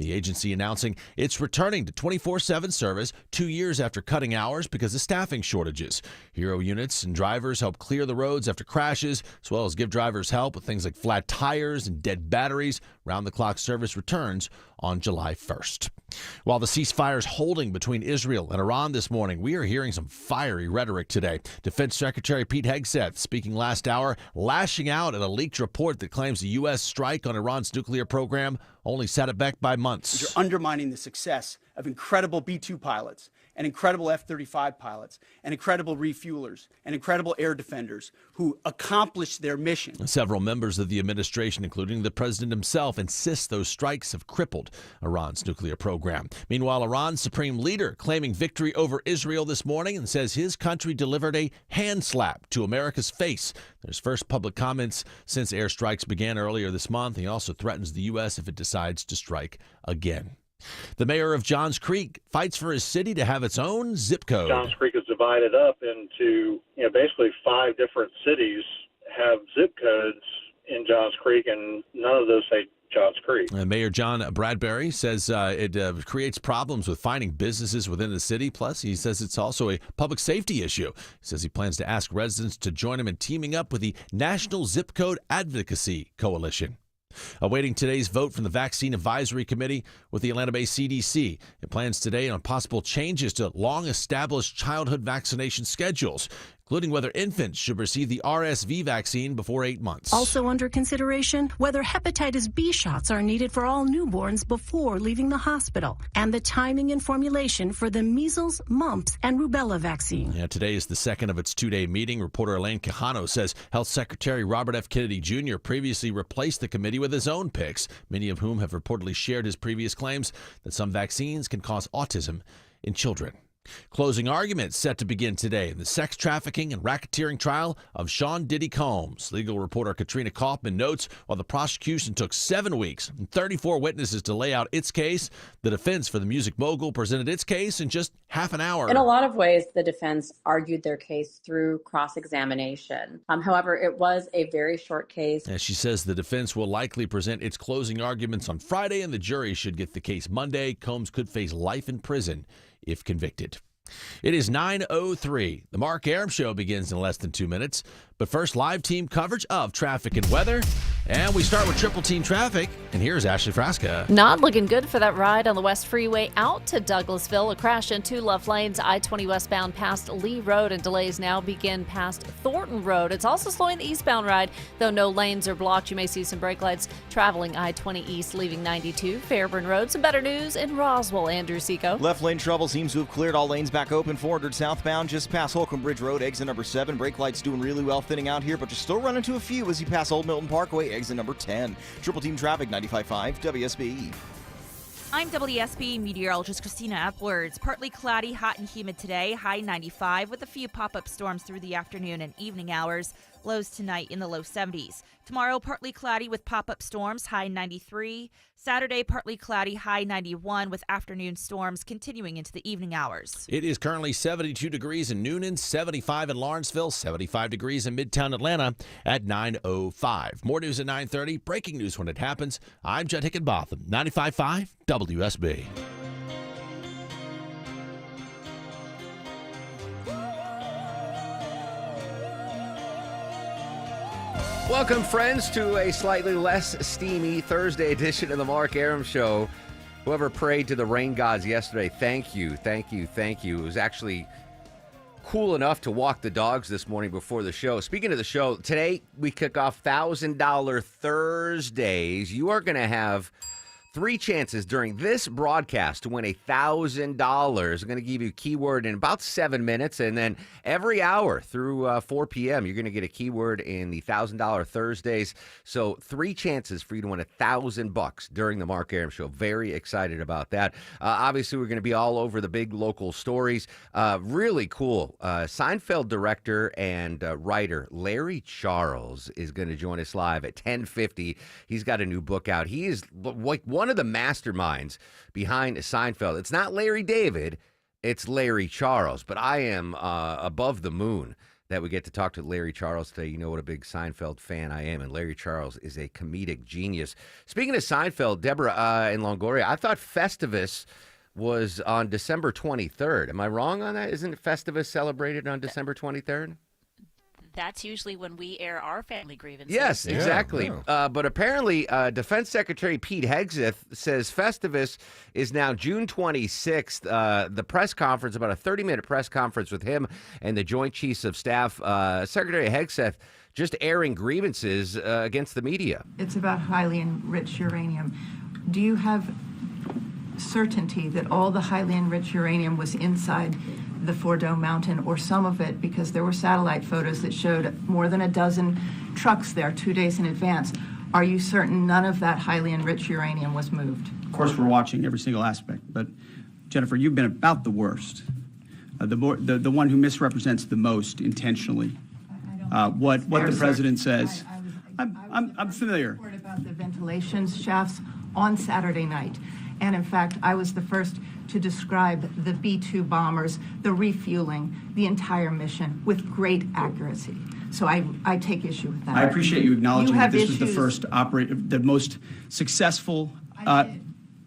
The agency announcing it's returning to 24/7 service 2 years after cutting hours because of staffing shortages. Hero units and drivers help clear the roads after crashes, as well as give drivers help with things like flat tires and dead batteries. Round-the-clock service returns on July 1st. While the ceasefire is holding between Israel and Iran this morning, we are hearing some fiery rhetoric today. Defense Secretary Pete Hegseth, speaking last hour, lashing out at a leaked report that claims the U.S. strike on Iran's nuclear program only set it back by months. You're undermining the success of incredible B-2 pilots and incredible F-35 pilots and incredible refuelers and incredible air defenders who accomplished their mission. Several members of the administration, including the president himself, insist those strikes have crippled Iran's nuclear program. Meanwhile, Iran's supreme leader claiming victory over Israel this morning and says his country delivered a hand slap to America's face. There's first public comments since airstrikes began earlier this month. He also threatens the U.S. if it decides to strike again. The mayor of Johns Creek fights for his city to have its own zip code. Johns Creek is divided up into, basically 5 different cities have zip codes in Johns Creek, and none of those say Johns Creek. Mayor John Bradbury says it creates problems with finding businesses within the city. Plus, he says it's also a public safety issue. He says he plans to ask residents to join him in teaming up with the National Zip Code Advocacy Coalition. Awaiting today's vote from the Vaccine Advisory Committee with the Atlanta-based CDC. It plans today on possible changes to long-established childhood vaccination schedules, including whether infants should receive the RSV vaccine before 8 months. Also under consideration, whether hepatitis B shots are needed for all newborns before leaving the hospital, and the timing and formulation for the measles, mumps, and rubella vaccine. Yeah, today is the second of its 2-day meeting. Reporter Elaine Quijano says Health Secretary Robert F. Kennedy Jr. previously replaced the committee with his own picks, many of whom have reportedly shared his previous claims that some vaccines can cause autism in children. Closing arguments set to begin today in the sex trafficking and racketeering trial of Sean Diddy Combs. Legal reporter Katrina Kaufman notes while the prosecution took 7 weeks and 34 witnesses to lay out its case, the defense for the music mogul presented its case in just half an hour. In a lot of ways, the defense argued their case through cross-examination. However, it was a very short case. As she says, the defense will likely present its closing arguments on Friday, and the jury should get the case Monday. Combs could face life in prison if convicted. It is 9:03. The Mark Arum Show begins in less than 2 minutes. But first, live team coverage of traffic and weather. And we start with Triple Team Traffic. And here's Ashley Frasca. Not looking good for that ride on the West Freeway out to Douglasville. A crash in 2 left lanes, I-20 westbound past Lee Road, and delays now begin past Thornton Road. It's also slowing the eastbound ride, though no lanes are blocked. You may see some brake lights traveling I-20 east, leaving 92 Fairburn Road. Some better news in Roswell. Andrew Seco. Left lane trouble seems to have cleared. All lanes back open. 400 southbound just past Holcomb Bridge Road, exit number 7. Brake lights doing really well, thinning out here, but you're still running into a few as you pass Old Milton Parkway, exit number 10. Triple Team Traffic, 95.5 WSB. I'm WSB meteorologist Christina Upwards. Partly cloudy, hot and humid today, high 95 with a few pop-up storms through the afternoon and evening hours. Lows tonight in the low 70s. Tomorrow, partly cloudy with pop-up storms, high 93. Saturday, partly cloudy, high 91 with afternoon storms continuing into the evening hours. It is currently 72 degrees in Noonan, 75 in Lawrenceville, 75 degrees in Midtown Atlanta at 9:05. More news at 9:30. Breaking news when it happens. I'm Judd Hickenbotham, 95.5 WSB. Welcome, friends, to a slightly less steamy Thursday edition of the Mark Arum Show. Whoever prayed to the rain gods yesterday, thank you, thank you, thank you. It was actually cool enough to walk the dogs this morning before the show. Speaking of the show, today we kick off $1,000 Thursdays. You are going to have 3 chances during this broadcast to win $1,000. I'm going to give you a keyword in about 7 minutes, and then every hour through 4 p.m., you're going to get a keyword in the $1,000 Thursdays. So 3 chances for you to win $1,000 during the Mark Arum Show. Very excited about that. Obviously, we're going to be all over the big local stories. Really cool. Seinfeld director and writer Larry Charles is going to join us live at 10:50. He's got a new book out. He is like one of the masterminds behind Seinfeld. It's not Larry David, it's Larry Charles, but I am above the moon that we get to talk to Larry Charles today. You know what a big Seinfeld fan I am, and Larry Charles is a comedic genius. Speaking of Seinfeld, Deborah in Longoria, I thought Festivus was on December 23rd. Am I wrong on that? Isn't Festivus celebrated on December 23rd? That's usually when we air our family grievances. Yes, exactly. Yeah. But apparently, Defense Secretary Pete Hegseth says Festivus is now June 26th. The press conference, about a 30-minute press conference with him and the Joint Chiefs of Staff, Secretary Hegseth just airing grievances against the media. It's about highly enriched uranium. Do you have certainty that all the highly enriched uranium was inside the Fordo Mountain, or some of it, because there were satellite photos that showed more than a dozen trucks there 2 days in advance? Are you certain none of that highly enriched uranium was moved? Of course, we're watching every single aspect, but Jennifer, you've been about the worst, the one who misrepresents the most intentionally. What the president says. I'm familiar. Report about the ventilation shafts on Saturday night, and in fact, I was the first to describe the B-2 bombers, the refueling, the entire mission with great accuracy. So I take issue with that. I appreciate you acknowledging that this was the issues. first the most successful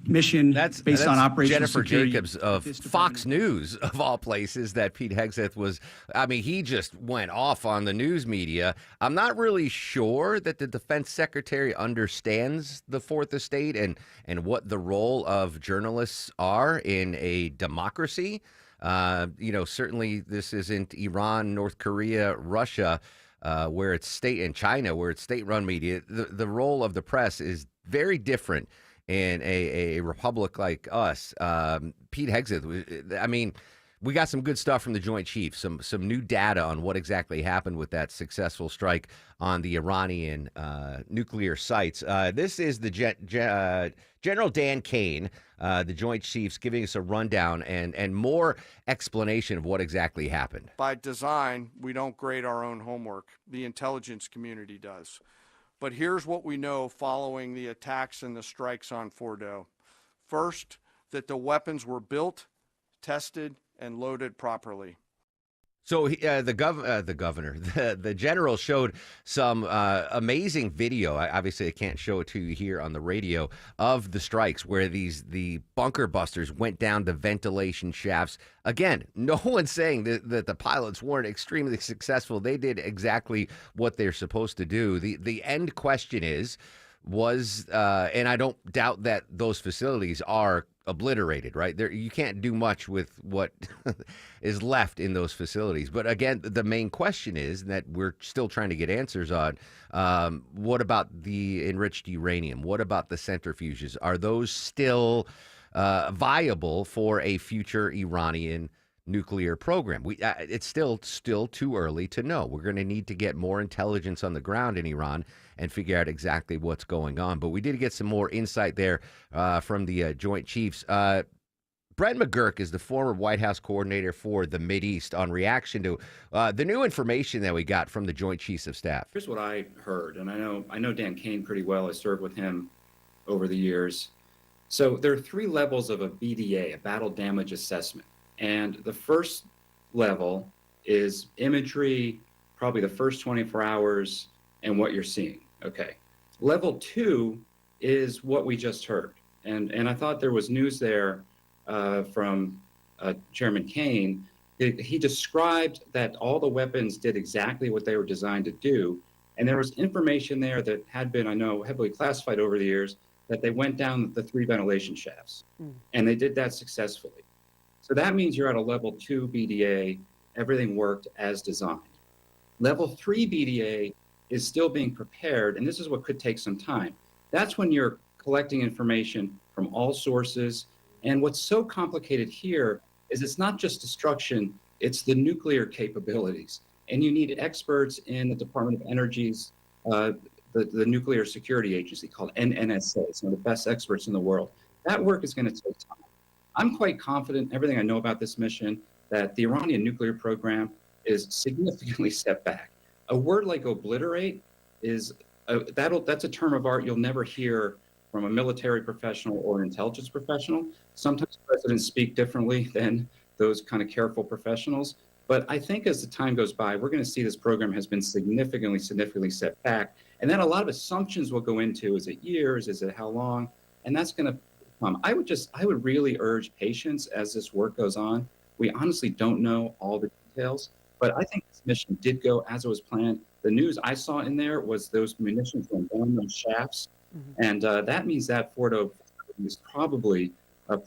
mission based on operational Jennifer security. Jacobs of Fox News, of all places, that Pete Hegseth was. I mean, he just went off on the news media. I'm not really sure that the defense secretary understands the Fourth Estate and what the role of journalists are in a democracy. Certainly this isn't Iran, North Korea, Russia, where it's state, and China, where it's state-run media. The role of the press is very different in a republic like us. Pete Hegseth, I mean, we got some good stuff from the Joint Chiefs, some new data on what exactly happened with that successful strike on the Iranian nuclear sites. This is the General Dan Kane, the Joint Chiefs, giving us a rundown and more explanation of what exactly happened. By design, we don't grade our own homework. The intelligence community does. But here's what we know following the attacks and the strikes on Fordo. First, that the weapons were built, tested, and loaded properly. So the general showed some amazing video. Obviously, I can't show it to you here on the radio, of the strikes where the bunker busters went down the ventilation shafts. Again, no one's saying that the pilots weren't extremely successful. They did exactly what they're supposed to do. The end question was, and I don't doubt that those facilities are obliterated, right? You can't do much with what is left in those facilities. But again, the main question is that we're still trying to get answers on, what about the enriched uranium? What about the centrifuges? Are those still viable for a future Iranian nuclear program? It's still too early to know. We're going to need to get more intelligence on the ground in Iran and figure out exactly what's going on. But we did get some more insight there from the Joint Chiefs. Brett McGurk is the former White House coordinator for the Mideast, on reaction to the new information that we got from the Joint Chiefs of Staff. Here's what I heard, and I know Dan Kane pretty well. I served with him over the years. So there are three levels of a BDA, a battle damage assessment. And the first level is imagery, probably the first 24 hours, and what you're seeing. Okay. Level 2 is what we just heard. And I thought there was news there from Chairman Kane. He described that all the weapons did exactly what they were designed to do. And there was information there that had been, I know, heavily classified over the years, that they went down the 3 ventilation shafts. And they did that successfully. So that means you're at a level 2 BDA, everything worked as designed. Level 3 BDA is still being prepared, and this is what could take some time. That's when you're collecting information from all sources. And what's so complicated here is it's not just destruction, it's the nuclear capabilities. And you need experts in the Department of Energy's, the Nuclear Security Agency, called NNSA, some of the best experts in the world. That work is going to take time. I'm quite confident, everything I know about this mission, that the Iranian nuclear program is significantly set back. A word like obliterate is that's a term of art you'll never hear from a military professional or an intelligence professional. Sometimes presidents speak differently than those kind of careful professionals. But I think as the time goes by, we're going to see this program has been significantly set back. And then a lot of assumptions will go into, is it years? Is it how long? And that's going to come. I would really urge patience as this work goes on. We honestly don't know all the details, but I think this mission did go as it was planned. The news I saw in there was those munitions went down those shafts. And that means that Fordo is probably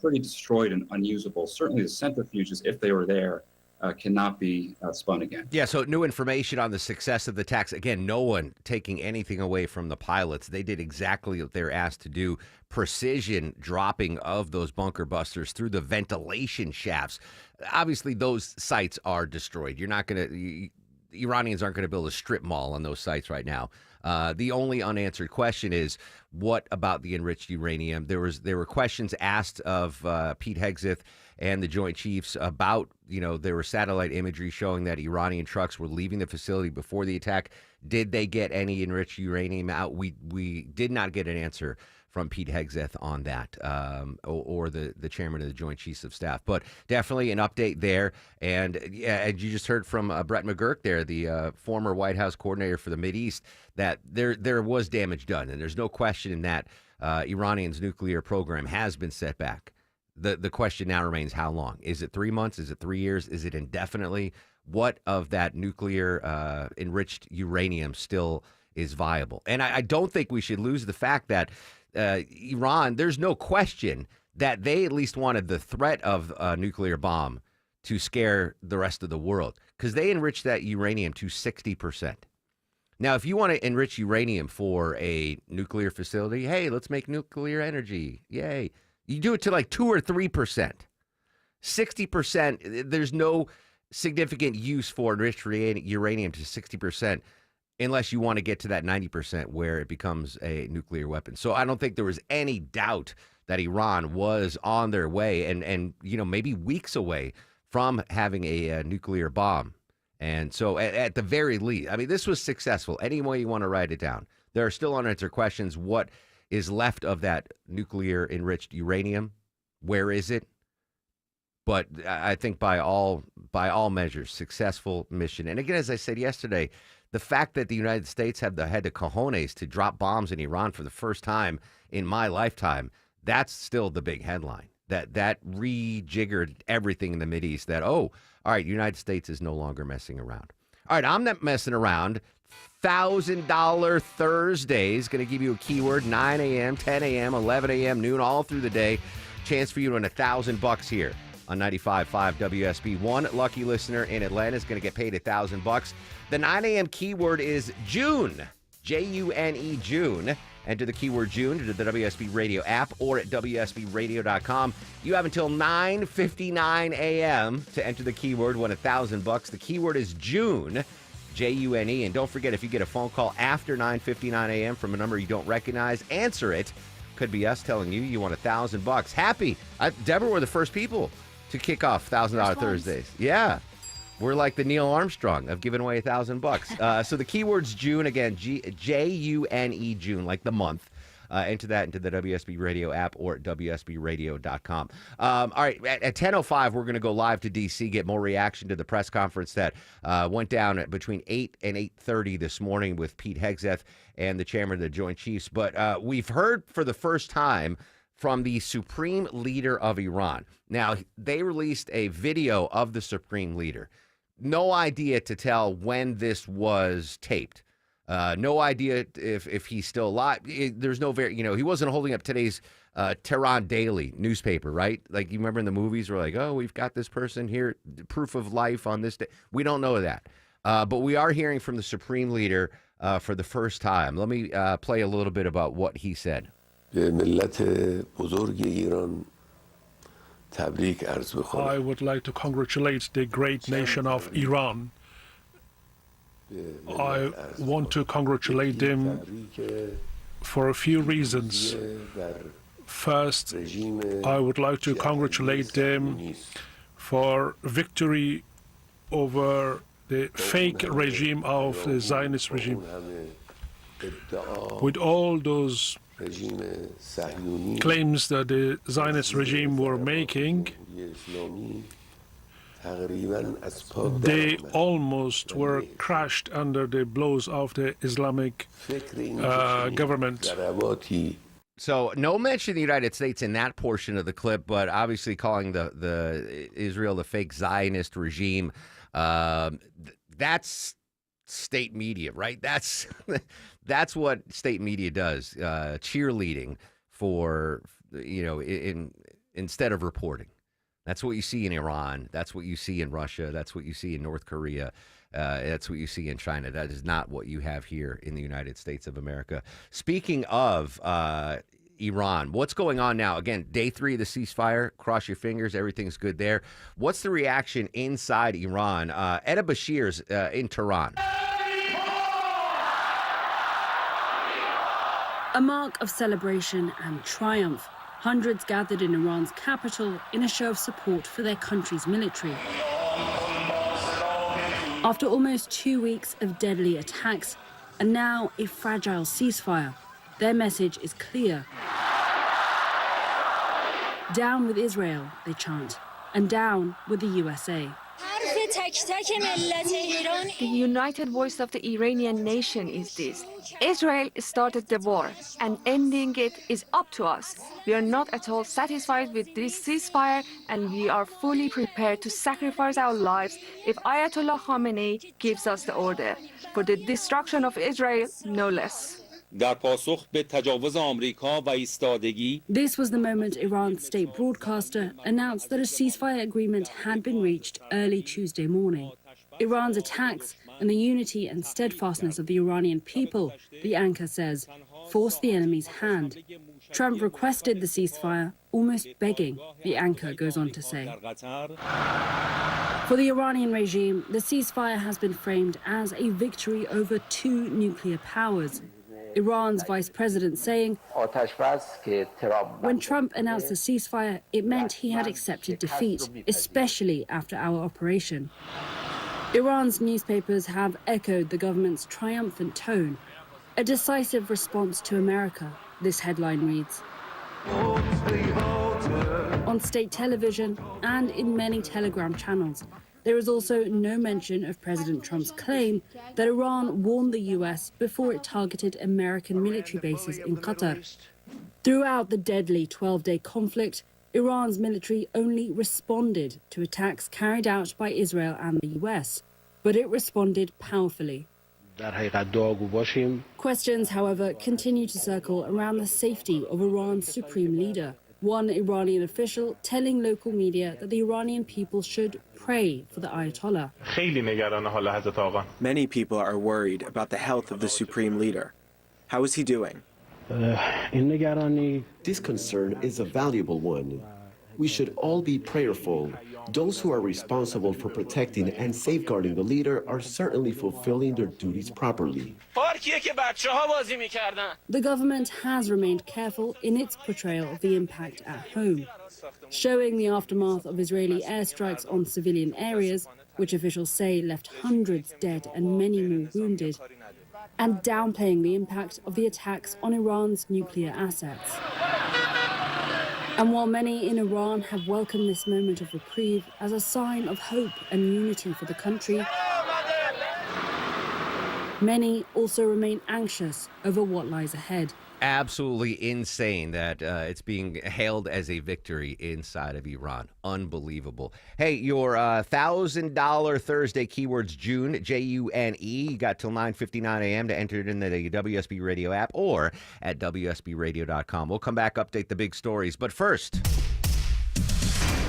pretty destroyed and unusable. Certainly the centrifuges, if they were there, cannot be spun again. Yeah, so new information on the success of the attacks. Again, no one taking anything away from the pilots. They did exactly what they're asked to do. Precision dropping of those bunker busters through the ventilation shafts. Obviously, those sites are destroyed. You're not going to... Iranians aren't going to build a strip mall on those sites right now. The only unanswered question is, what about the enriched uranium? There were questions asked of Pete Hegseth and the Joint Chiefs about, there were satellite imagery showing that Iranian trucks were leaving the facility before the attack. Did they get any enriched uranium out? We did not get an answer from Pete Hegseth on that, or the chairman of the Joint Chiefs of Staff. But definitely an update there. And you just heard from Brett McGurk there, the former White House coordinator for the Mideast, that there was damage done. And there's no question in that Iranian's nuclear program has been set back. The question now remains, how long? Is it 3 months? Is it 3 years? Is it indefinitely? What of that nuclear enriched uranium still is viable? And I don't think we should lose the fact that Iran, there's no question that they at least wanted the threat of a nuclear bomb to scare the rest of the world, because they enriched that uranium to 60%. Now, if you want to enrich uranium for a nuclear facility, hey, let's make nuclear energy. Yay. You do it to like 2 or 3%. 60%, there's no significant use for enriched uranium to 60%. Unless you want to get to that 90% where it becomes a nuclear weapon. So I don't think there was any doubt that Iran was on their way and maybe weeks away from having a nuclear bomb. And so at the very least, I mean, this was successful. Any way you want to write it down. There are still unanswered questions. What is left of that nuclear enriched uranium? Where is it? But I think by all measures, successful mission. And again, as I said yesterday, the fact that the United States had the cojones to drop bombs in Iran for the first time in my lifetime, that's still the big headline. That rejiggered everything in the Mideast. That, all right, United States is no longer messing around. All right, I'm not messing around. $1,000 Thursdays. Going to give you a keyword, 9 a.m., 10 a.m., 11 a.m., noon, all through the day. Chance for you to win $1,000 here on 95.5 WSB. One lucky listener in Atlanta is going to get paid $1,000. The 9 a.m. keyword is June, June, June. Enter the keyword June to the WSB Radio app or at WSBradio.com. You have until 9:59 a.m. to enter the keyword, win $1,000. The keyword is June, June. And don't forget, if you get a phone call after 9:59 a.m. from a number you don't recognize, answer it. Could be us telling you you won $1,000. Happy. Deborah were the first people to kick off $1,000 Thursdays. Yeah. We're like the Neil Armstrong of giving away $1,000. So the keyword's June, again, June, June, like the month. Enter that into the WSB Radio app or at WSBradio.com. All right, at 10:05, we're going to go live to D.C., get more reaction to the press conference that went down at between 8 and 8:30 this morning with Pete Hegseth and the chairman of the Joint Chiefs. But we've heard for the first time from the Supreme Leader of Iran. Now, they released a video of the Supreme Leader. No idea to tell when this was taped. No idea if he's still alive. There's no he wasn't holding up today's Tehran Daily newspaper, right? Like, you remember in the movies, we're like, oh, we've got this person here, proof of life on this day. We don't know that. But we are hearing from the Supreme Leader for the first time. Let me play a little bit about what he said. I would like to congratulate the great nation of Iran. I want to congratulate them for a few reasons. First, I would like to congratulate them for victory over the fake regime of the Zionist regime. With all those claims that the Zionist regime were making, They almost were crushed under the blows of the Islamic government. So no mention of the United States in that portion of the clip, but obviously calling the Israel the fake Zionist regime. That's state media, right? That's what state media does, cheerleading for, instead of reporting. That's what you see in Iran. That's what you see in Russia. That's what you see in North Korea. That's what you see in China. That is not what you have here in the United States of America. Speaking of Iran, what's going on now? Again, day 3 of the ceasefire. Cross your fingers. Everything's good there. What's the reaction inside Iran? Etta Bashir's in Tehran. A mark of celebration and triumph. Hundreds gathered in Iran's capital in a show of support for their country's military. After almost 2 weeks of deadly attacks, and now a fragile ceasefire, their message is clear. Down with Israel, they chant, and down with the USA. The united voice of the Iranian nation is this. Israel started the war, and ending it is up to us. We are not at all satisfied with this ceasefire, and we are fully prepared to sacrifice our lives if Ayatollah Khamenei gives us the order, for the destruction of Israel, no less. This was the moment Iran's state broadcaster announced that a ceasefire agreement had been reached early Tuesday morning. Iran's attacks and the unity and steadfastness of the Iranian people, the anchor says, forced the enemy's hand. Trump requested the ceasefire, almost begging, the anchor goes on to say. For the Iranian regime, the ceasefire has been framed as a victory over 2 nuclear powers. Iran's vice president saying, when Trump announced the ceasefire, it meant he had accepted defeat, especially after our operation. Iran's newspapers have echoed the government's triumphant tone. A decisive response to America, this headline reads. On state television and in many Telegram channels, there is also no mention of President Trump's claim that Iran warned the US before it targeted American military bases in Qatar. Throughout the deadly 12-day conflict, Iran's military only responded to attacks carried out by Israel and the US, but it responded powerfully. Questions, however, continue to circle around the safety of Iran's supreme leader. One Iranian official telling local media that the Iranian people should pray for the Ayatollah. Many people are worried about the health of the supreme leader. How is he doing? This concern is a valuable one. We should all be prayerful. Those who are responsible for protecting and safeguarding the leader are certainly fulfilling their duties properly. The government has remained careful in its portrayal of the impact at home, showing the aftermath of Israeli airstrikes on civilian areas, which officials say left hundreds dead and many more wounded, and downplaying the impact of the attacks on Iran's nuclear assets. And while many in Iran have welcomed this moment of reprieve as a sign of hope and unity for the country, many also remain anxious over what lies ahead. Absolutely insane that it's being hailed as a victory inside of Iran. Unbelievable. Hey, your $1,000 Thursday keywords June, June. You got till 9:59 a.m. to enter it in the WSB Radio app or at WSBRadio.com. We'll come back, update the big stories. But first,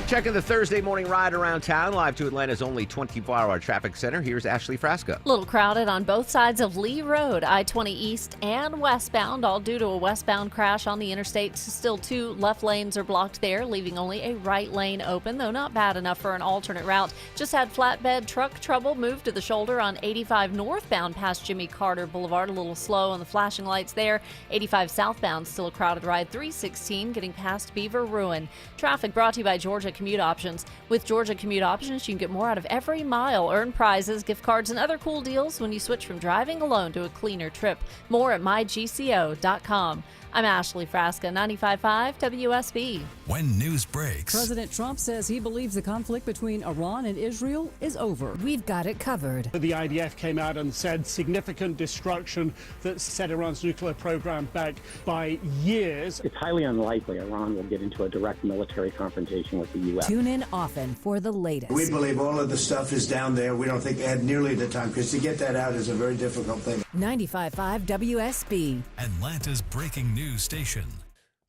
checking the Thursday morning ride around town, live to Atlanta's only 24-hour traffic center. Here's Ashley Frasca. A little crowded on both sides of Lee Road, I-20 east and westbound, all due to a westbound crash on the interstate. Still 2 left lanes are blocked there, leaving only a right lane open, though not bad enough for an alternate route. Just had flatbed truck trouble moved to the shoulder on 85 northbound past Jimmy Carter Boulevard. A little slow on the flashing lights there. 85 southbound, still a crowded ride. 316 getting past Beaver Ruin. Traffic brought to you by Georgia commute options. With Georgia Commute Options, you can get more out of every mile, earn prizes, gift cards, and other cool deals when you switch from driving alone to a cleaner trip. More at mygco.com. I'm Ashley Frasca, 95.5 WSB. When news breaks. President Trump says he believes the conflict between Iran and Israel is over. We've got it covered. The IDF came out and said significant destruction that set Iran's nuclear program back by years. It's highly unlikely Iran will get into a direct military confrontation with the U.S. Tune in often for the latest. We believe all of the stuff is down there. We don't think they had nearly the time, because to get that out is a very difficult thing. 95.5 WSB. Atlanta's breaking news station.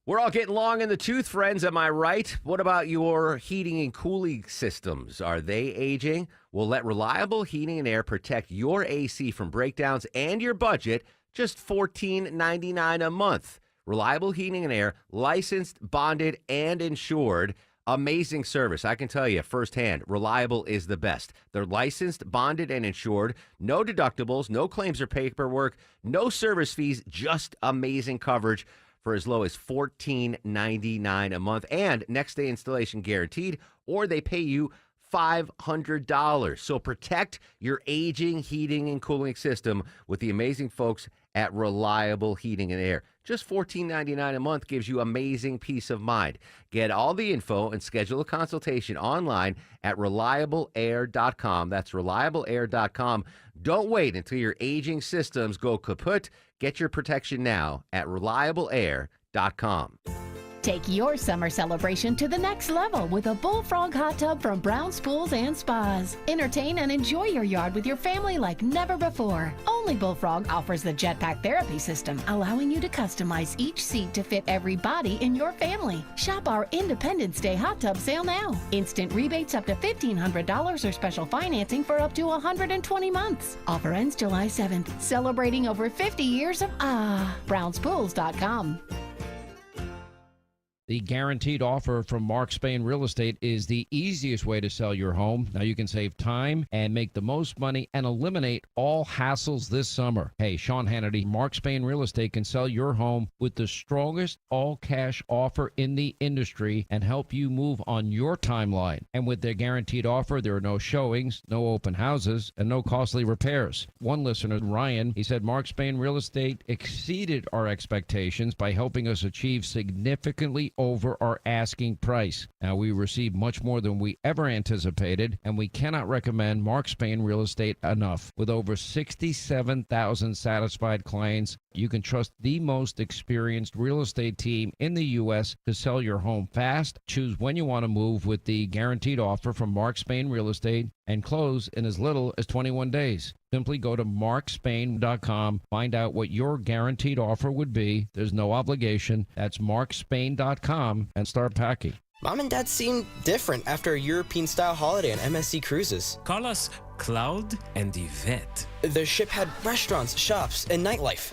We're all getting long in the tooth, friends. Am I right? What about your heating and cooling systems? Are they aging? Well, let Reliable Heating and Air protect your AC from breakdowns and your budget. Just $14.99 a month. Reliable Heating and Air, licensed, bonded, and insured. Amazing service. I can tell you firsthand, Reliable is the best. They're licensed, bonded, and insured. No deductibles, no claims or paperwork, no service fees, just amazing coverage for as low as $14.99 a month. And next day installation guaranteed, or they pay you $500. So protect your aging heating and cooling system with the amazing folks at Reliable Heating and Air. Just $14.99 a month gives you amazing peace of mind. Get all the info and schedule a consultation online at reliableair.com. That's reliableair.com. Don't wait until your aging systems go kaput. Get your protection now at reliableair.com. Take your summer celebration to the next level with a Bullfrog hot tub from Brown's Pools and Spas. Entertain and enjoy your yard with your family like never before. Only Bullfrog offers the Jetpack Therapy System, allowing you to customize each seat to fit every body in your family. Shop our Independence Day hot tub sale now. Instant rebates up to $1,500 or special financing for up to 120 months. Offer ends July 7th. Celebrating over 50 years of BrownsPools.com. The guaranteed offer from Mark Spain Real Estate is the easiest way to sell your home. Now you can save time and make the most money and eliminate all hassles this summer. Hey, Sean Hannity, Mark Spain Real Estate can sell your home with the strongest all-cash offer in the industry and help you move on your timeline. And with their guaranteed offer, there are no showings, no open houses, and no costly repairs. One listener, Ryan, he said Mark Spain Real Estate exceeded our expectations by helping us achieve significantly over our asking price. Now, we received much more than we ever anticipated, and we cannot recommend Mark Spain Real Estate enough. With over 67,000 satisfied clients, you can trust the most experienced real estate team in the U.S. to sell your home fast. Choose when you want to move with the guaranteed offer from Mark Spain Real Estate and close in as little as 21 days. Simply go to markspain.com, find out what your guaranteed offer would be. There's no obligation. That's markspain.com and start packing. Mom and Dad seem different after a European-style holiday on MSC Cruises. Call us Cloud and Yvette. The ship had restaurants, shops, and nightlife.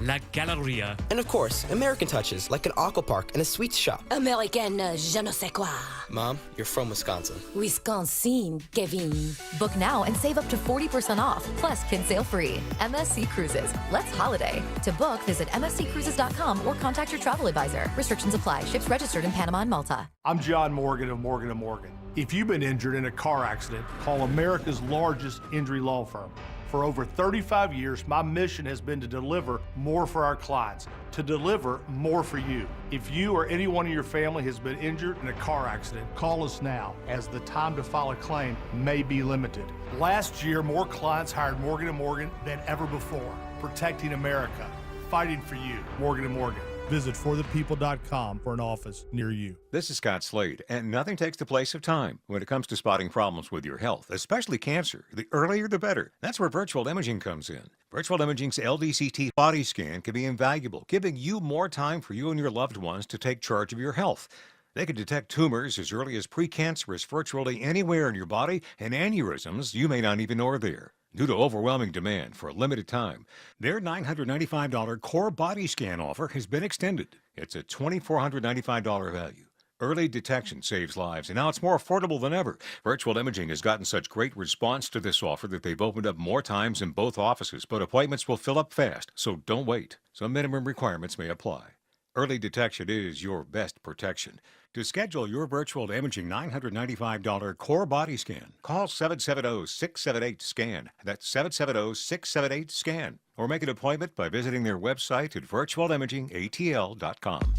La Galleria. And of course, American touches, like an aqua park and a sweets shop. American je ne sais quoi. Mom, you're from Wisconsin. Wisconsin, Kevin. Book now and save up to 40% off, plus kids sail free. MSC Cruises. Let's holiday. To book, visit msccruises.com or contact your travel advisor. Restrictions apply. Ships registered in Panama and Malta. I'm John Morgan of Morgan & Morgan. If you've been injured in a car accident, call America's largest injury law firm. For over 35 years, my mission has been to deliver more for our clients, to deliver more for you. If you or anyone in your family has been injured in a car accident, call us now, as the time to file a claim may be limited. Last year, more clients hired Morgan & Morgan than ever before, protecting America, fighting for you. Morgan & Morgan. Visit forthepeople.com for an office near you. This is Scott Slade, and nothing takes the place of time when it comes to spotting problems with your health, especially cancer. The earlier, the better. That's where virtual imaging comes in. Virtual imaging's LDCT body scan can be invaluable, giving you more time for you and your loved ones to take charge of your health. They can detect tumors as early as precancerous virtually anywhere in your body, and aneurysms you may not even know are there. Due to overwhelming demand for a limited time, their $995 core body scan offer has been extended. It's a $2,495 value. Early detection saves lives, and now it's more affordable than ever. Virtual Imaging has gotten such great response to this offer that they've opened up more times in both offices, but appointments will fill up fast, so don't wait. Some minimum requirements may apply. Early detection is your best protection. To schedule your virtual imaging $995 core body scan, call 770-678-SCAN. That's 770-678-SCAN. Or make an appointment by visiting their website at virtualimagingatl.com.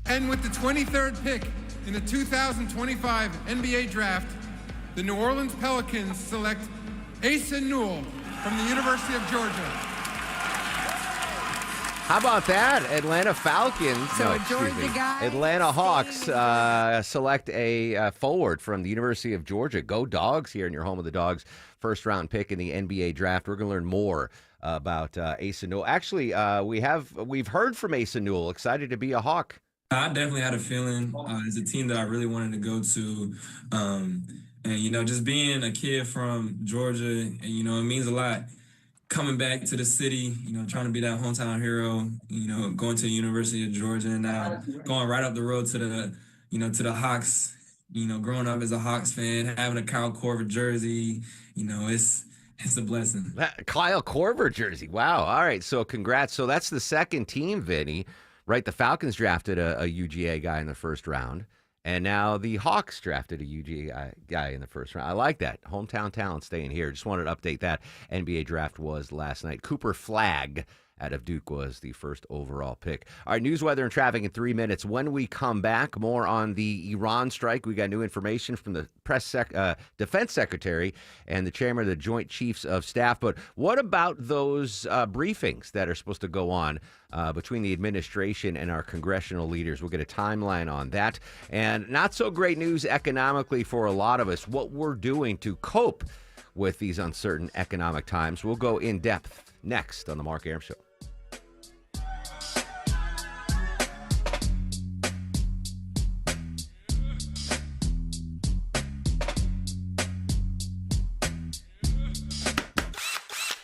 And with the 23rd pick in the 2025 NBA Draft, the New Orleans Pelicans select Asa Newell from the University of Georgia. How about that? Atlanta Falcons. Atlanta Hawks select a forward from the University of Georgia. Go Dogs here in your home of the Dogs. First round pick in the NBA draft. We're going to learn more about Asa Newell. Actually, we've heard from Asa Newell. Excited to be a Hawk. I definitely had a feeling. It's a team that I really wanted to go to. And, just being a kid from Georgia, and, it means a lot. Coming back to the city, trying to be that hometown hero, going to the University of Georgia, and now going right up the road to the Hawks, growing up as a Hawks fan, having a Kyle Korver jersey, it's a blessing. Kyle Korver jersey. Wow. All right. So congrats. So that's the second team, Vinny, right? The Falcons drafted a UGA guy in the first round. And now the Hawks drafted a UGA guy in the first round. I like that. Hometown talent staying here. Just wanted to update that. NBA draft was last night. Cooper Flagg out of Duke was the first overall pick. All right, news, weather, and traffic in 3 minutes. When we come back, more on the Iran strike. We got new information from the defense secretary and the chairman of the Joint Chiefs of Staff. But what about those briefings that are supposed to go on between the administration and our congressional leaders? We'll get a timeline on that. And not so great news economically for a lot of us, what we're doing to cope with these uncertain economic times. We'll go in depth next on The Mark Arum Show.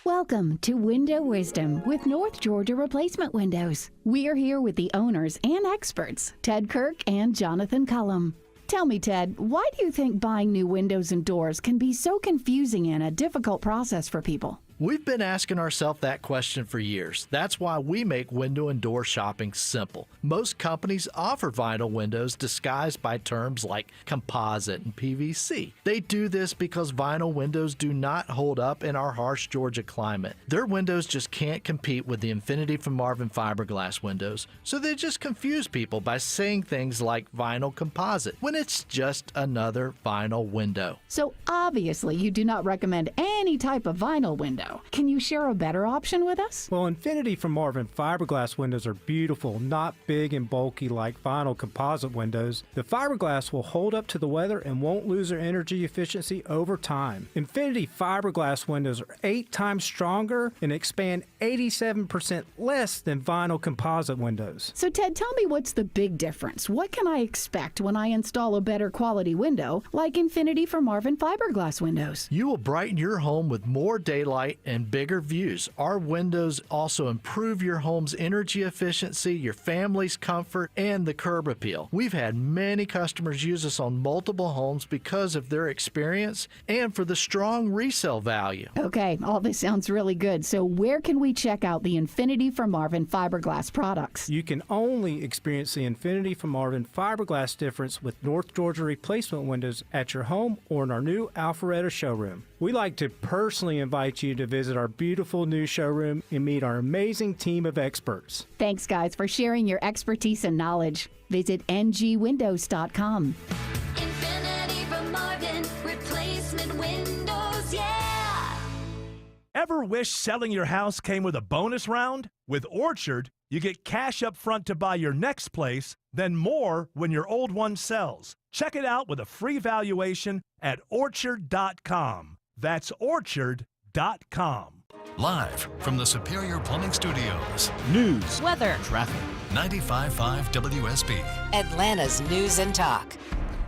Welcome to Window Wisdom with North Georgia Replacement Windows. We are here with the owners and experts, Ted Kirk and Jonathan Cullum. Tell me, Ted, why do you think buying new windows and doors can be so confusing and a difficult process for people? We've been asking ourselves that question for years. That's why we make window and door shopping simple. Most companies offer vinyl windows disguised by terms like composite and PVC. They do this because vinyl windows do not hold up in our harsh Georgia climate. Their windows just can't compete with the Infinity from Marvin fiberglass windows, so they just confuse people by saying things like vinyl composite when it's just another vinyl window. So obviously you do not recommend any type of vinyl window. Can you share a better option with us? Well, Infinity from Marvin fiberglass windows are beautiful, not big and bulky like vinyl composite windows. The fiberglass will hold up to the weather and won't lose their energy efficiency over time. Infinity fiberglass windows are 8 times stronger and expand 87% less than vinyl composite windows. So Ted, tell me what's the big difference? What can I expect when I install a better quality window like Infinity from Marvin fiberglass windows? You will brighten your home with more daylight and bigger views. Our windows also improve your home's energy efficiency, your family's comfort, and the curb appeal. We've had many customers use us on multiple homes because of their experience and for the strong resale value. Okay, all this sounds really good. So where can we check out the Infinity from Marvin fiberglass products? You can only experience the Infinity from Marvin fiberglass difference with North Georgia Replacement Windows at your home or in our new Alpharetta showroom. We like to personally invite you to visit our beautiful new showroom and meet our amazing team of experts. Thanks, guys, for sharing your expertise and knowledge. Visit ngwindows.com. Infinity from Marvin, replacement windows, yeah! Ever wish selling your house came with a bonus round? With Orchard, you get cash up front to buy your next place, then more when your old one sells. Check it out with a free valuation at orchard.com. That's orchard.com. Live from the Superior Plumbing Studios. News, weather, traffic. 95.5 WSB. Atlanta's News and Talk.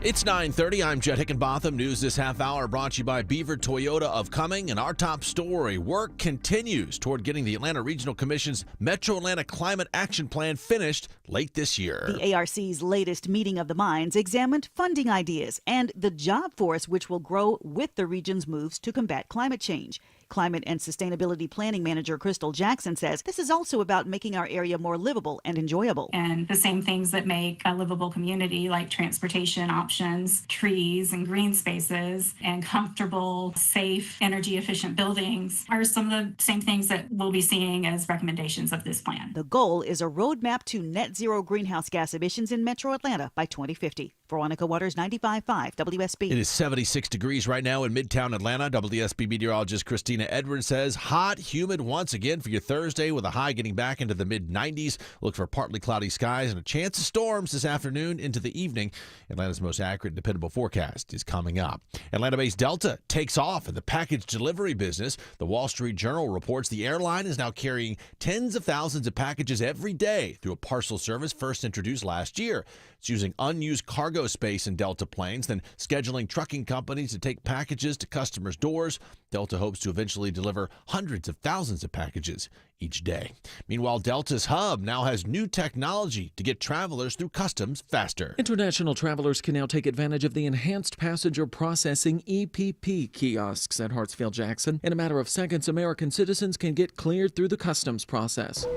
It's 9:30. I'm Jet Hickenbotham. News this half hour brought to you by Beaver Toyota of Cumming. And our top story, work continues toward getting the Atlanta Regional Commission's Metro Atlanta Climate Action Plan finished late this year. The ARC's latest meeting of the minds examined funding ideas and the job force which will grow with the region's moves to combat climate change. Climate and Sustainability Planning Manager Crystal Jackson says this is also about making our area more livable and enjoyable. And the same things that make a livable community, like transportation options, trees and green spaces, and comfortable, safe, energy-efficient buildings, are some of the same things that we'll be seeing as recommendations of this plan. The goal is a roadmap to net zero greenhouse gas emissions in Metro Atlanta by 2050. Veronica Waters, 95.5 WSB. It is 76 degrees right now in Midtown Atlanta. WSB meteorologist Christina Edwards says hot, humid once again for your Thursday with a high getting back into the mid-90s. Look for partly cloudy skies and a chance of storms this afternoon into the evening. Atlanta's most accurate and dependable forecast is coming up. Atlanta-based Delta takes off in the package delivery business. The Wall Street Journal reports the airline is now carrying tens of thousands of packages every day through a parcel service first introduced last year. It's using unused cargo space in Delta planes, then scheduling trucking companies to take packages to customers' doors. Delta hopes to eventually deliver hundreds of thousands of packages each day. Meanwhile, Delta's hub now has new technology to get travelers through customs faster. International travelers can now take advantage of the Enhanced Passenger Processing EPP kiosks at Hartsfield-Jackson. In a matter of seconds, American citizens can get cleared through the customs process.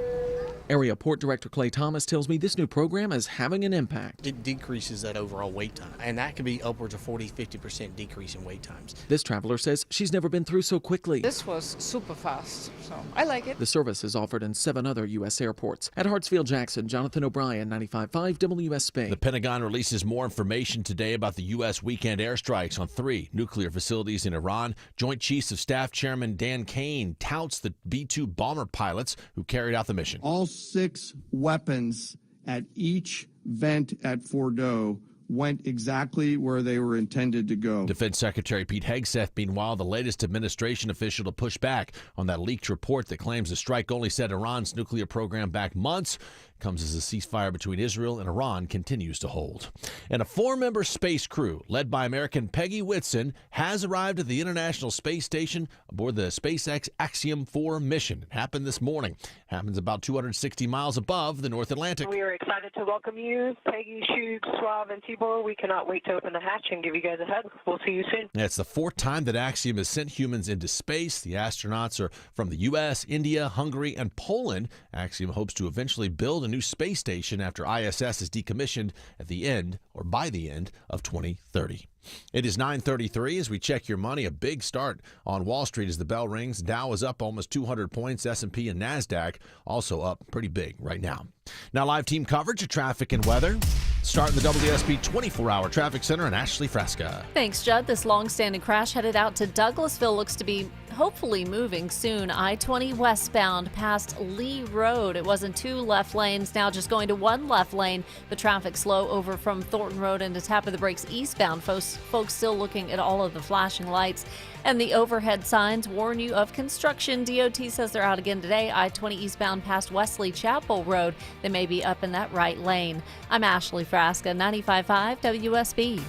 Area Port Director Clay Thomas tells me this new program is having an impact. It decreases that overall wait time, and that could be upwards of 40-50% decrease in wait times. This traveler says she's never been through so quickly. This was super fast, so I like it. The service is offered in 7 other U.S. airports. At Hartsfield-Jackson, Jonathan O'Brien, 95.5 WSB. The Pentagon releases more information today about the U.S. weekend airstrikes on 3 nuclear facilities in Iran. Joint Chiefs of Staff Chairman Dan Kane touts the B-2 bomber pilots who carried out the mission. All 6 weapons at each vent at Fordo went exactly where they were intended to go. Defense Secretary Pete Hegseth, meanwhile, the latest administration official to push back on that leaked report that claims the strike only set Iran's nuclear program back months. Comes as the ceasefire between Israel and Iran continues to hold. And a 4-member space crew led by American Peggy Whitson has arrived at the International Space Station aboard the SpaceX Axiom 4 mission. It happened this morning. Happens about 260 miles above the North Atlantic. We are excited to welcome you, Peggy, Shug, Suave, and Tibor. We cannot wait to open the hatch and give you guys a hug. We'll see you soon. It's the 4th time that Axiom has sent humans into space. The astronauts are from the U.S., India, Hungary, and Poland. Axiom hopes to eventually build a new space station after ISS is decommissioned at the end or by the end of 2030. It is 9:33 as we check your money. A big start on Wall Street as the bell rings. Dow is up almost 200 points. S&P and NASDAQ also up pretty big right now. Now live team coverage of traffic and weather. Starting the WSB 24-hour traffic center in Ashley Fresca. Thanks, Judd. This long-standing crash headed out to Douglasville looks to be hopefully moving soon. I-20 westbound past Lee Road. It was in 2 left lanes, now just going to 1 left lane. The traffic slow over from Thornton Road into Tap of the Brakes eastbound. Folks still looking at all of the flashing lights. And the overhead signs warn you of construction. DOT says they're out again today. I-20 eastbound past Wesley Chapel Road. They may be up in that right lane. I'm Ashley Frasca, 95.5 WSB.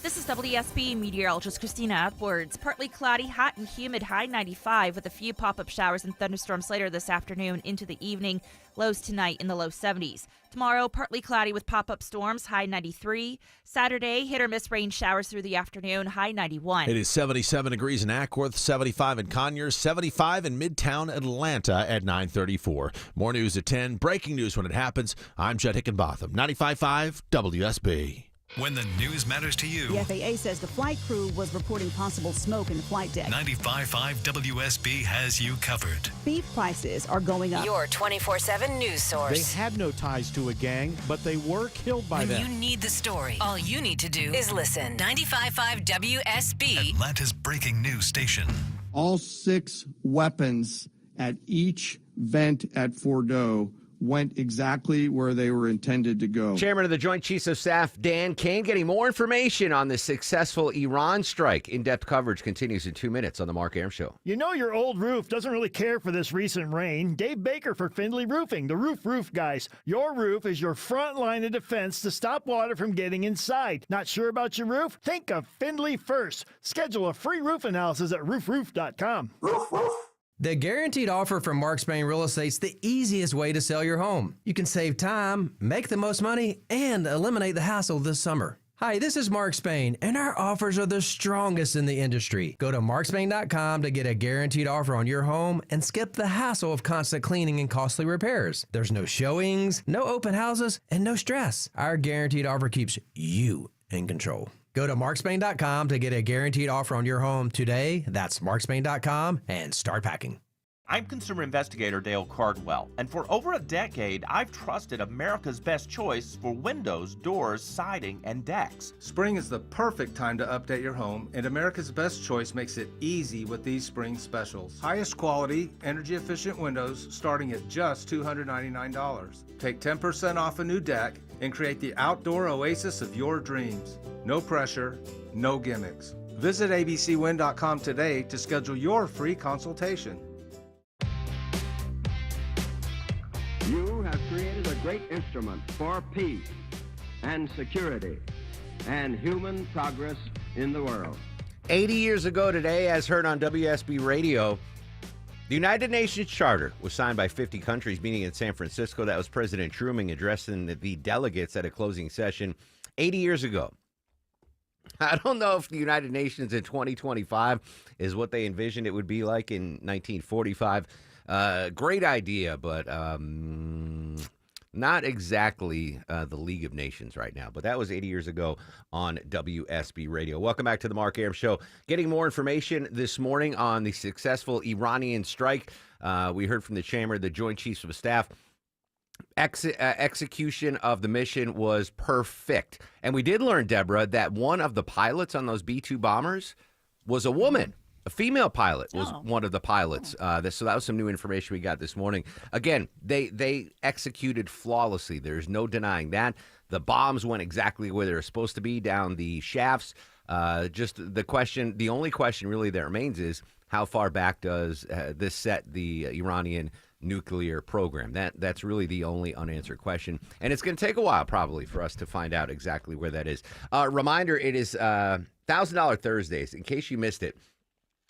This is WSB meteorologist Christina Edwards. Partly cloudy, hot and humid, high 95 with a few pop-up showers and thunderstorms later this afternoon into the evening. Lows tonight in the low 70s. Tomorrow, partly cloudy with pop-up storms, high 93. Saturday, hit or miss rain showers through the afternoon, high 91. It is 77 degrees in Ackworth, 75 in Conyers, 75 in Midtown Atlanta at 9:34. More news at 10. Breaking news when it happens. I'm Jed Hickenbotham, 95.5 WSB. When the news matters to you. The FAA says the flight crew was reporting possible smoke in the flight deck. 95.5 WSB has you covered. Beef prices are going up. Your 24/7 news source. They had no ties to a gang, but they were killed by them. When you need the story, all you need to do is listen. 95.5 WSB. Atlanta's breaking news station. All 6 weapons at each vent at Fordo went exactly where they were intended to go. Chairman of the Joint Chiefs of Staff, Dan Kane, getting more information on the successful Iran strike. In-depth coverage continues in 2 minutes on the Mark Arum Show. You know your old roof doesn't really care for this recent rain. Dave Baker for Findlay Roofing, the roof guys. Your roof is your front line of defense to stop water from getting inside. Not sure about your roof? Think of Findlay first. Schedule a free roof analysis at roofroof.com. The guaranteed offer from Mark Spain Real Estate's the easiest way to sell your home. You can save time, make the most money, and eliminate the hassle this summer. Hi, this is Mark Spain, and our offers are the strongest in the industry. Go to markspain.com to get a guaranteed offer on your home and skip the hassle of constant cleaning and costly repairs. There's no showings, no open houses, and no stress. Our guaranteed offer keeps you in control. Go to markspain.com to get a guaranteed offer on your home today. That's markspain.com and start packing. I'm consumer investigator Dale Cardwell, and for over a decade, I've trusted America's best choice for windows, doors, siding, and decks. Spring is the perfect time to update your home, and America's Best Choice makes it easy with these spring specials. Highest quality, energy-efficient windows starting at just $299. Take 10% off a new deck and create the outdoor oasis of your dreams. No pressure, no gimmicks. Visit abcwind.com today to schedule your free consultation. You have created a great instrument for peace and security and human progress in the world. 80 years ago today, as heard on WSB Radio, the United Nations Charter was signed by 50 countries meeting in San Francisco. That was President Truman addressing the delegates at a closing session 80 years ago. I don't know if the United Nations in 2025 is what they envisioned it would be like in 1945. Great idea, but not exactly the League of Nations right now. But that was 80 years ago on WSB Radio. Welcome back to the Mark Arum Show. Getting more information this morning on the successful Iranian strike. We heard from the Chamber, the Joint Chiefs of Staff. Execution of the mission was perfect. And we did learn, Deborah, that one of the pilots on those B-2 bombers was a woman. A female pilot was one of the pilots. So that was some new information we got this morning. Again, they executed flawlessly. There's no denying that. The bombs went exactly where they were supposed to be, down the shafts. Just the only question really that remains is, how far back does this set the Iranian nuclear program? That's really the only unanswered question. And it's going to take a while probably for us to find out exactly where that is. Reminder, it is $1,000 Thursdays, in case you missed it.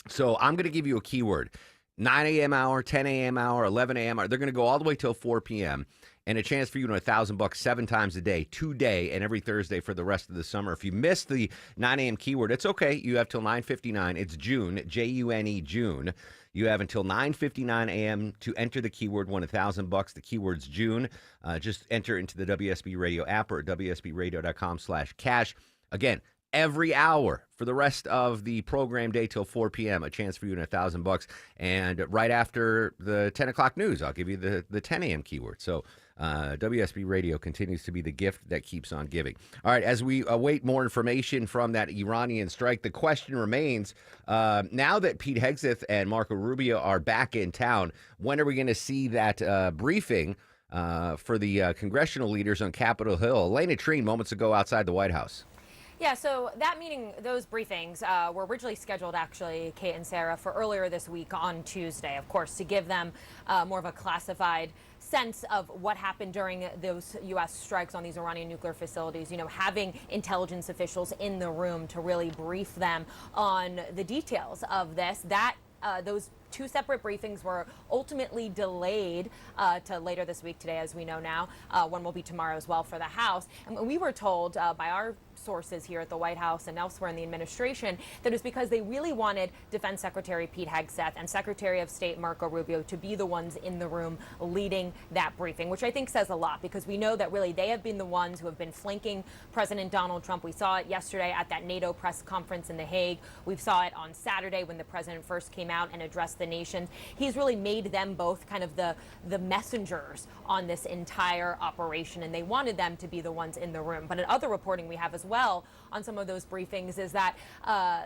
So I'm going to give you a keyword. 9 a.m. hour, 10 a.m. hour, 11 a.m. hour. They're going to go all the way till 4 p.m. and a chance for you to win $1,000 7 times a day, today and every Thursday for the rest of the summer. If you missed the 9 a.m. keyword, it's okay. You have till 9:59. It's June, June, June. You have until 9:59 a.m. to enter the keyword, win $1,000. The keyword's June. Just enter into the WSB Radio app or WSBRadio.com/cash. Again, every hour for the rest of the program day till 4 p.m. A chance for you to win $1,000. And right after the 10 o'clock news, I'll give you the 10 a.m. keyword. So WSB Radio continues to be the gift that keeps on giving. All right, as we await more information from that Iranian strike, the question remains, now that Pete Hegseth and Marco Rubio are back in town, when are we going to see that briefing for the congressional leaders on Capitol Hill? Elena Treen moments ago outside the White House. Yeah, so that meeting, those briefings were originally scheduled, actually, Kate and Sarah, for earlier this week on Tuesday, of course, to give them more of a classified sense of what happened during those U.S. strikes on these Iranian nuclear facilities, having intelligence officials in the room to really brief them on the details of this. Those two separate briefings were ultimately delayed to later this week today, as we know now. One will be tomorrow as well for the House. And we were told by our sources here at the White House and elsewhere in the administration that it was because they really wanted Defense Secretary Pete Hegseth and Secretary of State Marco Rubio to be the ones in the room leading that briefing, which I think says a lot, because we know that really they have been the ones who have been flanking President Donald Trump. We saw it yesterday at that NATO press conference in The Hague. We saw it on Saturday when the president first came out and addressed the nation. He's really made them both kind of the messengers on this entire operation, and they wanted them to be the ones in the room. But in other reporting we have as well on some of those briefings is that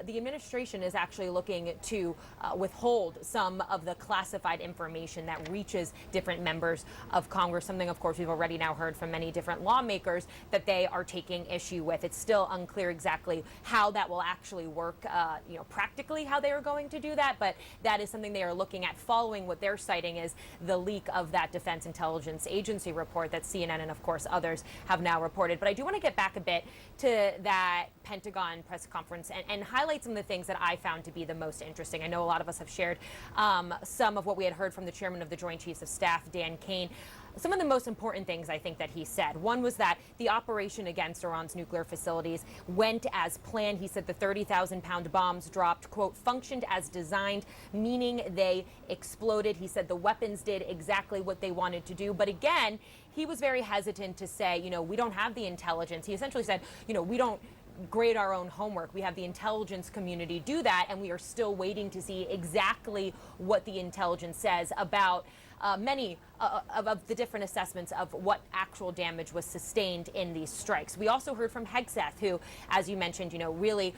the administration is actually looking to withhold some of the classified information that reaches different members of Congress, something, of course, we've already now heard from many different lawmakers that they are taking issue with. It's still unclear exactly how that will actually work, practically how they are going to do that, but that is something they are looking at following what they're citing is the leak of that Defense Intelligence Agency report that CNN and, of course, others have now reported. But I do want to get back a bit to that Pentagon press conference and highlight some of the things that I found to be the most interesting. I know a lot of us have shared some of what we had heard from the chairman of the Joint Chiefs of Staff, Dan Kane. some of the most important things I think that he said. One was that the operation against Iran's nuclear facilities went as planned. He said the 30,000-pound bombs dropped, quote, functioned as designed, meaning they exploded. He said the weapons did exactly what they wanted to do. But again, he was very hesitant to say, we don't have the intelligence. He essentially said, we don't grade our own homework. We have the intelligence community do that, and we are still waiting to see exactly what the intelligence says about many of the different assessments of what actual damage was sustained in these strikes. We also heard from Hegseth, who, as you mentioned, really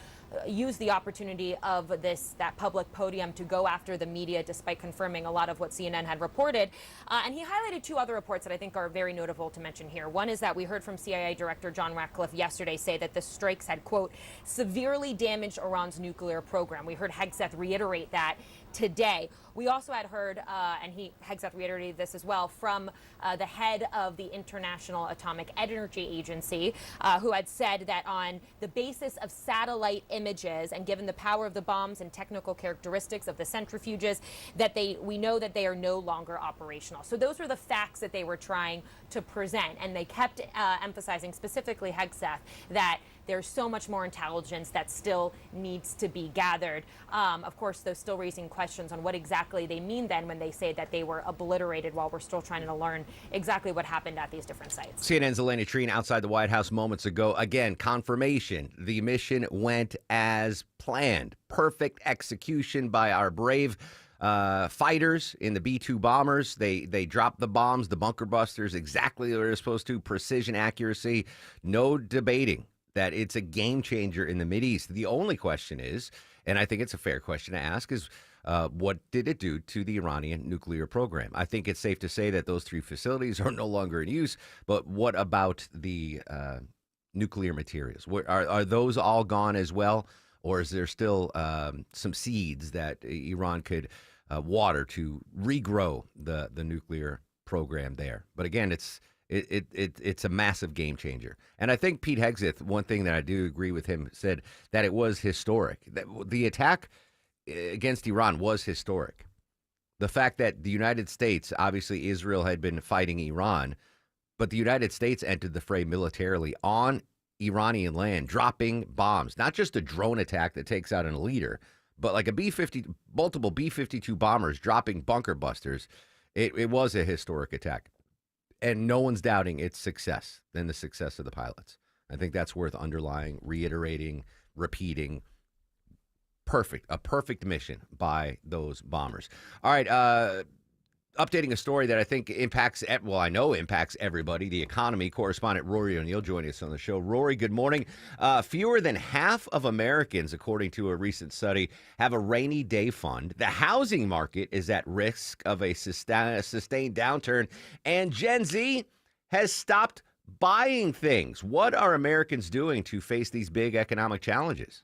used the opportunity of that public podium to go after the media, despite confirming a lot of what CNN had reported. And he highlighted two other reports that I think are very notable to mention here. One is that we heard from CIA Director John Ratcliffe yesterday say that the strikes had, quote, severely damaged Iran's nuclear program. We heard Hegseth reiterate that today. We also had heard, and Hegseth reiterated this as well, from the head of the International Atomic Energy Agency, who had said that on the basis of satellite images and given the power of the bombs and technical characteristics of the centrifuges, that we know that they are no longer operational. So those were the facts that they were trying to present, and they kept emphasizing, specifically Hegseth, that there's so much more intelligence that still needs to be gathered. Of course, they're still raising questions on what exactly they mean then when they say that they were obliterated, while we're still trying to learn exactly what happened at these different sites. CNN's Elena Trine outside the White House moments ago. Again, confirmation. The mission went as planned. Perfect execution by our brave fighters in the B-2 bombers. They dropped the bombs, the bunker busters, exactly where they're supposed to. Precision, accuracy. No debating that it's a game changer in the Mideast. The only question is, and I think it's a fair question to ask, is what did it do to the Iranian nuclear program? I think it's safe to say that those three facilities are no longer in use, but what about the nuclear materials? Are those all gone as well, or is there still some seeds that Iran could water to regrow the nuclear program there? But again, it's a massive game changer. And I think Pete Hegseth, one thing that I do agree with him, said that it was historic. That the attack against Iran was historic. The fact that the United States, obviously Israel had been fighting Iran, but the United States entered the fray militarily on Iranian land, dropping bombs, not just a drone attack that takes out a leader, but like multiple B-52 bombers dropping bunker busters. It was a historic attack. And no one's doubting its success than the success of the pilots. I think that's worth underlying, reiterating, repeating. A perfect mission by those bombers. All right, updating a story that I think impacts everybody, the economy. Correspondent Rory O'Neill joining us on the show. Rory, good morning. Fewer than half of Americans, according to a recent study, have a rainy day fund. The housing market is at risk of a sustained downturn, and Gen Z has stopped buying things. What are Americans doing to face these big economic challenges?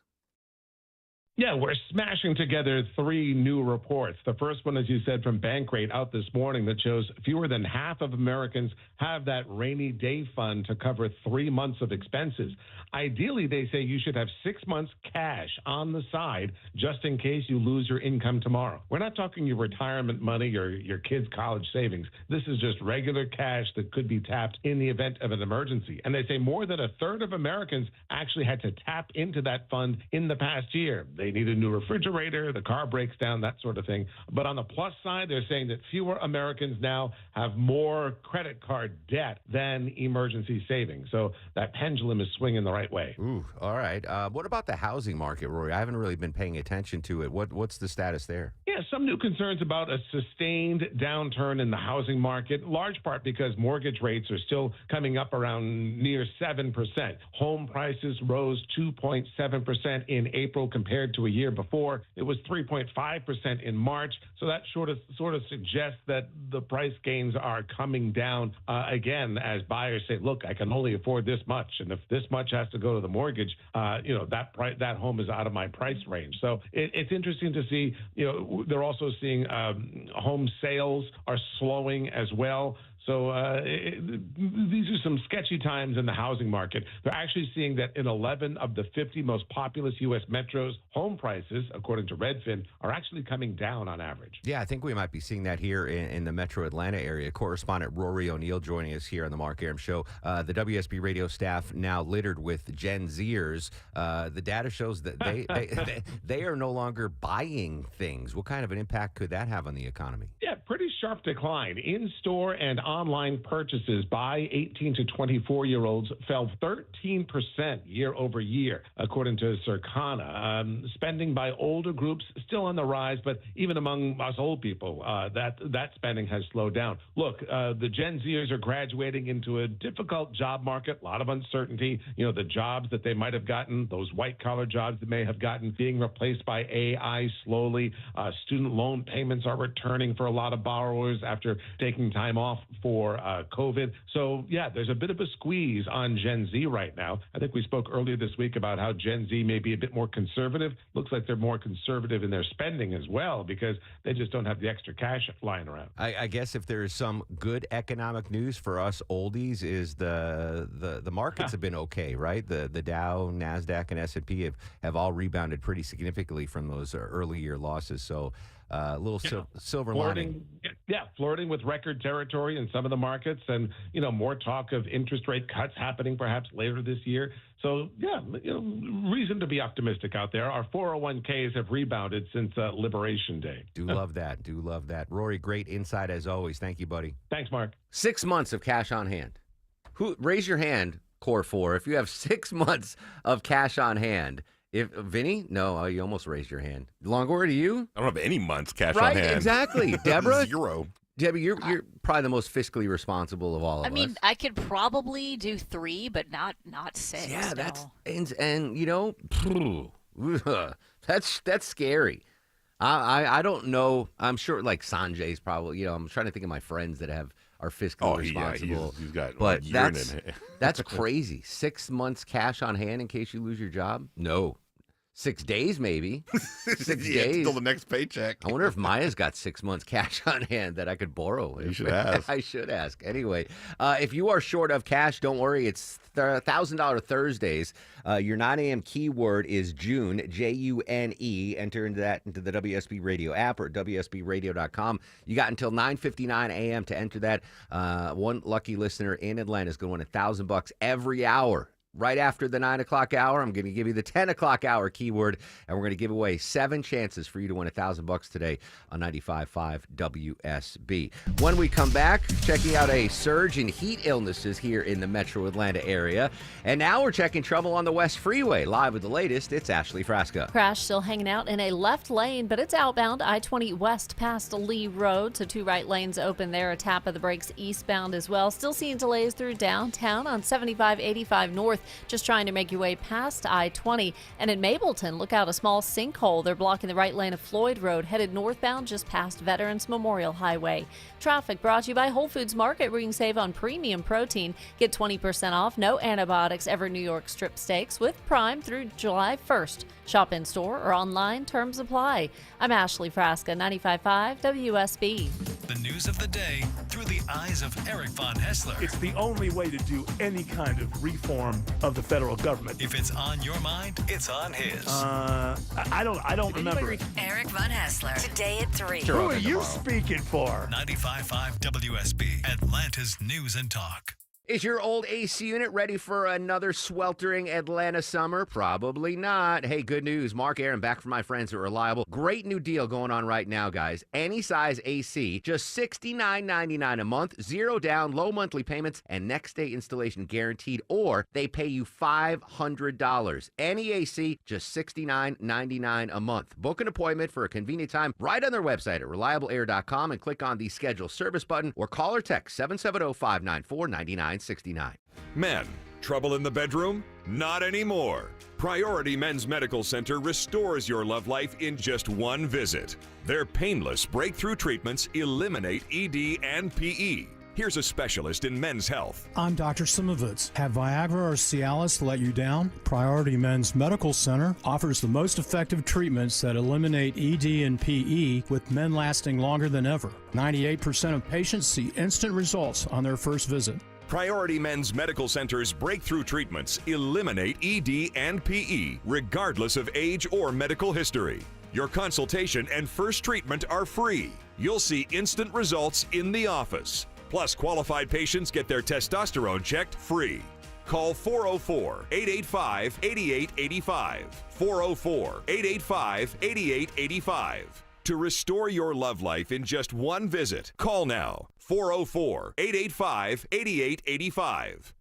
Yeah, we're smashing together three new reports. The first one, as you said, from Bankrate out this morning that shows fewer than half of Americans have that rainy day fund to cover 3 months of expenses. Ideally, they say you should have 6 months cash on the side just in case you lose your income tomorrow. We're not talking your retirement money or your kids' college savings. This is just regular cash that could be tapped in the event of an emergency. And they say more than a third of Americans actually had to tap into that fund in the past year. They need a new refrigerator, the car breaks down, that sort of thing. But on the plus side, they're saying that fewer Americans now have more credit card debt than emergency savings. So that pendulum is swinging the right way. Ooh, all right. What about the housing market, Rory? I haven't really been paying attention to it. What's the status there? Yeah, some new concerns about a sustained downturn in the housing market, large part because mortgage rates are still coming up around near 7%. Home prices rose 2.7% in April compared to a year before. It was 3.5% in March. So that sort of suggests that the price gains are coming down again as buyers say, look, I can only afford this much. And if this much has to go to the mortgage, that home is out of my price range. So it's interesting to see, they're also seeing home sales are slowing as well. So these are some sketchy times in the housing market. They're actually seeing that in 11 of the 50 most populous U.S. metros, home prices, according to Redfin, are actually coming down on average. Yeah, I think we might be seeing that here in the metro Atlanta area. Correspondent Rory O'Neill joining us here on the Mark Arum Show. The WSB radio staff now littered with Gen Zers. The data shows that they are no longer buying things. What kind of an impact could that have on the economy? Yeah, pretty sharp decline. In-store and online purchases by 18 to 24-year-olds fell 13% year over year, according to Circana. Spending by older groups still on the rise, but even among us old people, that spending has slowed down. Look, the Gen Zers are graduating into a difficult job market, a lot of uncertainty. You know, the jobs that they might have gotten, those white-collar jobs they may have gotten, being replaced by AI slowly. Student loan payments are returning for a lot of borrowers after taking time off for COVID. So, yeah, there's a bit of a squeeze on Gen Z right now. I think we spoke earlier this week about how Gen Z may be a bit more conservative. Looks like they're more conservative in their spending as well because they just don't have the extra cash lying around. I guess if there is some good economic news for us oldies is the markets have been okay, right? The Dow, NASDAQ, and S&P have all rebounded pretty significantly from those early year losses. So a little silver lining. Yeah, flirting with record territory in some of the markets and, you know, more talk of interest rate cuts happening perhaps later this year. So, yeah, you know, reason to be optimistic out there. Our 401ks have rebounded since Liberation Day. Do love that. Do love that. Rory, great insight as always. Thank you, buddy. Thanks, Mark. 6 months of cash on hand. Raise your hand, Core 4, if you have 6 months of cash on hand. If Vinny, no, you almost raised your hand. Longoria, do you? I don't have any months cash right, on hand. Exactly. Deborah? Zero. Debbie, you're probably the most fiscally responsible of all of us. I mean, I could probably do 3, but not 6. Yeah, no. that's and you know, that's scary. I don't know. I'm sure like Sanjay's probably. You know, I'm trying to think of my friends that are fiscally responsible. He's got but that's in crazy. 6 months cash on hand in case you lose your job? No. 6 days, maybe. 6 days. Until the next paycheck. I wonder if Maya's got 6 months cash on hand that I could borrow. You should ask. I should ask. Anyway, if you are short of cash, don't worry. It's $1,000 Thursdays. Your 9 a.m. keyword is June, June. Enter into the WSB Radio app or at WSBradio.com. You got until 9:59 a.m. to enter that. One lucky listener in Atlanta is going to win $1,000 every hour. Right after the 9 o'clock hour, I'm going to give you the 10 o'clock hour keyword, and we're going to give away 7 chances for you to win $1,000 today on 95.5 WSB. When we come back, checking out a surge in heat illnesses here in the metro Atlanta area. And now we're checking trouble on the West Freeway. Live with the latest, it's Ashley Frasca. Crash still hanging out in a left lane, but it's outbound I-20 west past Lee Road, so 2 right lanes open there. A tap of the brakes eastbound as well. Still seeing delays through downtown on 75-85 north. Just trying to make your way past I-20. And in Mableton, look out, a small sinkhole. They're blocking the right lane of Floyd Road, headed northbound just past Veterans Memorial Highway. Traffic brought to you by Whole Foods Market, where you can save on premium protein. Get 20% off, no antibiotics, ever New York strip steaks with Prime through July 1st. Shop in store or online, terms apply. I'm Ashley Frasca, 95.5 WSB. The news of the day through the eyes of Eric Von Hessler. It's the only way to do any kind of reform of the federal government. If it's on your mind, it's on his. I don't remember it. Eric Von Hessler. Today at 3. Who are you speaking for? 95.5 WSB, Atlanta's News and Talk. Is your old AC unit ready for another sweltering Atlanta summer? Probably not. Hey, good news. Mark Arum back from my friends at Reliable. Great new deal going on right now, guys. Any size AC, just $69.99 a month, 0 down, low monthly payments, and next day installation guaranteed, or they pay you $500. Any AC, just $69.99 a month. Book an appointment for a convenient time right on their website at reliableair.com and click on the schedule service button or call or text 770-594-9969. Men, trouble in the bedroom? Not anymore. Priority Men's Medical Center restores your love life in just one visit. Their painless breakthrough treatments eliminate ED and PE. Here's a specialist in men's health. I'm Dr. Simovitz. Have Viagra or Cialis let you down? Priority Men's Medical Center offers the most effective treatments that eliminate ED and PE, with men lasting longer than ever. 98% of patients see instant results on their first visit. Priority Men's Medical Center's breakthrough treatments eliminate ED and PE, regardless of age or medical history. Your consultation and first treatment are free. You'll see instant results in the office. Plus, qualified patients get their testosterone checked free. Call 404-885-8885. 404-885-8885. To restore your love life in just one visit, call now. 404-885-8885.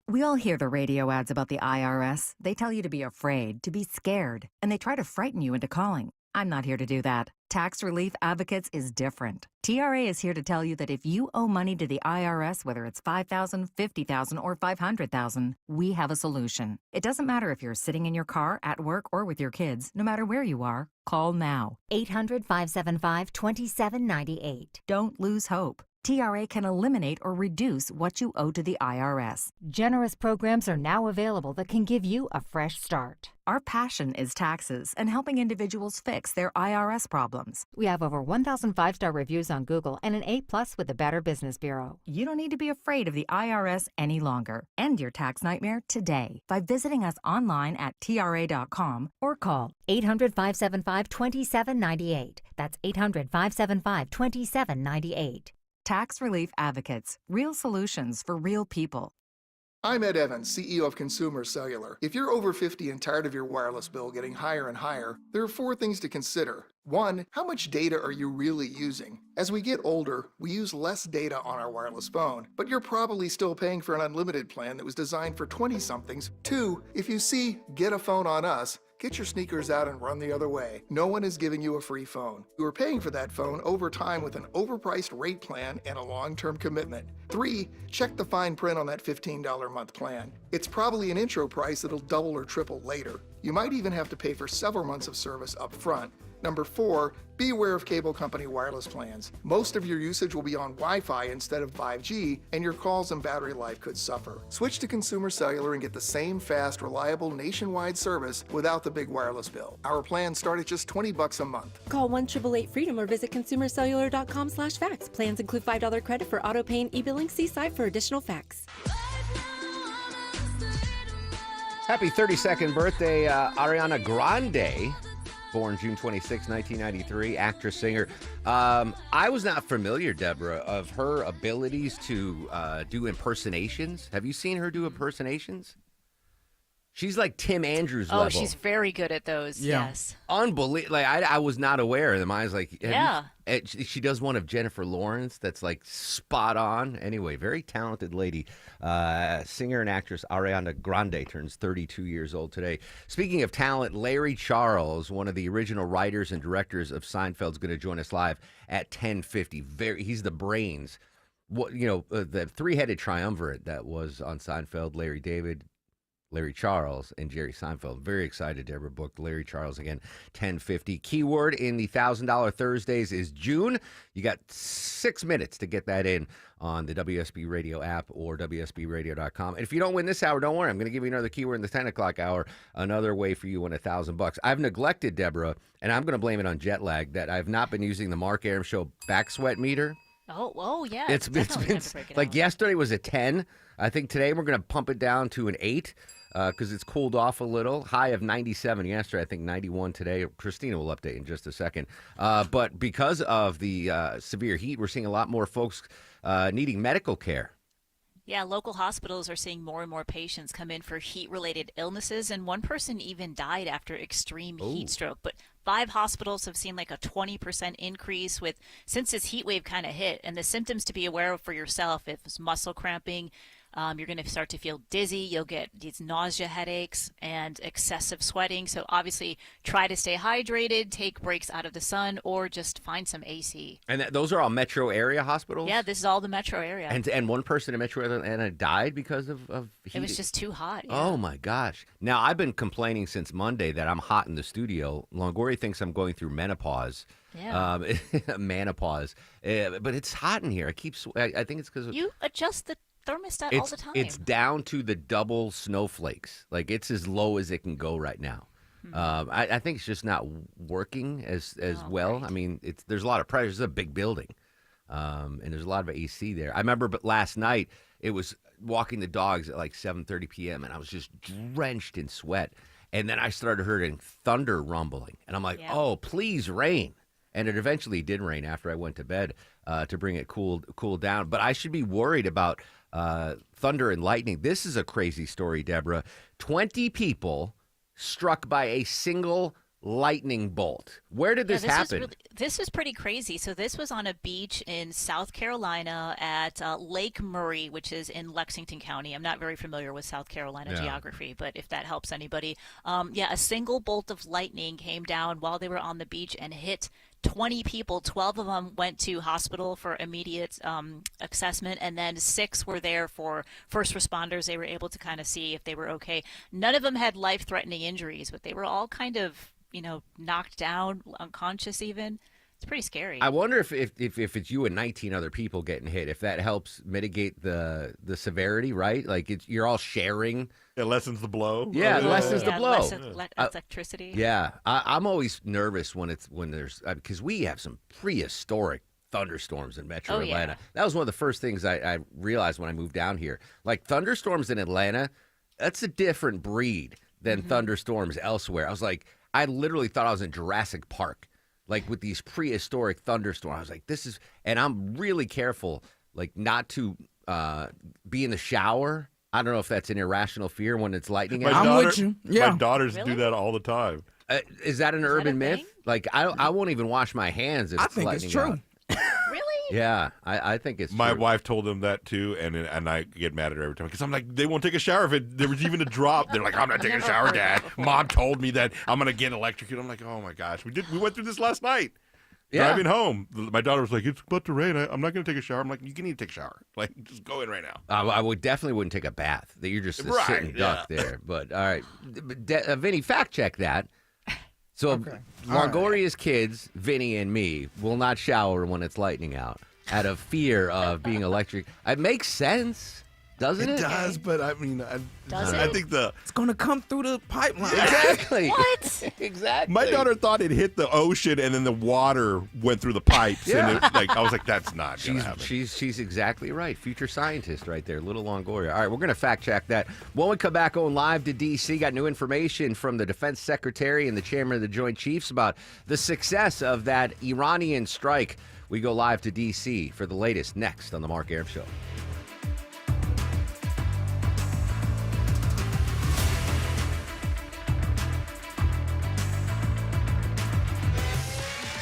We all hear the radio ads about the IRS. They tell you to be afraid, to be scared, and they try to frighten you into calling. I'm not here to do that. Tax Relief Advocates is different. TRA is here to tell you that if you owe money to the IRS, whether it's $5,000, $50,000, or $500,000, we have a solution. It doesn't matter if you're sitting in your car, at work, or with your kids. No matter where you are, call now. 800-575-2798. Don't lose hope. TRA can eliminate or reduce what you owe to the IRS. Generous programs are now available that can give you a fresh start. Our passion is taxes and helping individuals fix their IRS problems. We have over 1,000 5-star reviews on Google and an A+ with the Better Business Bureau. You don't need to be afraid of the IRS any longer. End your tax nightmare today by visiting us online at TRA.com or call 800-575-2798. That's 800-575-2798. Tax Relief Advocates. Real solutions for real people. I'm Ed Evans, CEO of Consumer Cellular. If you're over 50 and tired of your wireless bill getting higher and higher, there are 4 things to consider. 1, how much data are you really using? As we get older, we use less data on our wireless phone, but you're probably still paying for an unlimited plan that was designed for 20-somethings. 2, if you see Get a Phone on Us, get your sneakers out and run the other way. No one is giving you a free phone. You are paying for that phone over time with an overpriced rate plan and a long-term commitment. 3, check the fine print on that $15 a month plan. It's probably an intro price that'll double or triple later. You might even have to pay for several months of service up front. Number 4, be aware of cable company wireless plans. Most of your usage will be on Wi-Fi instead of 5G, and your calls and battery life could suffer. Switch to Consumer Cellular and get the same fast, reliable, nationwide service without the big wireless bill. Our plans start at just $20 a month. Call 1-888-FREEDOM or visit consumercellular.com/facts. Plans include $5 credit for auto pay and e-billing. See site for additional facts. Happy 32nd birthday, Ariana Grande. Born June 26, 1993, actress, singer. I was not familiar, Deborah, of her abilities to do impersonations. Have you seen her do impersonations? She's like Tim Andrews level. Oh, she's very good at those. Yeah. Yes. Unbelievable. Like, I was not aware of them. I was like, yeah. She does one of Jennifer Lawrence that's like spot on. Anyway, very talented lady. Singer and actress Ariana Grande turns 32 years old today. Speaking of talent, Larry Charles, one of the original writers and directors of Seinfeld, is going to join us live at 10:50. He's the brains. The three-headed triumvirate that was on Seinfeld: Larry David, Larry Charles, and Jerry Seinfeld. Very excited to ever book Larry Charles again. 10:50. Keyword in the $1,000 Thursdays is June. You got 6 minutes to get that in on the WSB Radio app or WSBRadio.com. And if you don't win this hour, don't worry. I'm going to give you another keyword in the 10 o'clock hour. Another way for you to win $1,000. I've neglected, Deborah, and I'm going to blame it on jet lag, that I've not been using the Mark Arum Show back sweat meter. Oh, yeah. It's been like yesterday was a 10. I think today we're going to pump it down to an 8. Because it's cooled off a little. High of 97 yesterday, I think 91 today. Christina will update in just a second. But because of the severe heat, we're seeing a lot more folks needing medical care. Yeah, local hospitals are seeing more and more patients come in for heat-related illnesses, and one person even died after extreme heat stroke. But 5 hospitals have seen like a 20% increase since this heat wave kind of hit. And the symptoms to be aware of for yourself: if it's muscle cramping, You're going to start to feel dizzy. You'll get these nausea, headaches, and excessive sweating. So obviously try to stay hydrated, take breaks out of the sun, or just find some AC. And those are all metro area hospitals? Yeah, this is all the metro area. And one person in Metro Atlanta died because of heat? It was just too hot. Yeah. Oh, my gosh. Now, I've been complaining since Monday that I'm hot in the studio. Longoria thinks I'm going through menopause. Yeah. Menopause. But it's hot in here. I think it's because of... You adjust the thermostat all the time. It's down to the double snowflakes. Like, it's as low as it can go right now. I think it's just not working as well. Right. I mean, there's a lot of pressure. It's a big building, and there's a lot of AC there. I remember, but last night it was walking the dogs at like 7:30 p.m. and I was just drenched in sweat. And then I started hearing thunder rumbling, and I'm like, "Oh, please rain!" And it eventually did rain after I went to bed to bring it cool down. But I should be worried about thunder and lightning. This is a crazy story, Deborah. 20 people struck by a single lightning bolt. Where did this happen? This was pretty crazy. So this was on a beach in South Carolina at Lake Murray, which is in Lexington County. I'm not very familiar with South Carolina geography, but if that helps anybody. A single bolt of lightning came down while they were on the beach and hit 20 people. 12 of them went to hospital for immediate assessment, and then 6 were there for first responders. They were able to kind of see if they were okay. None of them had life-threatening injuries, but they were all kind of, knocked down, unconscious even. It's pretty scary. I wonder if it's you and 19 other people getting hit, if that helps mitigate the severity, right? Like you're all sharing. It lessens the blow. Yeah, it lessens the blow. Electricity. Yeah, I'm always nervous when there's because we have some prehistoric thunderstorms in Metro Atlanta. That was one of the first things I realized when I moved down here. Like thunderstorms in Atlanta, that's a different breed than thunderstorms elsewhere. I was like, I literally thought I was in Jurassic Park. Like with these prehistoric thunderstorms, I was like, this is, and I'm really careful, like not to be in the shower. I don't know if that's an irrational fear when it's lightning. I'm with you. Yeah. My daughters do that all the time. Is that an urban myth? Like I won't even wash my hands if it's lightning. I think it's true. Really? Yeah, I think it's My true. wife told them that too, and I get mad at her every time because I'm like, they won't take a shower if there was even a drop. They're like, I'm not taking a shower, Dad. Mom told me that I'm gonna get electrocuted. I'm like, oh my gosh, we went through this last night. Yeah. Driving home, my daughter was like, it's about to rain. I'm not going to take a shower. I'm like, you can need to take a shower. Like, just go in right now. I definitely wouldn't take a bath. You're just a sitting duck there. But, all right. Vinny, fact check that. So, Longoria's kids, Vinny and me, will not shower when it's lightning out out of fear of being electric. It makes sense. Doesn't it? It does, but I mean, I think it's going to come through the pipeline. Exactly. What? Exactly. My daughter thought it hit the ocean and then the water went through the pipes. Yeah. And I was like, that's not going to happen. She's exactly right. Future scientist right there, little Longoria. All right, we're going to fact check that. When we come back on live to D.C., got new information from the Defense Secretary and the Chairman of the Joint Chiefs about the success of that Iranian strike. We go live to D.C. for the latest next on The Mark Arum Show.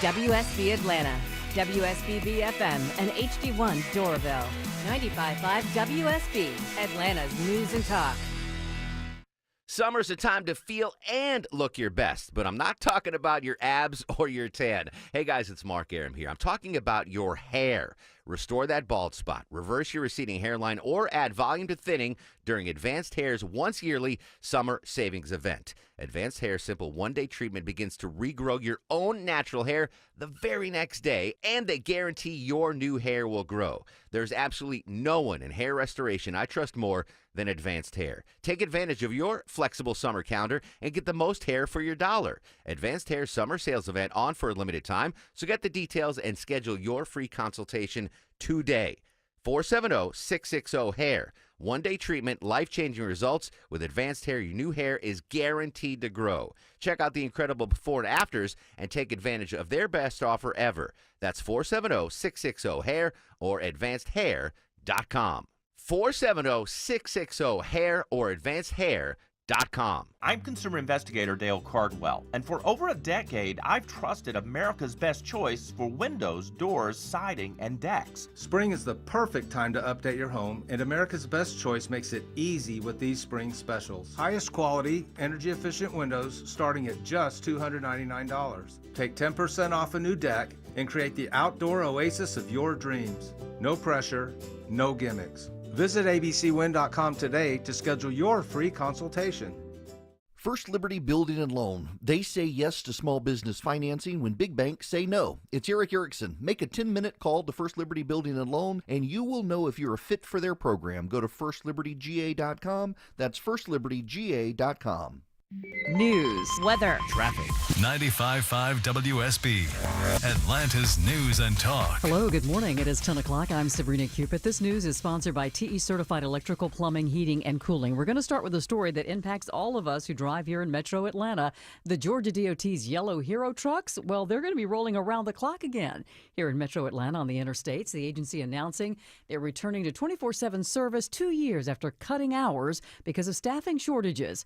WSB Atlanta, WSBB FM, and HD1 Doraville. 95.5 WSB, Atlanta's News and Talk. Summer's a time to feel and look your best, but I'm not talking about your abs or your tan. Hey guys, it's Mark Arum here. I'm talking about your hair. Restore that bald spot, reverse your receding hairline, or add volume to thinning during Advanced Hair's once yearly summer savings event. Advanced Hair's simple one-day treatment begins to regrow your own natural hair the very next day, and they guarantee your new hair will grow. There's absolutely no one in hair restoration I trust more than Advanced Hair. Take advantage of your flexible summer calendar and get the most hair for your dollar. Advanced Hair's summer sales event on for a limited time, so get the details and schedule your free consultation today. 470-660-HAIR. One-day treatment, life-changing results. With Advanced Hair, your new hair is guaranteed to grow. Check out the incredible before and afters and take advantage of their best offer ever. That's 470-660-HAIR or advancedhair.com. 470-660-HAIR or advancedhair.com. I'm consumer investigator Dale Cardwell, and for over a decade, I've trusted America's best choice for windows, doors, siding, and decks. Spring is the perfect time to update your home, and America's Best Choice makes it easy with these spring specials. Highest quality, energy-efficient windows starting at just $299. Take 10% off a new deck and create the outdoor oasis of your dreams. No pressure, no gimmicks. Visit abcwin.com today to schedule your free consultation. First Liberty Building and Loan. They say yes to small business financing when big banks say no. It's Eric Erickson. Make a 10-minute call to First Liberty Building and Loan, and you will know if you're a fit for their program. Go to firstlibertyga.com. That's firstlibertyga.com. News, weather, traffic. 95.5 WSB, Atlanta's News and Talk. Hello, good morning. It is 10 o'clock. I'm Sabrina Cupid. This news is sponsored by TE Certified Electrical, Plumbing, Heating, and Cooling. We're going to start with a story that impacts all of us who drive here in Metro Atlanta. The Georgia DOT's yellow Hero trucks, well, they're going to be rolling around the clock again here in Metro Atlanta on the interstates. The agency announcing they're returning to 24/7 service 2 years after cutting hours because of staffing shortages.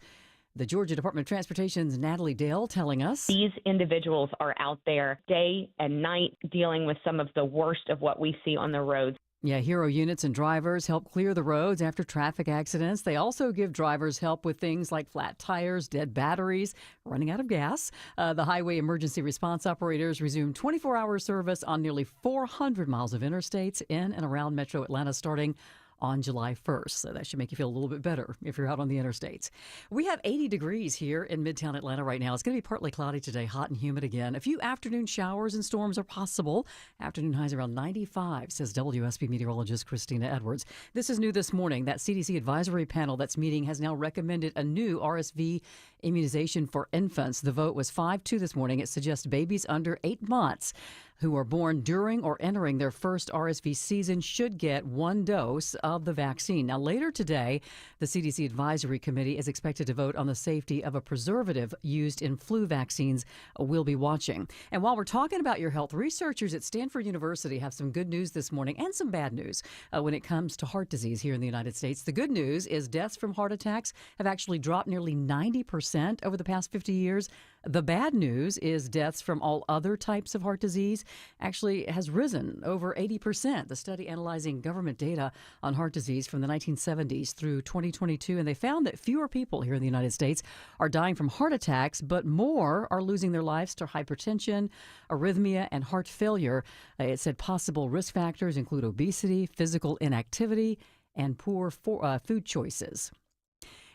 The Georgia Department of Transportation's Natalie Dale telling us these individuals are out there day and night dealing with some of the worst of what we see on the roads. Yeah, Hero units and drivers help clear the roads after traffic accidents. They also give drivers help with things like flat tires, dead batteries, running out of gas. The highway emergency response operators resumed 24-hour service on nearly 400 miles of interstates in and around Metro Atlanta starting on July 1st. So that should make you feel a little bit better if you're out on the interstates. We have 80 degrees here in Midtown Atlanta right now. It's going to be partly cloudy today, hot and humid again. A few afternoon showers and storms are possible. Afternoon highs around 95, says WSB meteorologist Christina Edwards. This is new this morning. That CDC advisory panel that's meeting has now recommended a new RSV immunization for infants. The vote was 5-2 this morning. It suggests babies under 8 months who are born during or entering their first RSV season should get 1 dose of the vaccine. Now, later today, the CDC Advisory Committee is expected to vote on the safety of a preservative used in flu vaccines. We'll be watching. And while we're talking about your health, researchers at Stanford University have some good news this morning and some bad news when it comes to heart disease here in the United States. The good news is deaths from heart attacks have actually dropped nearly 90% over the past 50 years. The bad news is deaths from all other types of heart disease actually has risen over 80%. The study analyzing government data on heart disease from the 1970s through 2022, and they found that fewer people here in the United States are dying from heart attacks, but more are losing their lives to hypertension, arrhythmia, and heart failure. It said possible risk factors include obesity, physical inactivity, and poor food choices.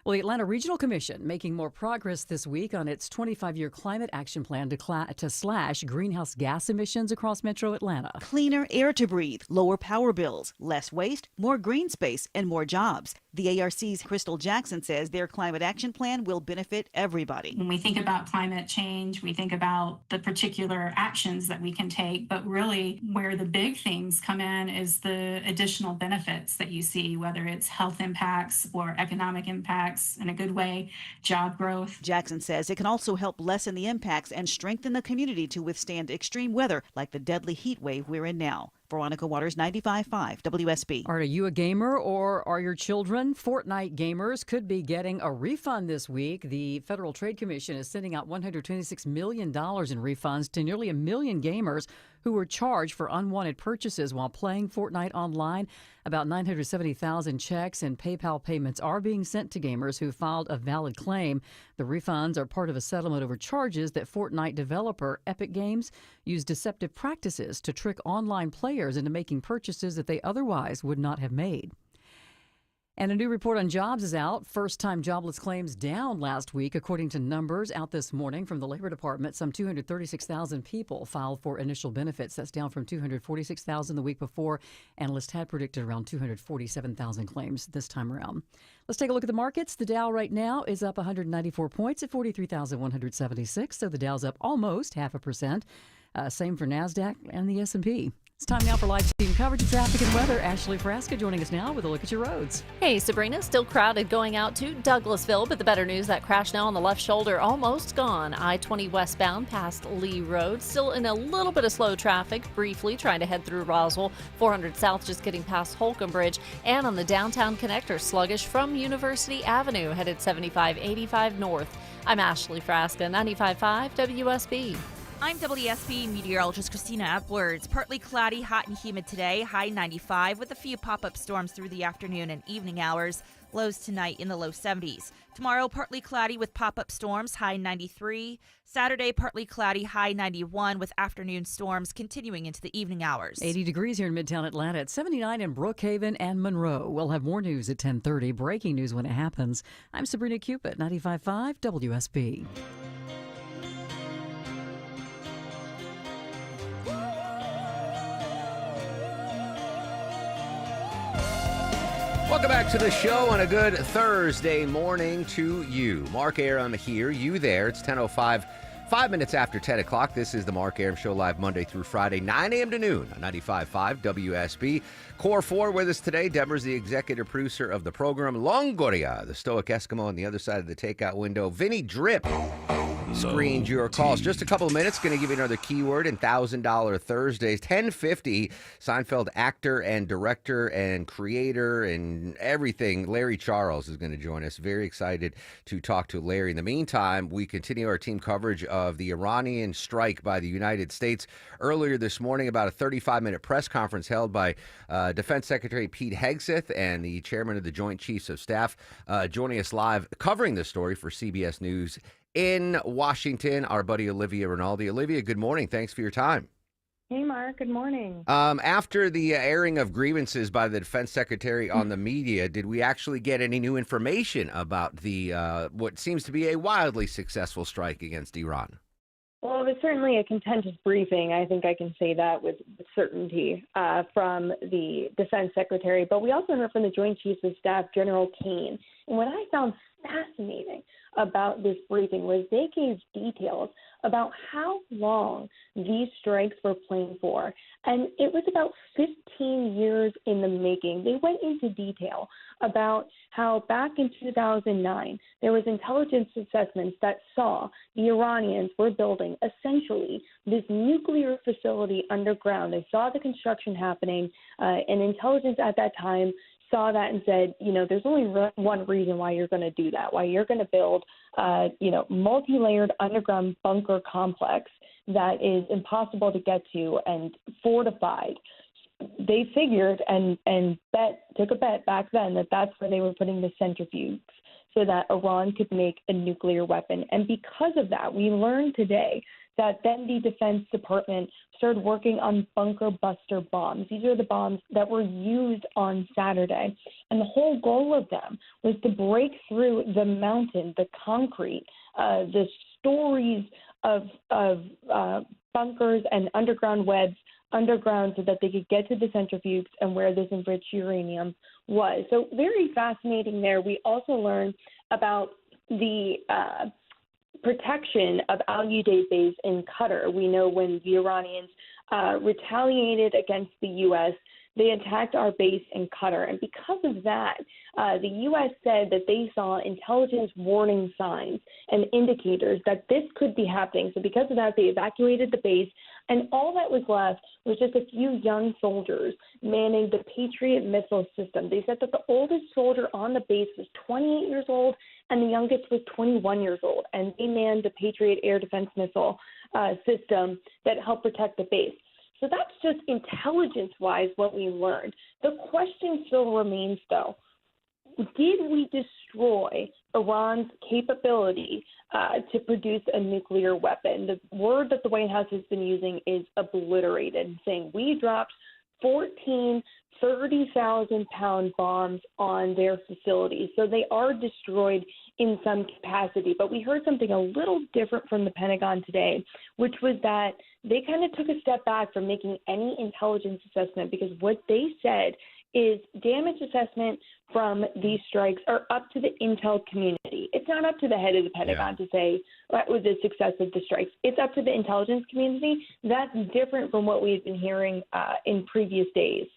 Well, the Atlanta Regional Commission making more progress this week on its 25-year climate action plan to slash greenhouse gas emissions across Metro Atlanta. Cleaner air to breathe, lower power bills, less waste, more green space, and more jobs. The ARC's Crystal Jackson says their climate action plan will benefit everybody. When we think about climate change, we think about the particular actions that we can take, but really where the big things come in is the additional benefits that you see, whether it's health impacts or economic impacts in a good way, job growth. Jackson says it can also help lessen the impacts and strengthen the community to withstand extreme weather like the deadly heat wave we're in now. Veronica Waters, 95.5 WSB. Are you a gamer or are your children? Fortnite gamers could be getting a refund this week. The Federal Trade Commission is sending out $126 million in refunds to nearly 1 million gamers who were charged for unwanted purchases while playing Fortnite online. About 970,000 checks and PayPal payments are being sent to gamers who filed a valid claim. The refunds are part of a settlement over charges that Fortnite developer Epic Games used deceptive practices to trick online players into making purchases that they otherwise would not have made. And a new report on jobs is out. First-time jobless claims down last week, according to numbers out this morning from the Labor Department. Some 236,000 people filed for initial benefits. That's down from 246,000 the week before. Analysts had predicted around 247,000 claims this time around. Let's take a look at the markets. The Dow right now is up 194 points at 43,176. So the Dow's up almost 0.5%. Same for NASDAQ and the S&P. It's time now for live team coverage of traffic and weather. Ashley Frasca joining us now with a look at your roads. Hey, Sabrina, still crowded going out to Douglasville, but the better news, that crash now on the left shoulder almost gone. I-20 westbound past Lee Road, still in a little bit of slow traffic, briefly trying to head through Roswell. 400 south just getting past Holcomb Bridge, and on the downtown connector, sluggish from University Avenue, headed 75-85 north. I'm Ashley Frasca, 95.5 WSB. I'm WSB meteorologist Christina Edwards. Partly cloudy, hot and humid today, high 95 with a few pop-up storms through the afternoon and evening hours. Lows tonight in the low 70s. Tomorrow, partly cloudy with pop-up storms, high 93. Saturday, partly cloudy, high 91 with afternoon storms continuing into the evening hours. 80 degrees here in Midtown Atlanta at 79 in Brookhaven and Monroe. We'll have more news at 10:30. Breaking news when it happens. I'm Sabrina Cupid, 95.5 WSB. Welcome back to the show on a good Thursday morning to you. Mark Arum here, you there. It's 10:05, 5 minutes after 10 o'clock. This is the Mark Arum Show live Monday through Friday, 9 a.m. to noon on 95.5 WSB. Core 4 with us today. Deborah's the executive producer of the program. Longoria, the stoic Eskimo on the other side of the takeout window. Vinny Drip screened your calls. Just a couple of minutes. Going to give you another keyword in $1,000 Thursdays. 10:50. Seinfeld actor and director and creator and everything. Larry Charles is going to join us. Very excited to talk to Larry. In the meantime, we continue our team coverage of the Iranian strike by the United States. Earlier this morning, about a 35-minute press conference held by Defense Secretary Pete Hegseth and the chairman of the Joint Chiefs of Staff joining us live, covering the story for CBS News in Washington, our buddy Olivia Rinaldi. Olivia, good morning. Thanks for your time. Hey, Mark. Good morning. After the airing of grievances by the defense secretary on the media, did we actually get any new information about the what seems to be a wildly successful strike against Iran? Well, it was certainly a contentious briefing. I think I can say that with certainty from the defense secretary. But we also heard from the Joint Chiefs of Staff, General Kane. And what I found fascinating about this briefing was they gave details about how long these strikes were planned for. And it was about 15 years in the making. They went into detail about how back in 2009, there was intelligence assessments that saw the Iranians were building essentially this nuclear facility underground. They saw the construction happening, and intelligence at that time saw that and said, there's only one reason why you're going to do that, why you're going to build, multi-layered underground bunker complex that is impossible to get to and fortified. They figured and took a bet back then that that's where they were putting the centrifuges so that Iran could make a nuclear weapon. And because of that, we learned today that then the Defense Department started working on bunker buster bombs. These are the bombs that were used on Saturday. And the whole goal of them was to break through the mountain, the concrete, the stories of bunkers and underground webs underground so that they could get to the centrifuges and where this enriched uranium was. So very fascinating there. We also learned about the protection of Al Udeid base in Qatar. We know when the Iranians retaliated against the U.S., they attacked our base in Qatar. And because of that, the U.S. said that they saw intelligence warning signs and indicators that this could be happening. So because of that, they evacuated the base. And all that was left was just a few young soldiers manning the Patriot missile system. They said that the oldest soldier on the base was 28 years old and the youngest was 21 years old. And they manned the Patriot air defense missile system that helped protect the base. So that's just intelligence-wise what we learned. The question still remains, though, did we destroy Iran's capability to produce a nuclear weapon? The word that the White House has been using is obliterated, saying we dropped 14 30,000-pound bombs on their facilities. So they are destroyed in some capacity. But we heard something a little different from the Pentagon today, which was that they kind of took a step back from making any intelligence assessment because what they said is damage assessment from these strikes are up to the intel community. It's it's not up to the head of the Pentagon to say what was the success of the strikes. It's up to the intelligence community. That's different from what we've been hearing in previous days.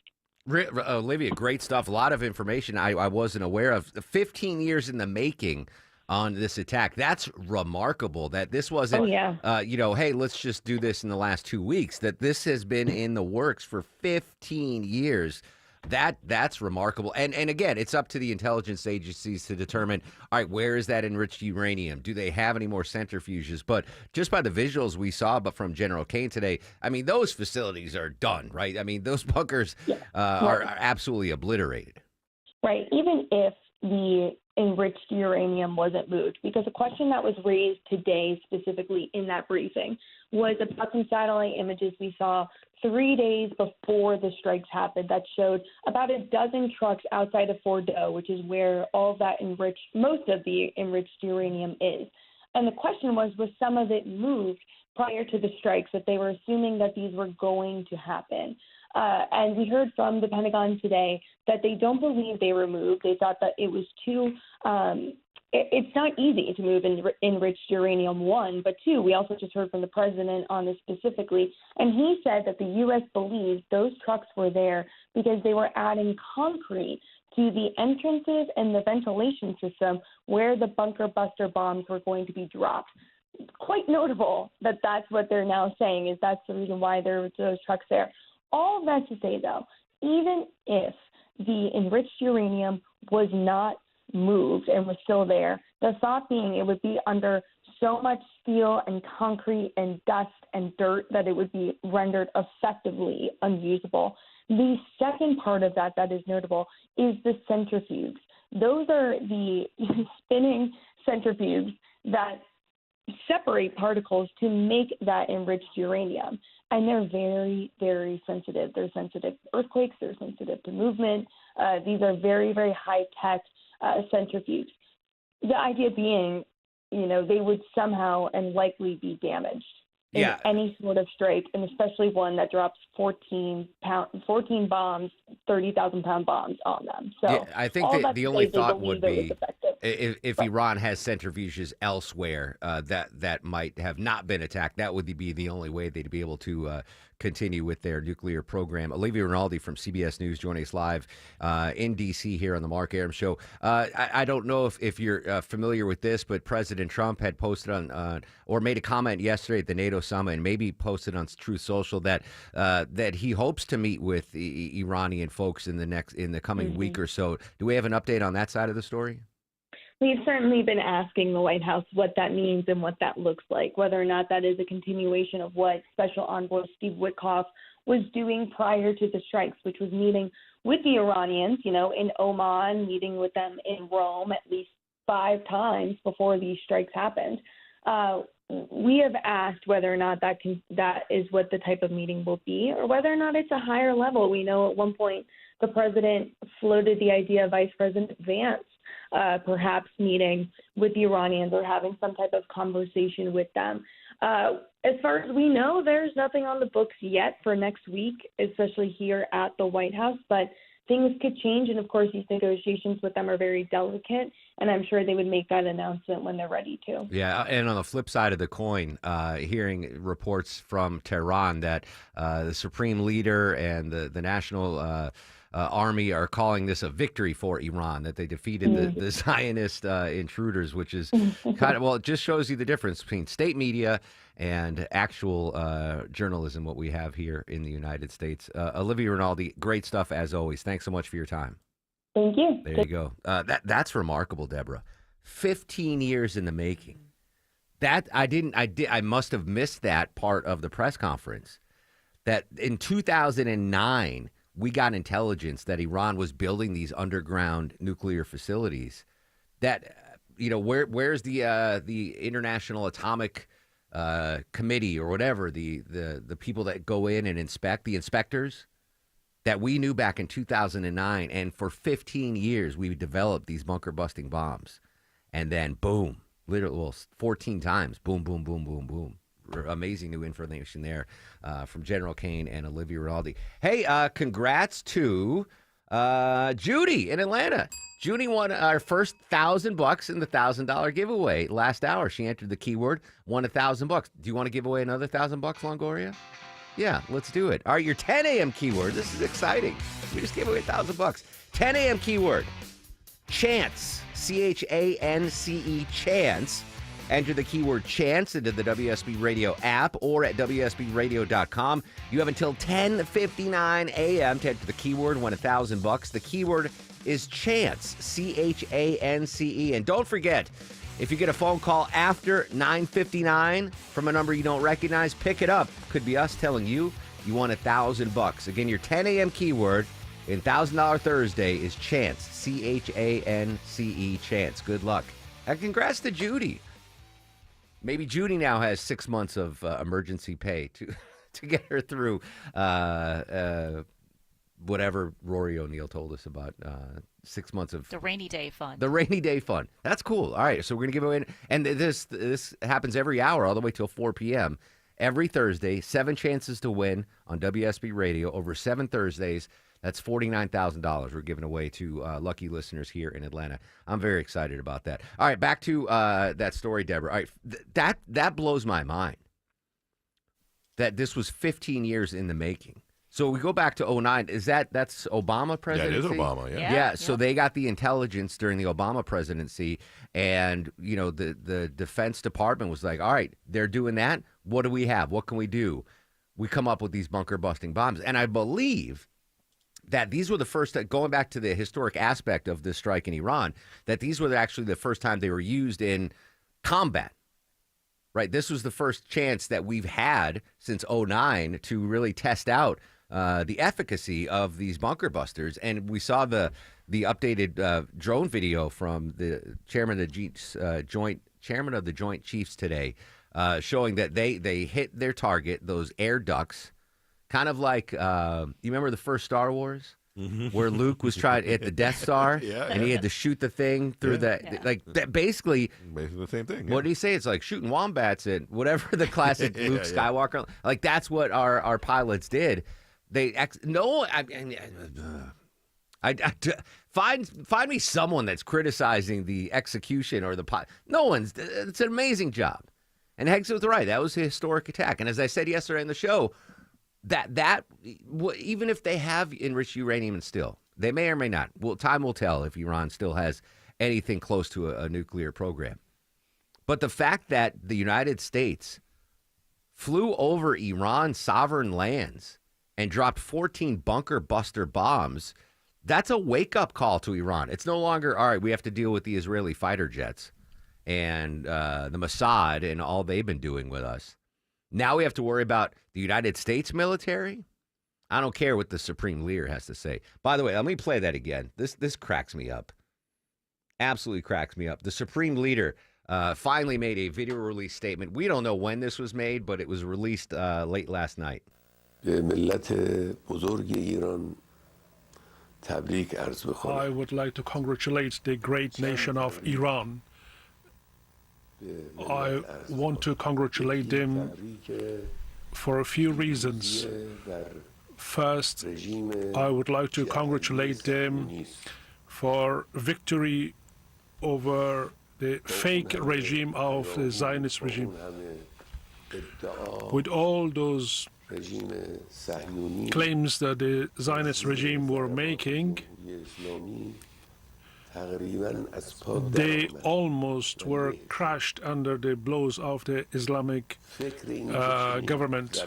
Olivia, great stuff. A lot of information I wasn't aware of. 15 years in the making on this attack. That's remarkable that this wasn't, hey, let's just do this in the last 2 weeks, that this has been in the works for 15 years. That's remarkable. And again, it's up to the intelligence agencies to determine, all right, where is that enriched uranium? Do they have any more centrifuges? But just by the visuals we saw from General Kane today, I mean, those facilities are done, right? I mean, those bunkers are absolutely obliterated. Right. Even if the enriched uranium wasn't moved, because a question that was raised today specifically in that briefing was about some satellite images we saw 3 days before the strikes happened that showed about a dozen trucks outside of Fordo, which is where all of that most of the enriched uranium is. And the question was some of it moved prior to the strikes, that they were assuming that these were going to happen. And we heard from the Pentagon today that they don't believe they were moved. They thought that it was too it's not easy to move enriched uranium, one, but two, we also just heard from the president on this specifically, and he said that the U.S. believes those trucks were there because they were adding concrete to the entrances and the ventilation system where the bunker buster bombs were going to be dropped. Quite notable that that's what they're now saying, is that's the reason why there were those trucks there. All of that to say, though, even if the enriched uranium was not moved and was still there, the thought being it would be under so much steel and concrete and dust and dirt that it would be rendered effectively unusable. The second part of that is notable is the centrifuges. Those are the spinning centrifuges that separate particles to make that enriched uranium. And they're very, very sensitive. They're sensitive to earthquakes. They're sensitive to movement. These are very, very high-tech centrifuges. The idea being, they would somehow and likely be damaged in any sort of strike, and especially one that drops 14 bombs, 30,000-pound bombs on them. So I think the only thought would be if Iran has centrifuges elsewhere that might have not been attacked, that would be the only way they'd be able to continue with their nuclear program. Olivia Rinaldi from CBS News joining us live in D.C. here on the Mark Arum Show. I don't know if you're familiar with this, but President Trump had posted on or made a comment yesterday at the NATO summit, and maybe posted on Truth Social that he hopes to meet with the Iranian folks in the coming week or so. Do we have an update on that side of the story? We've certainly been asking the White House what that means and what that looks like, whether or not that is a continuation of what Special Envoy Steve Witkoff was doing prior to the strikes, which was meeting with the Iranians, in Oman, meeting with them in Rome at least 5 times before these strikes happened. We have asked whether or not that is what the type of meeting will be, or whether or not it's a higher level. We know at one point the president floated the idea of Vice President Vance perhaps meeting with the Iranians or having some type of conversation with them. As far as we know, there's nothing on the books yet for next week, especially here at the White House, but things could change. And of course, these negotiations with them are very delicate, and I'm sure they would make that announcement when they're ready to. Yeah. And on the flip side of the coin, hearing reports from Tehran that the supreme leader and the national army are calling this a victory for Iran, that they defeated the Zionist intruders, which is kind of, it just shows you the difference between state media and actual journalism, what we have here in the United States. Olivia Rinaldi, great stuff as always. Thanks so much for your time. Thank you. There you go. That's remarkable, Deborah. 15 years in the making. I must have missed that part of the press conference. That in 2009, we got intelligence that Iran was building these underground nuclear facilities. That, where's the International Atomic Committee or whatever, the people that go in and inspect, the inspectors that we knew back in 2009, and for 15 years we developed these bunker busting bombs, and then boom, literally 14 times, boom, boom, boom, boom, boom. Amazing new information there from General Kane and Olivia Rinaldi. Hey, congrats to Judy in Atlanta. Judy won our first $1,000 in the $1,000 giveaway last hour. She entered the keyword, won $1,000. Do you want to give away another $1,000, Longoria? Yeah, let's do it. All right, your 10 a.m. keyword. This is exciting. We just gave away $1,000. 10 a.m. keyword. Chance. C-H-A-N-C-E. Chance. Enter the keyword chance into the WSB Radio app or at WSBradio.com. You have until 10:59 a.m. to enter the keyword, win $1,000. The keyword is chance, C-H-A-N-C-E. And don't forget, if you get a phone call after 9:59 from a number you don't recognize, pick it up. Could be us telling you you won $1,000. Again, your 10 a.m. keyword in $1,000 Thursday is chance, C-H-A-N-C-E, chance. Good luck. And congrats to Judy. Maybe Judy now has 6 months of emergency pay to get her through whatever Rory O'Neill told us about. 6 months of the rainy day fund. The rainy day fund. That's cool. All right, so we're gonna give away, and this happens every hour all the way till 4 p.m. every Thursday. 7 chances to win on WSB Radio over 7 Thursdays. That's $49,000 we're giving away to lucky listeners here in Atlanta. I'm very excited about that. All right, back to that story, Deborah. All right, that blows my mind that this was 15 years in the making. So we go back to 2009. That's Obama presidency? Yeah, it is Obama, yeah. Yeah, so they got the intelligence during the Obama presidency, and the Defense Department was like, all right, they're doing that. What do we have? What can we do? We come up with these bunker-busting bombs. And I believe that these were the first, going back to the historic aspect of the strike in Iran, that these were actually the first time they were used in combat, right? This was the first chance that we've had since 2009 to really test out the efficacy of these bunker busters. And we saw the updated drone video from the chairman of the Joint Chiefs today, showing that they hit their target, those air ducts. Kind of like, you remember the first Star Wars? Mm-hmm. Where Luke was trying at the Death Star, and he had to shoot the thing through basically the same thing. What did he say? It's like shooting wombats at whatever the classic Luke Skywalker. Like that's what our pilots did. Find me someone that's criticizing the execution or the pilot. No one's. It's an amazing job. And Heggs was right. That was a historic attack. And as I said yesterday in the show, that even if they have enriched uranium still, they may or may not. Well, time will tell if Iran still has anything close to a nuclear program. But the fact that the United States flew over Iran's sovereign lands and dropped 14 bunker buster bombs, that's a wake-up call to Iran. It's no longer, all right, we have to deal with the Israeli fighter jets and the Mossad and all they've been doing with us. Now we have to worry about the United States military? I don't care what the Supreme Leader has to say. By the way, let me play that again. This cracks me up. Absolutely cracks me up. The Supreme Leader finally made a video release statement. We don't know when this was made, but it was released late last night. I would like to congratulate the great nation of Iran. I want to congratulate them for a few reasons. First, I would like to congratulate them for victory over the fake regime of the Zionist regime. With all those claims that the Zionist regime were making, they almost were crushed under the blows of the Islamic government.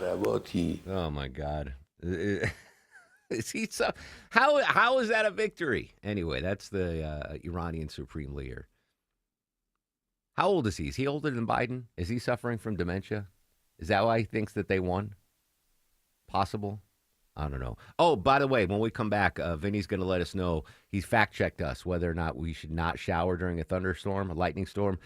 Oh my God! Is he so? How is that a victory? Anyway, that's the Iranian Supreme Leader. How old is he? Is he older than Biden? Is he suffering from dementia? Is that why he thinks that they won? Possible. I don't know. Oh, by the way, when we come back, Vinny's going to let us know. He's fact-checked us whether or not we should not shower during a thunderstorm, a lightning storm.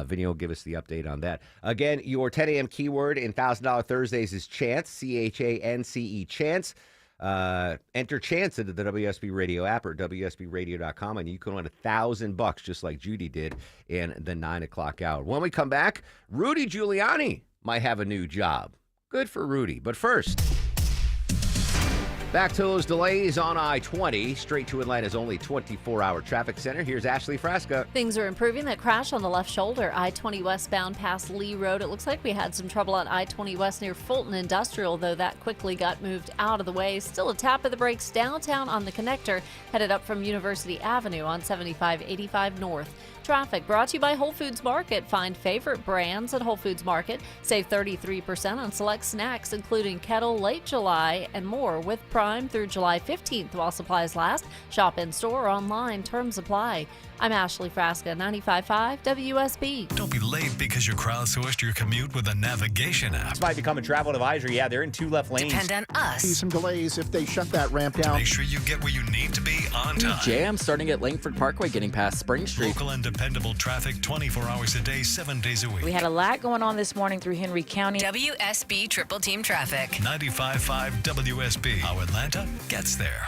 Vinny will give us the update on that. Again, your 10 a.m. keyword in $1,000 Thursdays is chance, C-H-A-N-C-E, chance. Enter chance into the WSB Radio app or WSBradio.com, and you can win $1,000 just like Judy did in the 9 o'clock hour. When we come back, Rudy Giuliani might have a new job. Good for Rudy. But first... Back to those delays on I-20, straight to Atlanta's only 24-hour traffic center. Here's Ashley Frasca. Things are improving. That crash on the left shoulder, I-20 westbound past Lee Road. It looks like we had some trouble on I-20 west near Fulton Industrial, though that quickly got moved out of the way. Still a tap of the brakes downtown on the connector, headed up from University Avenue on 7585 North. Traffic brought to you by Whole Foods Market. Find favorite brands at Whole Foods Market. Save 33% on select snacks, including Kettle, Late July, and more with Prime through July 15th while supplies last. Shop in store or online. Terms apply. I'm Ashley Frasca, 95.5 WSB. Don't be late because you crowdsourced your commute with a navigation app. This might become a travel advisory. Yeah, they're in 2 left lanes. Depend on us. See some delays if they shut that ramp down. Make sure you get where you need to be on time. Jam starting at Langford Parkway, getting past Spring Street. Local and dependable traffic 24 hours a day, 7 days a week. We had a lot going on this morning through Henry County. WSB Triple Team Traffic. 95.5 WSB. How Atlanta gets there.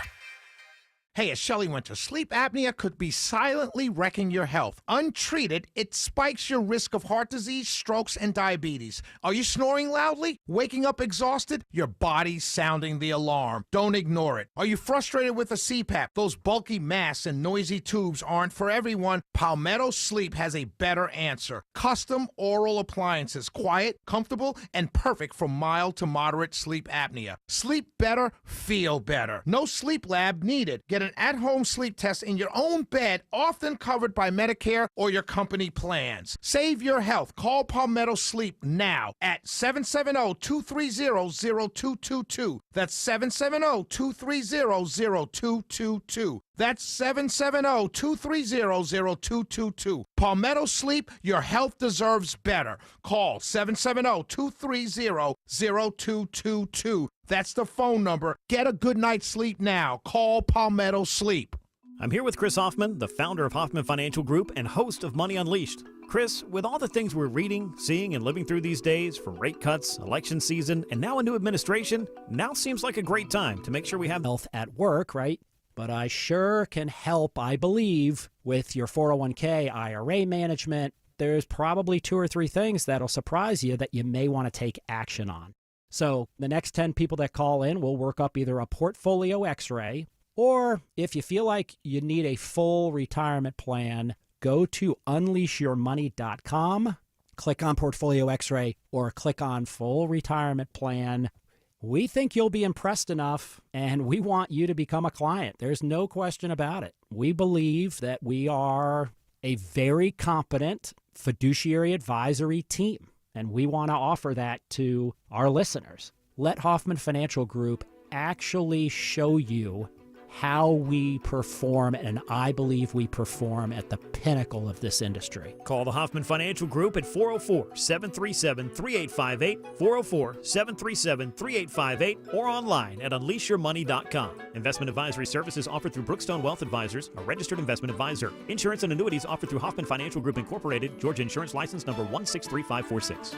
Hey, as Shelley Winter, sleep apnea could be silently wrecking your health. Untreated, it spikes your risk of heart disease, strokes, and diabetes. Are you snoring loudly? Waking up exhausted? Your body's sounding the alarm. Don't ignore it. Are you frustrated with a CPAP? Those bulky masks and noisy tubes aren't for everyone. Palmetto Sleep has a better answer. Custom oral appliances, quiet, comfortable, and perfect for mild to moderate sleep apnea. Sleep better, feel better. No sleep lab needed. Get an at-home sleep test in your own bed, often covered by Medicare or your company plans. Save your health. Call Palmetto Sleep now at 770-230-0222. That's 770-230-0222. That's 770-230-0222. Palmetto Sleep, your health deserves better. Call 770-230-0222. That's the phone number. Get a good night's sleep now. Call Palmetto Sleep. I'm here with Chris Hoffman, the founder of Hoffman Financial Group and host of Money Unleashed. Chris, with all the things we're reading, seeing, and living through these days, from rate cuts, election season, and now a new administration, now seems like a great time to make sure we have health at work, right? But I sure can help, I believe, with your 401k, IRA management. There's probably 2 or 3 things that'll surprise you that you may want to take action on. So the next 10 people that call in will work up either a portfolio x-ray, or if you feel like you need a full retirement plan, go to unleashyourmoney.com, click on portfolio x-ray, or click on full retirement plan. We think you'll be impressed enough, and we want you to become a client. There's no question about it. We believe that we are a very competent fiduciary advisory team, and we want to offer that to our listeners. Let Hoffman Financial Group actually show you how we perform, and I believe we perform at the pinnacle of this industry. Call the Hoffman Financial Group at 404-737-3858, 404-737-3858, or online at unleashyourmoney.com. Investment advisory services offered through Brookstone Wealth Advisors, a registered investment advisor. Insurance and annuities offered through Hoffman Financial Group Incorporated, Georgia Insurance License number 163546.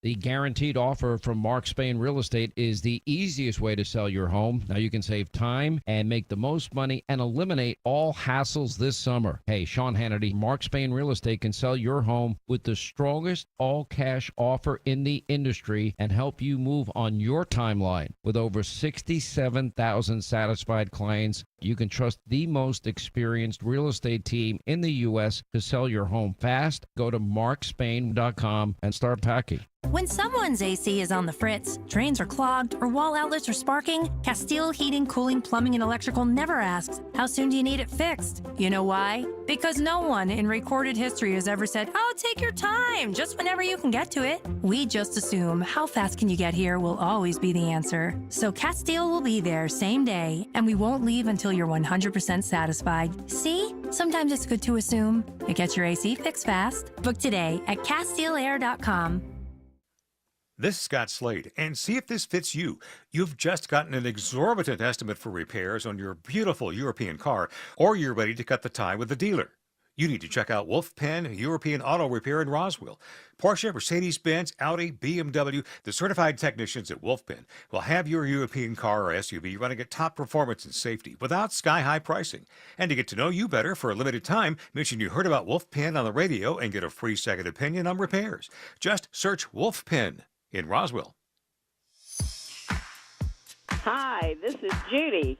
The guaranteed offer from Mark Spain Real Estate is the easiest way to sell your home. Now you can save time and make the most money and eliminate all hassles this summer. Hey, Sean Hannity, Mark Spain Real Estate can sell your home with the strongest all-cash offer in the industry and help you move on your timeline. With over 67,000 satisfied clients, you can trust the most experienced real estate team in the U.S. to sell your home fast. Go to markspain.com and start packing. When someone's AC is on the fritz, drains are clogged, or wall outlets are sparking, Castile Heating, Cooling, Plumbing, and Electrical never asks, how soon do you need it fixed? You know why? Because no one in recorded history has ever said, oh, take your time, just whenever you can get to it. We just assume how fast can you get here will always be the answer. So Castile will be there same day, and we won't leave until you're 100% satisfied. See? Sometimes it's good to assume. It gets your AC fixed fast. Book today at CastileAir.com. This is Scott Slade, and see if this fits you. You've just gotten an exorbitant estimate for repairs on your beautiful European car, or you're ready to cut the tie with the dealer. You need to check out Wolf Pen European Auto Repair in Roswell. Porsche, Mercedes-Benz, Audi, BMW, the certified technicians at Wolf Pen will have your European car or SUV running at top performance and safety without sky-high pricing. And to get to know you better for a limited time, mention you heard about Wolf Pen on the radio and get a free second opinion on repairs. Just search Wolf Pen in Roswell. Hi, this is Judy,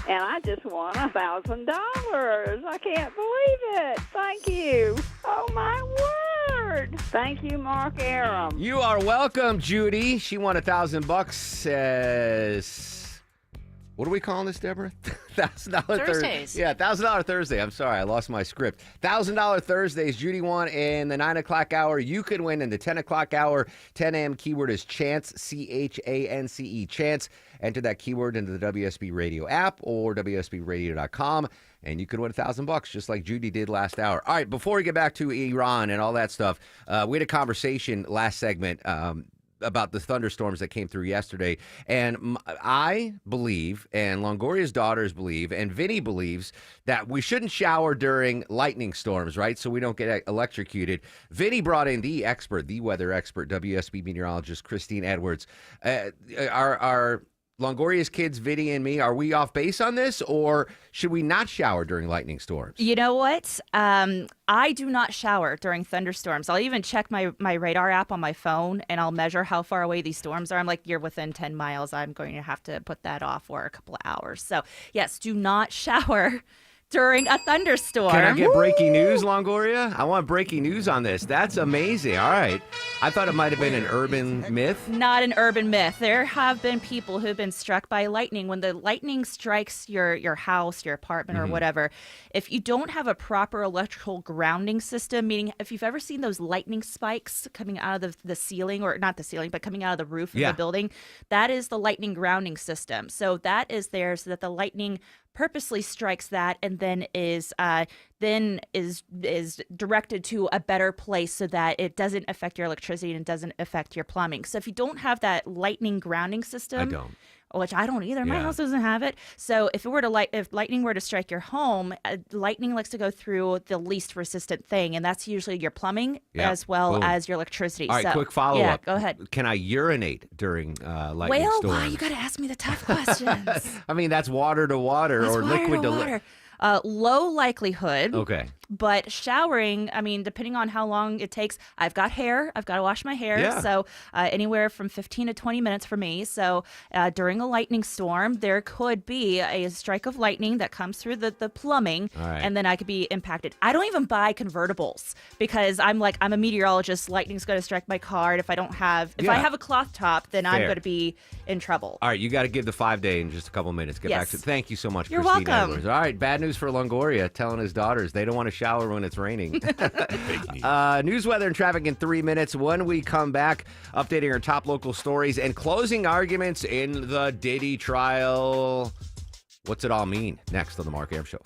and I just won $1,000. I can't believe it. Thank you. Oh, my word. Thank you, Mark Aram. You are welcome, Judy. She won $1,000. What are we calling this, Deborah? $1,000 Thursdays. Yeah, $1,000 Thursday. I'm sorry, I lost my script. $1,000 Thursdays. Judy won in the 9 o'clock hour. You could win in the 10 o'clock hour. 10 a.m. keyword is chance, C-H-A-N-C-E, chance. Enter that keyword into the WSB Radio app or WSBRadio.com, and you could win $1,000 just like Judy did last hour. All right, before we get back to Iran and all that stuff, we had a conversation last segment about the thunderstorms that came through yesterday. And I believe, and Longoria's daughters believe, and Vinny believes that we shouldn't shower during lightning storms, right? So we don't get electrocuted. Vinny brought in the expert, the weather expert, WSB meteorologist Christine Edwards. Our Longoria's kids, Vinny and me, are we off base on this, or should we not shower during lightning storms? You know what? I do not shower during thunderstorms. I'll even check my radar app on my phone, and I'll measure how far away these storms are. I'm like, you're within 10 miles. I'm going to have to put that off for a couple of hours. So, yes, do not shower during a thunderstorm. Can I get breaking news, Longoria? I want breaking news on this. That's amazing. All right. I thought it might have been an urban myth. Not an urban myth. There have been people who've been struck by lightning. When the lightning strikes your house, your apartment, or whatever, if you don't have a proper electrical grounding system, meaning if you've ever seen those lightning spikes coming out of the ceiling, or not the ceiling, but coming out of the roof of the building, that is the lightning grounding system. So that is there so that the lightning purposely strikes that and then is directed to a better place so that it doesn't affect your electricity and doesn't affect your plumbing. So if you don't have that lightning grounding system, I don't. Which I don't either. My house doesn't have it. So if lightning were to strike your home, lightning likes to go through the least resistant thing, and that's usually your plumbing as well as your electricity. All right, quick follow-up. Yeah, go ahead. Can I urinate during lightning storms? Well, you got to ask me the tough questions. I mean, that's water to water or liquid to water. Low likelihood. Okay. But showering, I mean, depending on how long it takes, I've got hair. I've got to wash my hair. Yeah. So anywhere from 15 to 20 minutes for me. So during a lightning storm, there could be a strike of lightning that comes through the plumbing, and then I could be impacted. I don't even buy convertibles because I'm a meteorologist. Lightning's going to strike my car. And if I have a cloth top, then I'm going to be in trouble. All right, you got to give the 5-day in just a couple minutes. Get back to it. Thank you so much, You're Christine welcome. Edwards. All right, bad news for Longoria telling his daughters they don't want to shower when it's raining. News, weather, and traffic in 3 minutes. When we come back, updating our top local stories and closing arguments in the Diddy trial. What's it all mean? Next on the Mark Arum Show.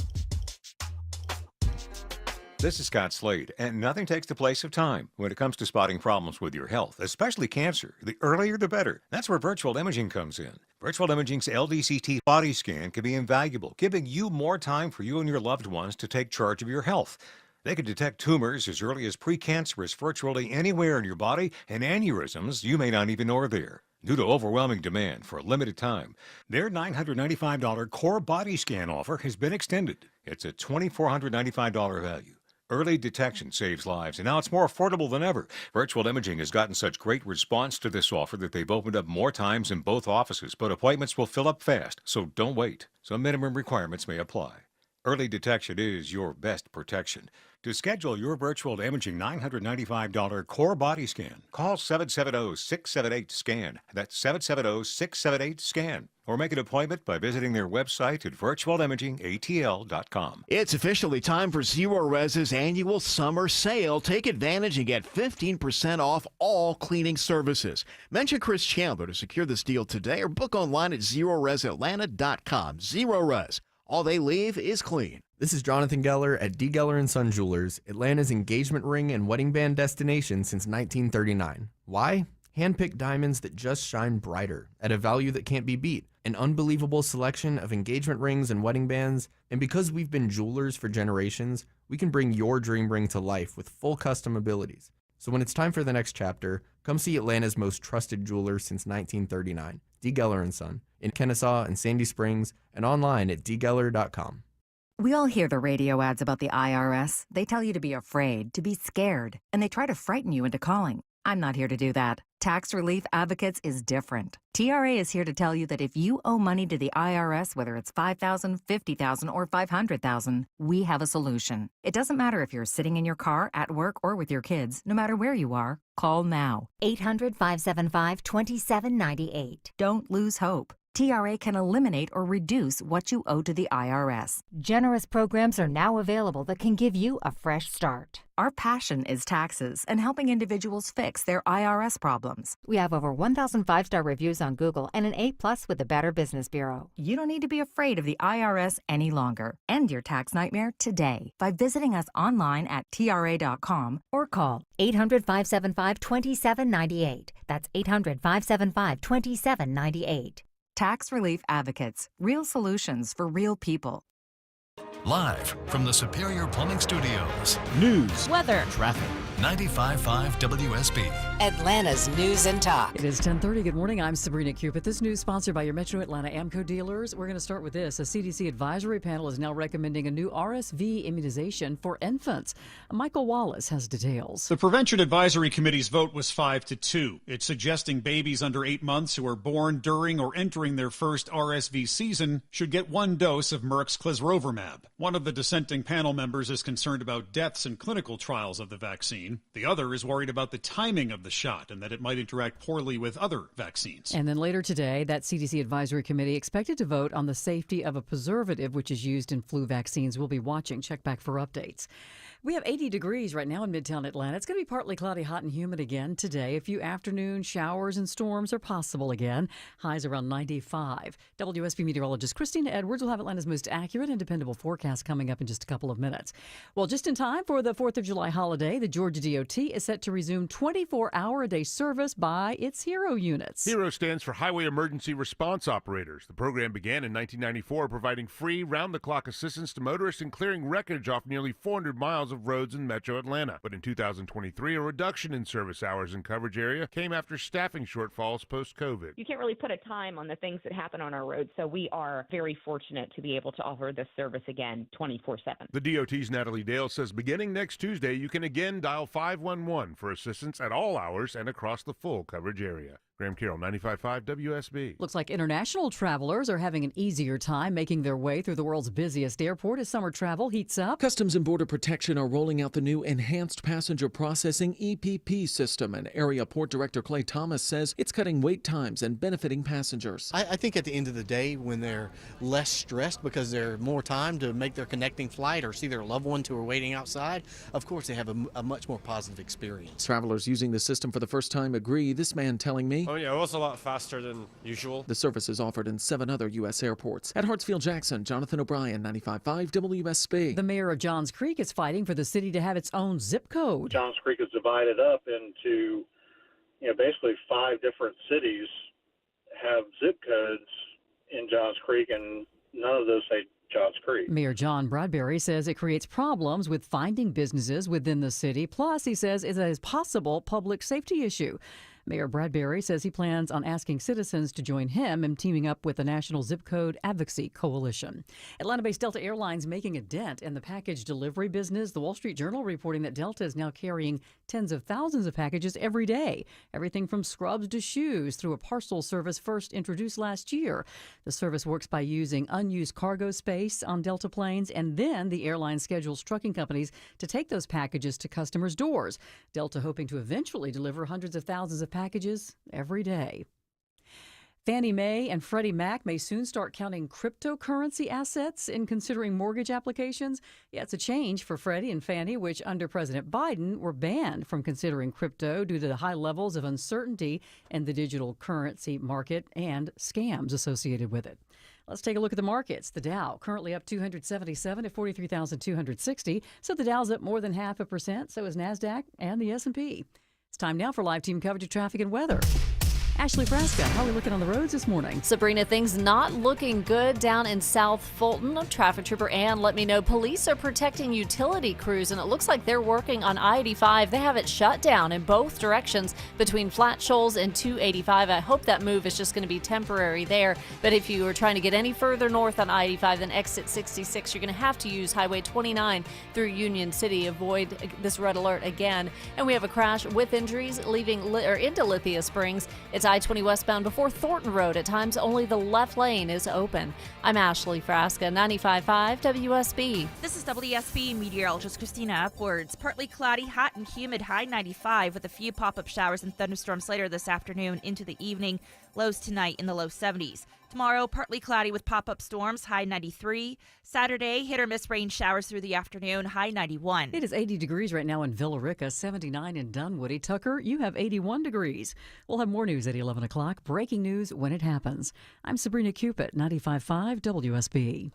This is Scott Slade, and nothing takes the place of time when it comes to spotting problems with your health, especially cancer. The earlier, the better. That's where virtual imaging comes in. Virtual imaging's LDCT body scan can be invaluable, giving you more time for you and your loved ones to take charge of your health. They can detect tumors as early as precancerous virtually anywhere in your body, and aneurysms you may not even know are there. Due to overwhelming demand for a limited time, their $995 core body scan offer has been extended. It's a $2,495 value. Early detection saves lives, and now it's more affordable than ever. Virtual Imaging has gotten such great response to this offer that they've opened up more times in both offices, but appointments will fill up fast, so don't wait. Some minimum requirements may apply. Early detection is your best protection. To schedule your virtual imaging $995 core body scan, call 770-678-SCAN. That's 770-678-SCAN. Or make an appointment by visiting their website at virtualimagingatl.com. It's officially time for Zero Res's annual summer sale. Take advantage and get 15% off all cleaning services. Mention Chris Chandler to secure this deal today or book online at ZeroResAtlanta.com. Zero Res. All they leave is clean. This is Jonathan Geller at D. Geller & Son Jewelers, Atlanta's engagement ring and wedding band destination since 1939. Why? Hand-picked diamonds that just shine brighter at a value that can't be beat. An unbelievable selection of engagement rings and wedding bands. And because we've been jewelers for generations, we can bring your dream ring to life with full custom abilities. So when it's time for the next chapter, come see Atlanta's most trusted jeweler since 1939, D. Geller & Son, in Kennesaw and Sandy Springs, and online at dgeller.com. We all hear the radio ads about the IRS. They tell you to be afraid, to be scared, and they try to frighten you into calling. I'm not here to do that. Tax Relief Advocates is different. TRA is here to tell you that if you owe money to the IRS, whether it's $5,000, $50,000, or $500,000, we have a solution. It doesn't matter if you're sitting in your car, at work, or with your kids. No matter where you are, call now. 800-575-2798. Don't lose hope. TRA can eliminate or reduce what you owe to the IRS. Generous programs are now available that can give you a fresh start. Our passion is taxes and helping individuals fix their IRS problems. We have over 1,000 5-star reviews on Google and an A+ with the Better Business Bureau. You don't need to be afraid of the IRS any longer. End your tax nightmare today by visiting us online at TRA.com or call 800-575-2798. That's 800-575-2798. Tax Relief Advocates. Real solutions for real people. Live from the Superior Plumbing Studios. News, weather, traffic. 95.5 WSB. Atlanta's News and Talk. It is 10:30. Good morning. I'm Sabrina Cupid. This news sponsored by your Metro Atlanta Amco dealers. We're going to start with this. A CDC advisory panel is now recommending a new RSV immunization for infants. Michael Wallace has details. The Prevention Advisory Committee's vote was 5-2. It's suggesting babies under 8 months who are born during or entering their first RSV season should get 1 dose of Merck's Clesrovimab. One of the dissenting panel members is concerned about deaths in clinical trials of the vaccine. The other is worried about the timing of the shot and that it might interact poorly with other vaccines. And then later today, that CDC advisory committee expected to vote on the safety of a preservative which is used in flu vaccines. We'll be watching. Check back for updates. We have 80 degrees right now in Midtown Atlanta. It's going to be partly cloudy, hot, and humid again today. A few afternoon showers and storms are possible again. Highs around 95. WSB meteorologist Christina Edwards will have Atlanta's most accurate and dependable forecast coming up in just a couple of minutes. Well, just in time for the 4th of July holiday, the Georgia DOT is set to resume 24-hour-a-day service by its HERO units. HERO stands for Highway Emergency Response Operators. The program began in 1994, providing free, round-the-clock assistance to motorists in clearing wreckage off nearly 400 miles of roads in metro Atlanta. But in 2023, a reduction in service hours and coverage area came after staffing shortfalls post-COVID. You can't really put a time on the things that happen on our roads, so we are very fortunate to be able to offer this service again 24/7. The DOT's Natalie Dale says beginning next Tuesday, you can again dial 511 for assistance at all hours and across the full coverage area. Graham Carroll, 95.5 WSB. Looks like international travelers are having an easier time making their way through the world's busiest airport as summer travel heats up. Customs and Border Protection are rolling out the new Enhanced Passenger Processing EPP system, and Area Port Director Clay Thomas says it's cutting wait times and benefiting passengers. I think at the end of the day, when they're less stressed because they're more time to make their connecting flight or see their loved ones who are waiting outside, of course they have a much more positive experience. Travelers using the system for the first time agree. This man telling me, oh yeah, it was a lot faster than usual. The service is offered in 7 other U.S. airports. At Hartsfield-Jackson, Jonathan O'Brien, 95.5 WSB. The mayor of Johns Creek is fighting for the city to have its own zip code. Johns Creek is divided up into, basically 5 different cities have zip codes in Johns Creek, and none of those say Johns Creek. Mayor John Bradbury says it creates problems with finding businesses within the city. Plus, he says it's a possible public safety issue. Mayor Bradbury says he plans on asking citizens to join him in teaming up with the National Zip Code Advocacy Coalition. Atlanta-based Delta Airlines making a dent in the package delivery business. The Wall Street Journal reporting that Delta is now carrying tens of thousands of packages every day. Everything from scrubs to shoes through a parcel service first introduced last year. The service works by using unused cargo space on Delta planes, and then the airline schedules trucking companies to take those packages to customers' doors. Delta hoping to eventually deliver hundreds of thousands of packages every day. Fannie Mae and Freddie Mac may soon start counting cryptocurrency assets in considering mortgage applications. Yeah, it's a change for Freddie and Fannie, which under President Biden were banned from considering crypto due to the high levels of uncertainty in the digital currency market and scams associated with it. Let's take a look at the markets. The Dow currently up 277 at 43,260. So the Dow's up more than 0.5%. So is NASDAQ and the S&P. It's time now for live team coverage of traffic and weather. Ashley Frasca, how are we looking on the roads this morning? Sabrina, things not looking good down in South Fulton. Traffic Trooper Ann let me know police are protecting utility crews, and it looks like they're working on I-85. They have it shut down in both directions between Flat Shoals and 285. I hope that move is just going to be temporary there, but if you are trying to get any further north on I-85 than exit 66, you're going to have to use Highway 29 through Union City. Avoid this red alert again. And we have a crash with injuries leaving into Lithia Springs. It's I-20 westbound before Thornton Road. At times, only the left lane is open. I'm Ashley Frasca, 95.5 WSB. This is WSB meteorologist Christina Upwards. Partly cloudy, hot and humid, high 95 with a few pop-up showers and thunderstorms later this afternoon into the evening. Lows tonight in the low 70s. Tomorrow, partly cloudy with pop-up storms, high 93. Saturday, hit-or-miss rain showers through the afternoon, high 91. It is 80 degrees right now in Villa Rica, 79 in Dunwoody. Tucker, you have 81 degrees. We'll have more news at 11 o'clock. Breaking news when it happens. I'm Sabrina Cupid, 95.5 WSB.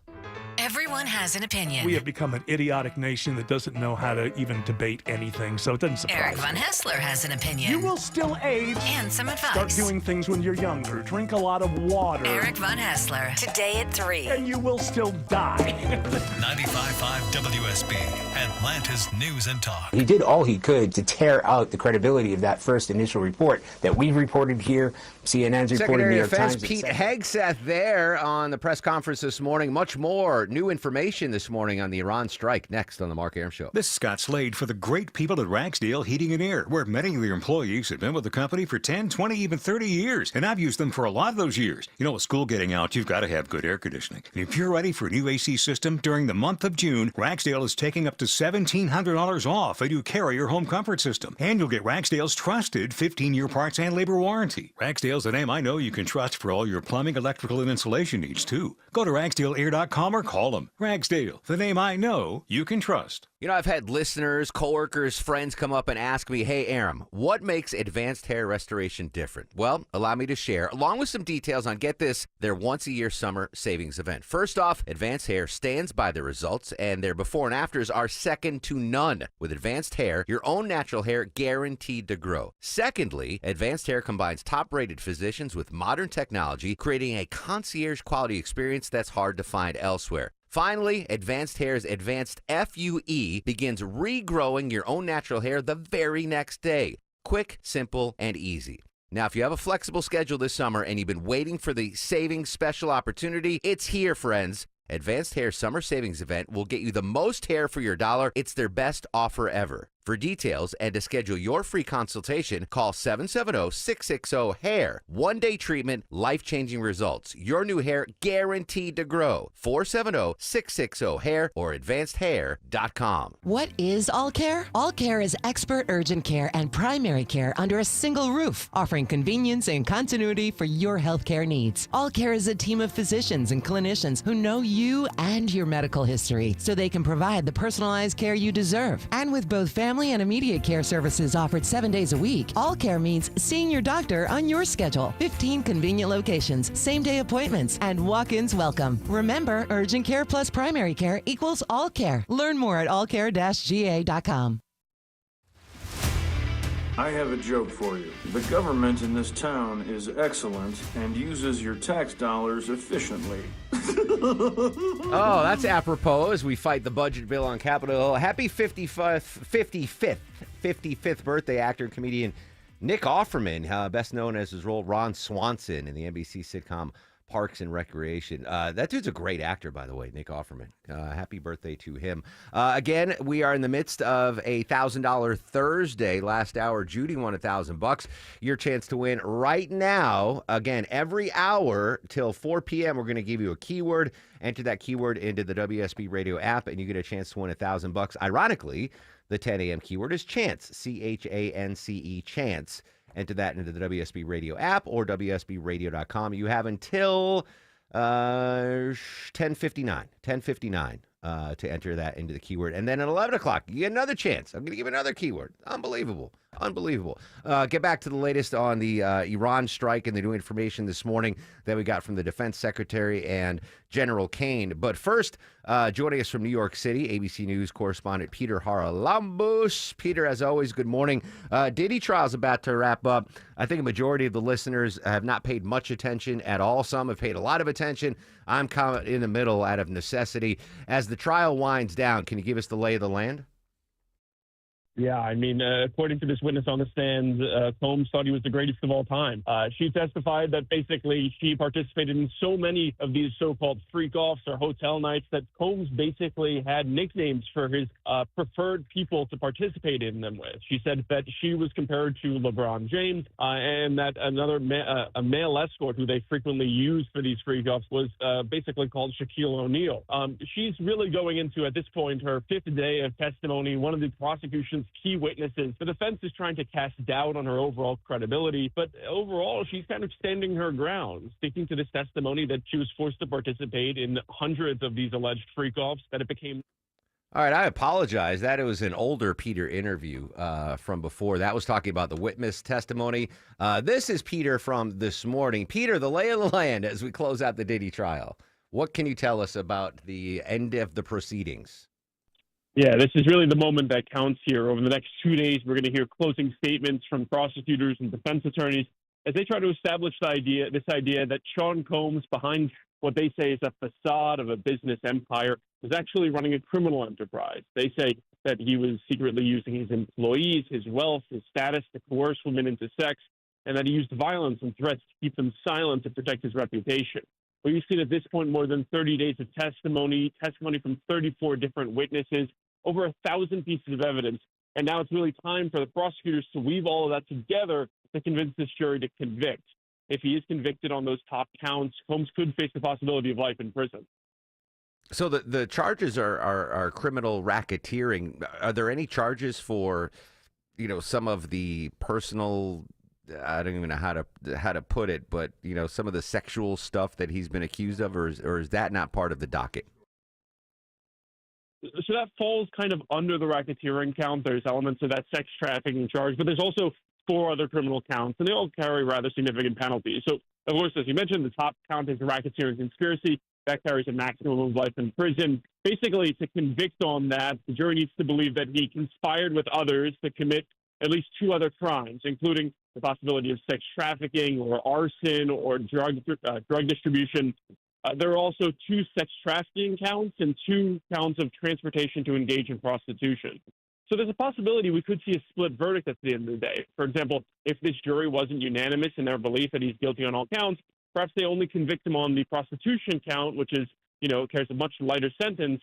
Everyone has an opinion. We have become an idiotic nation that doesn't know how to even debate anything, so it doesn't surprise Eric me. Von Hessler has an opinion. You will still age. And some advice. Start doing things when you're younger. Drink a lot of water. Eric Von Hessler, today at 3. And you will still die. 95.5 WSB, Atlanta's News and Talk. He did all he could to tear out the credibility of that first initial report that we've reported here. CNN's reported, New York Defense Times. Pete Hegseth there on the press conference this morning. Much more new information this morning on the Iran strike. Next on the Mark Arum Show. This is Scott Slade for the great people at Ragsdale Heating and Air, where many of their employees have been with the company for 10, 20, even 30 years. And I've used them for a lot of those years. You know, with school getting out, you've got to have good air conditioning. And if you're ready for a new AC system during the month of June, Ragsdale is taking up to $1,700 off a new Carrier home comfort system. And you'll get Ragsdale's trusted 15-year parts and labor warranty. Ragsdale's the name I know you can trust for all your plumbing, electrical, and insulation needs, too. Go to ragsdaleair.com or call them. Ragsdale, the name I know you can trust. You know, I've had listeners, coworkers, friends come up and ask me, hey, Arum, what makes Advanced Hair Restoration different? Well, allow me to share, along with some details on, get this, their once-a-year summer savings event. First off, Advanced Hair stands by their results, and their before and afters are second to none. With Advanced Hair, your own natural hair guaranteed to grow. Secondly, Advanced Hair combines top-rated physicians with modern technology, creating a concierge-quality experience that's hard to find elsewhere. Finally, Advanced Hair's Advanced FUE begins regrowing your own natural hair the very next day. Quick, simple, and easy. Now, if you have a flexible schedule this summer and you've been waiting for the savings special opportunity, it's here, friends. Advanced Hair Summer Savings Event will get you the most hair for your dollar. It's their best offer ever. For details and to schedule your free consultation, call 770-660-HAIR. One-day treatment, life-changing results. Your new hair guaranteed to grow. 470-660-HAIR or advancedhair.com. What is All Care? All Care is expert urgent care and primary care under a single roof, offering convenience and continuity for your healthcare needs. All Care is a team of physicians and clinicians who know you and your medical history, so they can provide the personalized care you deserve. And with both family and immediate care services offered 7 days a week, All Care means seeing your doctor on your schedule. 15 convenient locations, same-day appointments, and walk-ins welcome. Remember, urgent care plus primary care equals All Care. Learn more at allcare-ga.com. I have a joke for you. The government in this town is excellent and uses your tax dollars efficiently. Oh, that's apropos as we fight the budget bill on Capitol Hill. Happy 55th birthday, actor and comedian Nick Offerman, best known as his role Ron Swanson in the NBC sitcom Parks and Recreation. That dude's a great actor, by the way, Nick Offerman. Happy birthday to him. Again, we are in the midst of a $1,000 Thursday. Last hour, Judy won $1,000. Your chance to win right now. Again, every hour till 4 p.m., we're going to give you a keyword. Enter that keyword into the WSB Radio app, and you get a chance to win $1,000. Ironically, the 10 a.m. keyword is chance, C-H-A-N-C-E, chance. Enter that into the WSB Radio app or WSBRadio.com. You have until 10:59 to enter that into the keyword. And then at 11 o'clock, you get another chance. I'm going to give another keyword. Unbelievable. Get back to the latest on the Iran strike and the new information this morning that we got from the Defense Secretary and General Kane. But first, Joining us from New York City, ABC News correspondent Peter Haralambous. Peter, as always, good morning. Diddy trial's about to wrap up. I think a majority of the listeners have not paid much attention at all. Some have paid a lot of attention. I'm kind of in the middle out of necessity. As the trial winds down, can you give us the lay of the land? Yeah, I mean, according to this witness on the stand, Combs thought he was the greatest of all time. She testified that basically she participated in so many of these so-called freak-offs or hotel nights that Combs basically had nicknames for his preferred people to participate in them with. She said that she was compared to LeBron James and that another a male escort who they frequently used for these freak-offs was basically called Shaquille O'Neal. She's really going into, at this point, her fifth day of testimony, one of the prosecution's key witnesses. The defense is trying to cast doubt on her overall credibility, but overall, she's kind of standing her ground, sticking to this testimony that she was forced to participate in hundreds of these alleged freak-offs, that it became... All right, I apologize. That was an older Peter interview from before. That was talking about the witness testimony. This is Peter from this morning. Peter, the lay of the land as we close out the Diddy trial. What can you tell us about the end of the proceedings? Yeah, this is really the moment that counts here. Over the next 2 days, we're going to hear closing statements from prosecutors and defense attorneys as they try to establish this idea that Sean Combs, behind what they say is a facade of a business empire, was actually running a criminal enterprise. They say that he was secretly using his employees, his wealth, his status to coerce women into sex, and that he used violence and threats to keep them silent to protect his reputation. We've seen at this point more than 30 days of testimony from 34 different witnesses, over 1,000 pieces of evidence. And now it's really time for the prosecutors to weave all of that together to convince this jury to convict. If he is convicted on those top counts, Combs could face the possibility of life in prison. So the charges are criminal racketeering. Are there any charges for, some of the personal, I don't even know how to put it, but some of the sexual stuff that he's been accused of, or is that not part of the docket? So that falls kind of under the racketeering count. There's elements of that sex trafficking charge, but there's also 4 other criminal counts, and they all carry rather significant penalties. So, of course, as you mentioned, the top count is a racketeering conspiracy. That carries a maximum of life in prison. Basically, to convict on that, the jury needs to believe that he conspired with others to commit at least 2 other crimes, including the possibility of sex trafficking or arson or drug distribution. There are also 2 sex trafficking counts and 2 counts of transportation to engage in prostitution. So there's a possibility we could see a split verdict at the end of the day. For example, if this jury wasn't unanimous in their belief that he's guilty on all counts, perhaps they only convict him on the prostitution count, which is, carries a much lighter sentence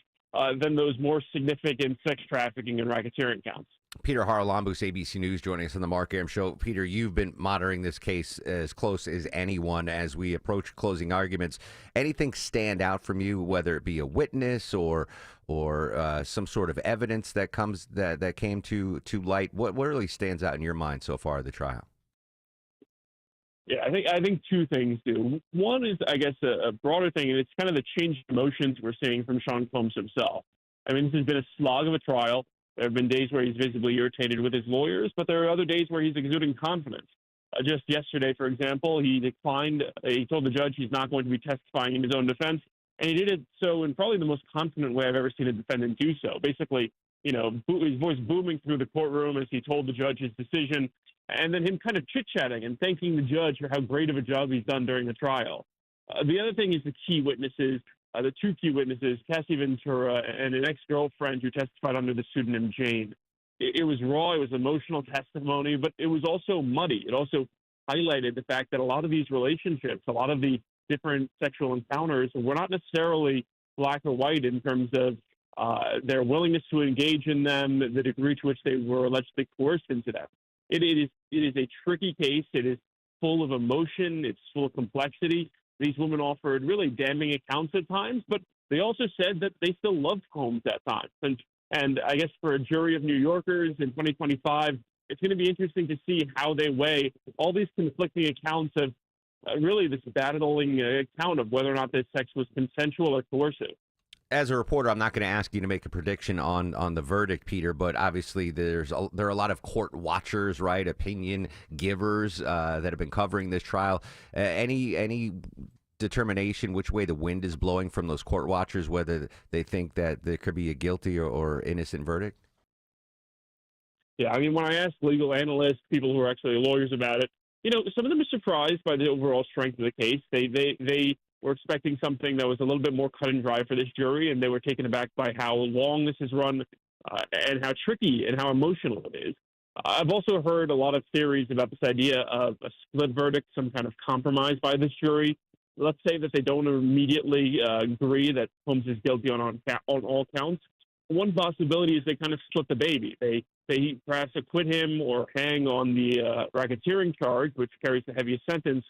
than those more significant sex trafficking and racketeering counts. Peter Haralambous, ABC News, joining us on the Mark Arum Show. Peter, you've been monitoring this case as close as anyone as we approach closing arguments. Anything stand out from you, whether it be a witness or some sort of evidence that came to light? What really stands out in your mind so far of the trial? Yeah, I think 2 things do. One is, I guess, a broader thing, and it's kind of the changed emotions we're seeing from Sean Combs himself. I mean, this has been a slog of a trial. There have been days where he's visibly irritated with his lawyers, but there are other days where he's exuding confidence. Just yesterday, for example, he told the judge he's not going to be testifying in his own defense, and he did it so in probably the most confident way I've ever seen a defendant do so. Basically, his voice booming through the courtroom as he told the judge his decision, and then him kind of chit-chatting and thanking the judge for how great of a job he's done during the trial. The other thing is the key witnesses. The 2 key witnesses, Cassie Ventura and an ex-girlfriend who testified under the pseudonym Jane. It was raw, it was emotional testimony, but it was also muddy. It also highlighted the fact that a lot of these relationships, a lot of the different sexual encounters were not necessarily black or white in terms of their willingness to engage in them, the degree to which they were allegedly coerced into them. It is a tricky case. It is full of emotion. It's full of complexity. These women offered really damning accounts at times, but they also said that they still loved Combs at times. And I guess for a jury of New Yorkers in 2025, it's going to be interesting to see how they weigh all these conflicting accounts of really this battling account of whether or not this sex was consensual or coercive. As a reporter, I'm not going to ask you to make a prediction on the verdict, Peter, but obviously there are a lot of court watchers, right, opinion givers that have been covering this trial. Any determination which way the wind is blowing from those court watchers, whether they think that there could be a guilty or innocent verdict? Yeah, I mean, when I ask legal analysts, people who are actually lawyers about it, some of them are surprised by the overall strength of the case. They were expecting something that was a little bit more cut and dry for this jury, and they were taken aback by how long this has run and how tricky and how emotional it is. I've also heard a lot of theories about this idea of a split verdict, some kind of compromise by this jury. Let's say that they don't immediately agree that Combs is guilty on all counts. One possibility is they kind of split the baby. They perhaps acquit him or hang on the racketeering charge, which carries the heaviest sentence.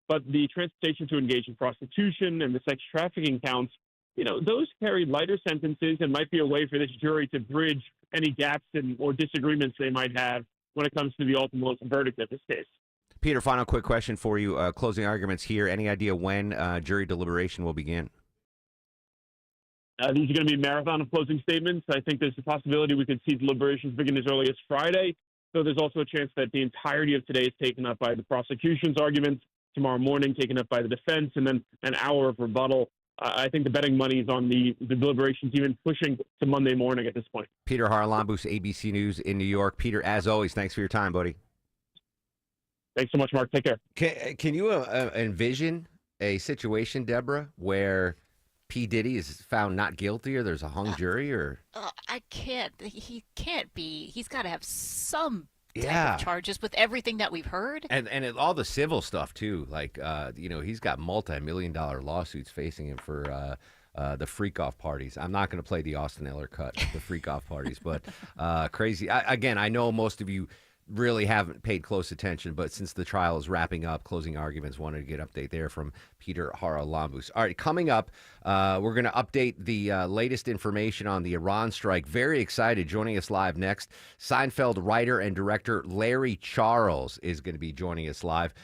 But the transportation to engage in prostitution and the sex trafficking counts, those carry lighter sentences and might be a way for this jury to bridge any gaps or disagreements they might have when it comes to the ultimate verdict of this case. Peter, final quick question for you. Closing arguments here. Any idea when jury deliberation will begin? These are going to be a marathon of closing statements. I think there's a possibility we could see deliberations begin as early as Friday. So there's also a chance that the entirety of today is taken up by the prosecution's arguments, tomorrow morning taken up by the defense, and then an hour of rebuttal. I think the betting money is on the deliberations even pushing to Monday morning at this point. Peter Haralambous, ABC News in New York. Peter, as always, thanks for your time, buddy. Thanks so much, Mark. Take care. Can you envision a situation, Deborah, where P. Diddy is found not guilty or there's a hung jury? Or I can't. He can't be. He's got to have some type Yeah. of charges with everything that we've heard. And all the civil stuff, too. Like, he's got multi-million-dollar lawsuits facing him for the freak-off parties. I'm not going to play the Austin Eller cut, the freak-off parties, but crazy. Again, I know most of you really haven't paid close attention, but since the trial is wrapping up, closing arguments, wanted to get an update there from Peter Haralambous. All right, coming up, we're going to update the latest information on the Iran strike. Very excited. Joining us live next, Seinfeld writer and director Larry Charles is going to be joining us live.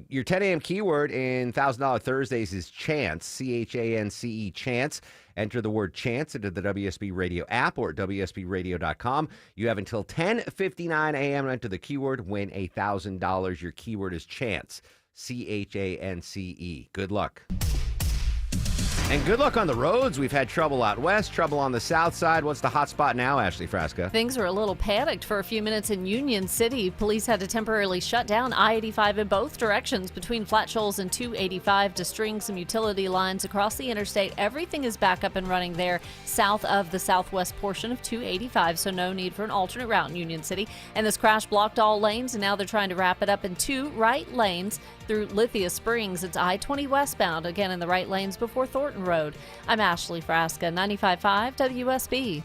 Your 10 a.m. keyword in $1,000 Thursdays is chance, C-H-A-N-C-E, chance. Enter the word chance into the WSB Radio app or at WSBradio.com. You have until 10:59 a.m. to enter the keyword, win $1,000. Your keyword is chance, C-H-A-N-C-E. Good luck. And good luck on the roads. We've had trouble out west, trouble on the south side. What's the hot spot now, Ashley Frasca? Things were a little panicked for a few minutes in Union City. Police had to temporarily shut down I-85 in both directions between Flat Shoals and 285 to string some utility lines across the interstate. Everything is back up and running there south of the southwest portion of 285, so no need for an alternate route in Union City. And this crash blocked all lanes, and now they're trying to wrap it up in 2 right lanes through Lithia Springs. It's I-20 westbound, again in the right lanes before Thornton Road. I'm Ashley Frasca, 95.5 WSB.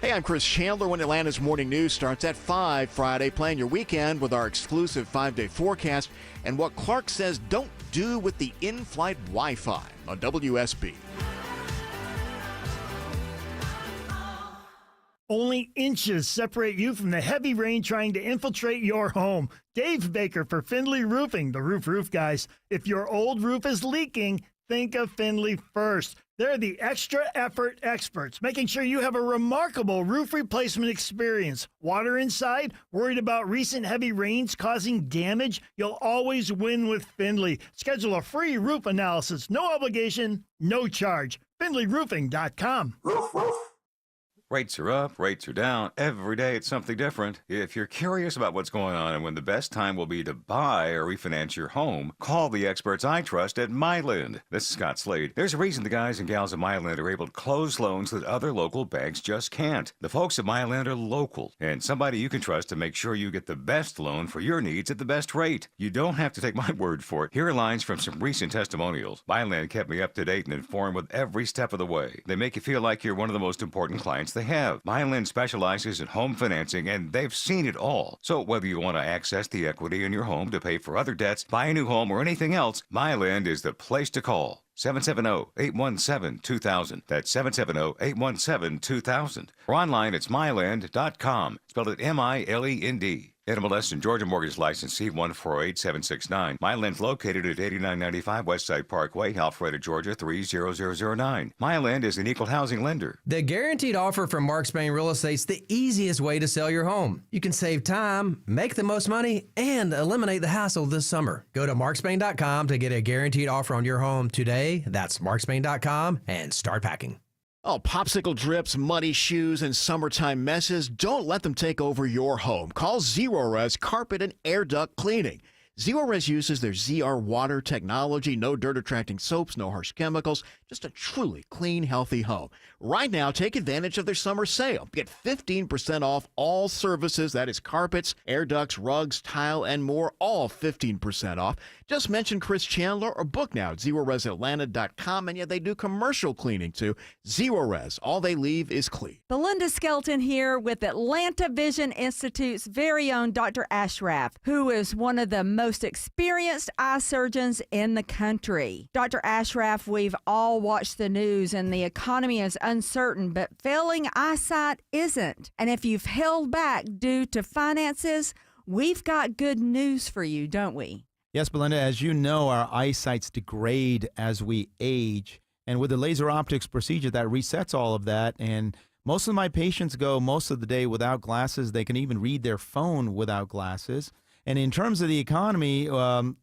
Hey, I'm Chris Chandler. When Atlanta's Morning News starts at 5 Friday. Plan your weekend with our exclusive 5-day forecast and what Clark says don't do with the in-flight Wi-Fi on WSB. Only inches separate you from the heavy rain trying to infiltrate your home. Dave Baker for Findlay Roofing, the roof guys. If your old roof is leaking, think of Findlay first. They're the extra effort experts, making sure you have a remarkable roof replacement experience. Water inside? Worried about recent heavy rains causing damage? You'll always win with Findlay. Schedule a free roof analysis. No obligation, no charge. FindlayRoofing.com. Rates are up, rates are down. Every day it's something different. If you're curious about what's going on and when the best time will be to buy or refinance your home, call the experts I trust at Myland. This is Scott Slade. There's a reason the guys and gals at Myland are able to close loans that other local banks just can't. The folks at Myland are local and somebody you can trust to make sure you get the best loan for your needs at the best rate. You don't have to take my word for it. Here are lines from some recent testimonials. Myland kept me up to date and informed with every step of the way. They make you feel like you're one of the most important clients they have. Myland specializes in home financing, and they've seen it all. So whether you want to access the equity in your home to pay for other debts, buy a new home, or anything else, Myland is the place to call. 770-817-2000. That's 770-817-2000. Or online, it's myland.com. Spelled it M-I-L-E-N-D. NMLS and Georgia Mortgage License C148769. Myland's located at 8995 Westside Parkway, Alpharetta, Georgia 30009. Myland is an equal housing lender. The guaranteed offer from Mark Spain Real Estate's the easiest way to sell your home. You can save time, make the most money, and eliminate the hassle this summer. Go to markspain.com to get a guaranteed offer on your home today. That's markspain.com and start packing. Oh, popsicle drips, muddy shoes, and summertime messes, don't let them take over your home. Call Zerorez Carpet and Air Duct Cleaning. Zerorez uses their ZR water technology, no dirt-attracting soaps, no harsh chemicals, just a truly clean, healthy home. Right now, take advantage of their summer sale. Get 15% off all services, that is carpets, air ducts, rugs, tile, and more, all 15% off. Just mention Chris Chandler or book now at ZeroResAtlanta.com, and yeah, they do commercial cleaning too. Zerorez, all they leave is clean. Belinda Skelton here with Atlanta Vision Institute's very own Dr. Ashraf, who is one of the most experienced eye surgeons in the country. Dr. Ashraf, we've all watched the news and the economy is uncertain, but failing eyesight isn't. And if you've held back due to finances, we've got good news for you, don't we? Yes, Belinda, as you know, our eyesights degrade as we age. And with the laser optics procedure, that resets all of that. And most of my patients go most of the day without glasses. They can even read their phone without glasses. And in terms of the economy,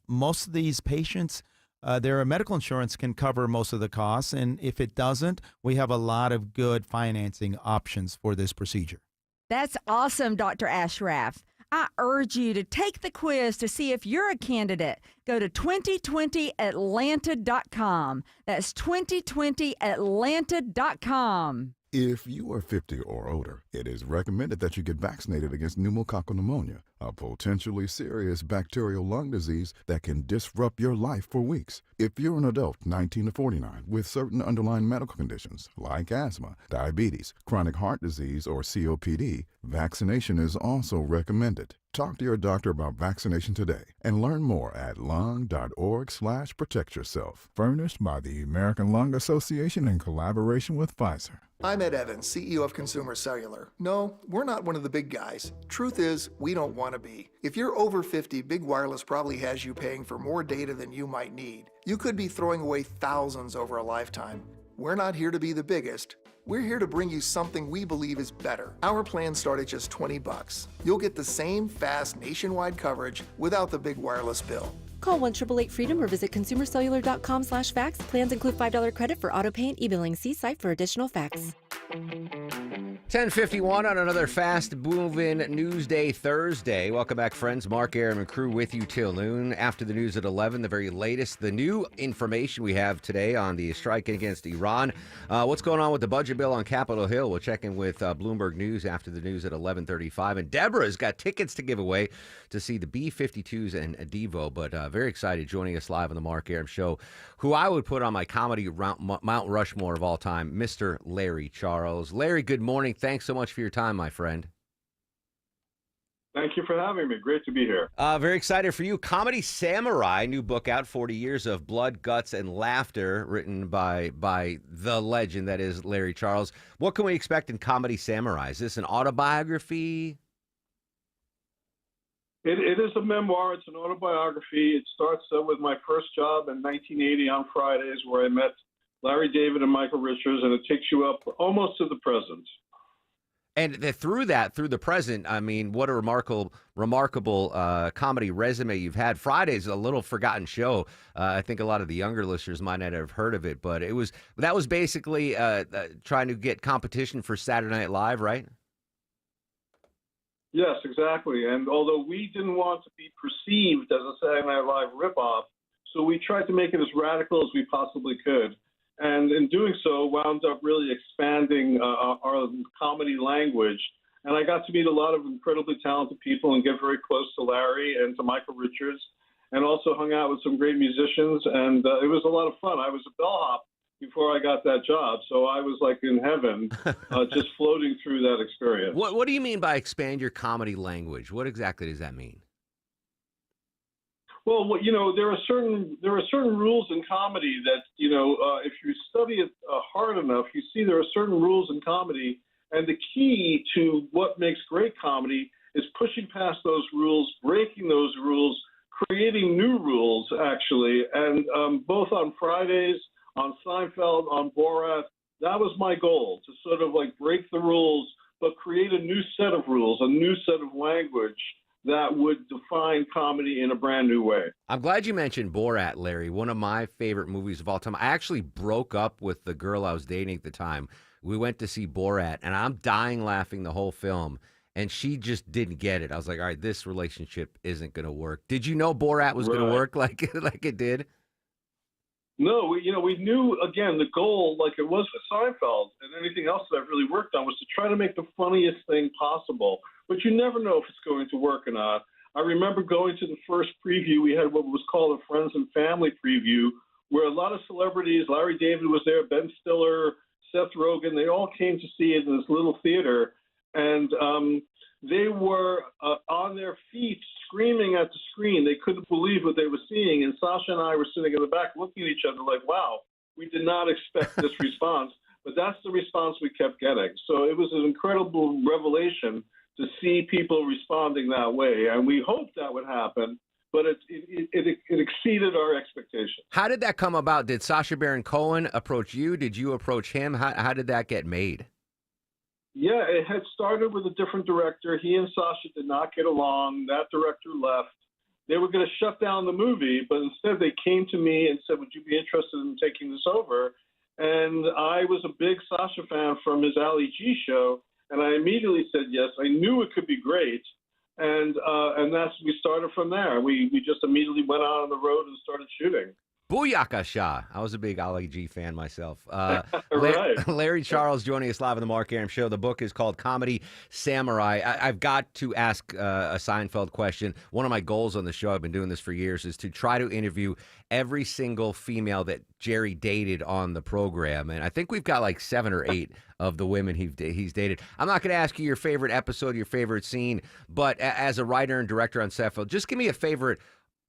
most of these patients, their medical insurance can cover most of the costs. And if it doesn't, we have a lot of good financing options for this procedure. That's awesome, Dr. Ashraf. I urge you to take the quiz to see if you're a candidate. Go to 2020atlanta.com. That's 2020atlanta.com. If you are 50 or older, it is recommended that you get vaccinated against pneumococcal pneumonia, a potentially serious bacterial lung disease that can disrupt your life for weeks. If you're an adult 19 to 49 with certain underlying medical conditions like asthma, diabetes, chronic heart disease, or COPD, vaccination is also recommended. Talk to your doctor about vaccination today and learn more at lung.org/protectyourself. Furnished by the American Lung Association in collaboration with Pfizer. I'm Ed Evans, CEO of Consumer Cellular. No, we're not one of the big guys. Truth is, we don't want to be. If you're over 50, Big Wireless probably has you paying for more data than you might need. You could be throwing away thousands over a lifetime. We're not here to be the biggest. We're here to bring you something we believe is better. Our plans start at just $20. You'll get the same fast nationwide coverage without the big wireless bill. Call 1-888-FREEDOM or visit consumercellular.com/facts. Plans include $5 credit for auto pay and e-billing. See site for additional facts. 10:51 on another fast-moving news day Thursday. Welcome back, friends. Mark, Aram, and crew with you till noon. After the news at 11, the very latest, the new information we have today on the strike against Iran. What's going on with the budget bill on Capitol Hill? We'll check in with Bloomberg News after the news at 11:35. And Deborah's got tickets to give away to see the B-52s and Devo, but very excited joining us live on the Mark Aram Show, who I would put on my comedy Mount Rushmore of all time, Mr. Larry Charles. Larry, good morning. Thanks so much for your time, my friend. Thank you for having me. Great to be here. Very excited for you. Comedy Samurai, new book out, 40 Years of Blood, Guts, and Laughter, written by the legend that is Larry Charles. What can we expect in Comedy Samurai? Is this an autobiography? It is a memoir. It's an autobiography. It starts with my first job in 1980 on Fridays, where I met Larry David and Michael Richards, and it takes you up almost to the present. And through the present, I mean, what a remarkable comedy resume you've had. Friday's a little forgotten show. I think a lot of the younger listeners might not have heard of it, but that was basically trying to get competition for Saturday Night Live, right? Yes, exactly. And although we didn't want to be perceived as a Saturday Night Live ripoff, so we tried to make it as radical as we possibly could. And in doing so, wound up really expanding our comedy language. And I got to meet a lot of incredibly talented people and get very close to Larry and to Michael Richards, and also hung out with some great musicians. And it was a lot of fun. I was a bellhop before I got that job, so I was like in heaven, just floating through that experience. What do you mean by expand your comedy language? What exactly does that mean? Well, there are certain rules in comedy that if you study it hard enough, you see there are certain rules in comedy, and the key to what makes great comedy is pushing past those rules, breaking those rules, creating new rules, actually. And both on Fridays, on Seinfeld, on Borat, that was my goal, to sort of like break the rules, but create a new set of rules, a new set of language that would define comedy in a brand new way. I'm glad you mentioned Borat, Larry. One of my favorite movies of all time. I actually broke up with the girl I was dating at the time. We went to see Borat, and I'm dying laughing the whole film, and she just didn't get it. I was like, all right, this relationship isn't going to work. Did you know Borat was going to work like it did? No, we knew, again, the goal, like it was with Seinfeld and anything else that I've really worked on, was to try to make the funniest thing possible. But you never know if it's going to work or not. I remember going to the first preview. We had what was called a Friends and Family preview, where a lot of celebrities, Larry David was there, Ben Stiller, Seth Rogen, they all came to see it in this little theater. And they were on their feet screaming at the screen. They couldn't believe what they were seeing. And Sasha and I were sitting in the back looking at each other like, wow, we did not expect this response. But that's the response we kept getting. So it was an incredible revelation to see people responding that way. And we hoped that would happen, but it exceeded our expectations. How did that come about? Did Sacha Baron Cohen approach you? Did you approach him? How did that get made? Yeah, it had started with a different director. He and Sasha did not get along. That director left. They were going to shut down the movie, but instead they came to me and said, would you be interested in taking this over? And I was a big Sasha fan from his Ali G show, and I immediately said yes. I knew it could be great, and we started from there. We just immediately went out on the road and started shooting. Booyaka Shah. I was a big Ali G fan myself. Right. Larry Charles joining us live on the Mark Arum Show. The book is called Comedy Samurai. I've got to ask a Seinfeld question. One of my goals on the show, I've been doing this for years, is to try to interview every single female that Jerry dated on the program. And I think we've got like 7 or 8 of the women he's dated. I'm not going to ask you your favorite episode, your favorite scene, but as a writer and director on Seinfeld, just give me a favorite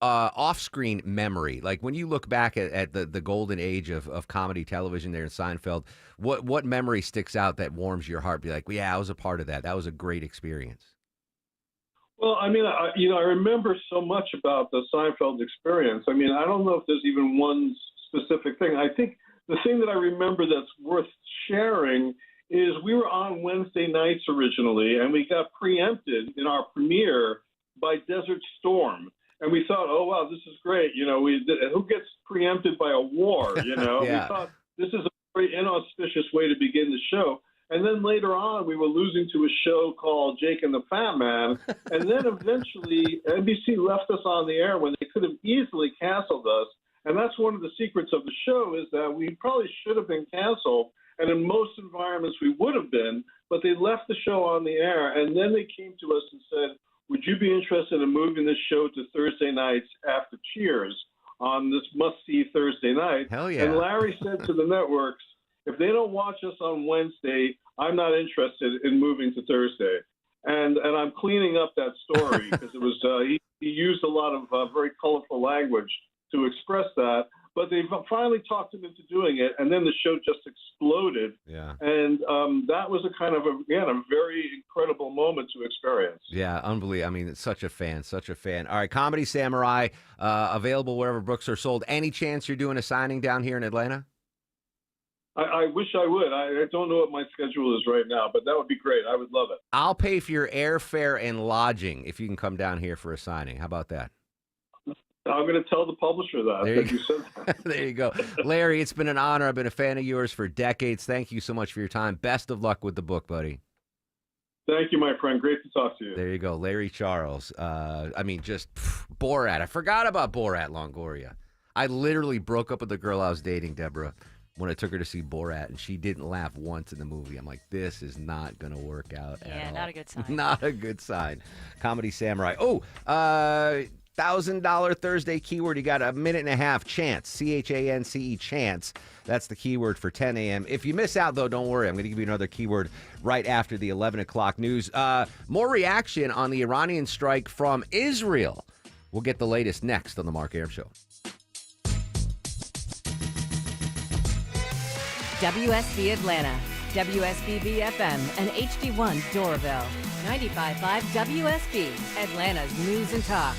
off-screen memory. Like when you look back at the golden age of comedy television there in Seinfeld, what memory sticks out that warms your heart? Be like, well, yeah, I was a part of that. That was a great experience. Well, I mean, I remember so much about the Seinfeld experience. I mean, I don't know if there's even one specific thing. I think the thing that I remember that's worth sharing is we were on Wednesday nights originally, and we got preempted in our premiere by Desert Storm. And we thought, oh, wow, this is great. Who gets preempted by a war, Yeah. We thought this is a very inauspicious way to begin the show. And then later on, we were losing to a show called Jake and the Fat Man. And then eventually, NBC left us on the air when they could have easily canceled us. And that's one of the secrets of the show, is that we probably should have been canceled. And in most environments, we would have been. But they left the show on the air. And then they came to us and said, would you be interested in moving this show to Thursday nights after Cheers on this must-see Thursday night? Hell yeah. And Larry said to the networks, if they don't watch us on Wednesday, I'm not interested in moving to Thursday. And I'm cleaning up that story because it was he used a lot of very colorful language to express that. But they finally talked him into doing it, and then the show just exploded. Yeah. And that was a kind of, a very incredible moment to experience. Yeah, unbelievable. I mean, it's such a fan. All right, Comedy Samurai, available wherever books are sold. Any chance you're doing a signing down here in Atlanta? I wish I would. I don't know what my schedule is right now, but that would be great. I would love it. I'll pay for your airfare and lodging if you can come down here for a signing. How about that? I'm going to tell the publisher that. You said that. There you go. Larry, it's been an honor. I've been a fan of yours for decades. Thank you so much for your time. Best of luck with the book, buddy. Thank you, my friend. Great to talk to you. There you go. Larry Charles. Borat. I forgot about Borat, Longoria. I literally broke up with the girl I was dating, Deborah, when I took her to see Borat, and she didn't laugh once in the movie. I'm like, this is not going to work out at all. Yeah, not a good sign. Not a good sign. Comedy Samurai. $1,000 Thursday keyword. You got a minute and a half. Chance. CHANCE. Chance. That's the keyword for 10 a.m. If you miss out, though, don't worry. I'm going to give you another keyword right after the 11 o'clock news. More reaction on the Iranian strike from Israel. We'll get the latest next on the Mark Arum Show. WSB Atlanta, WSBB FM, and HD1 Doraville. 95.5 WSB, Atlanta's News and Talk.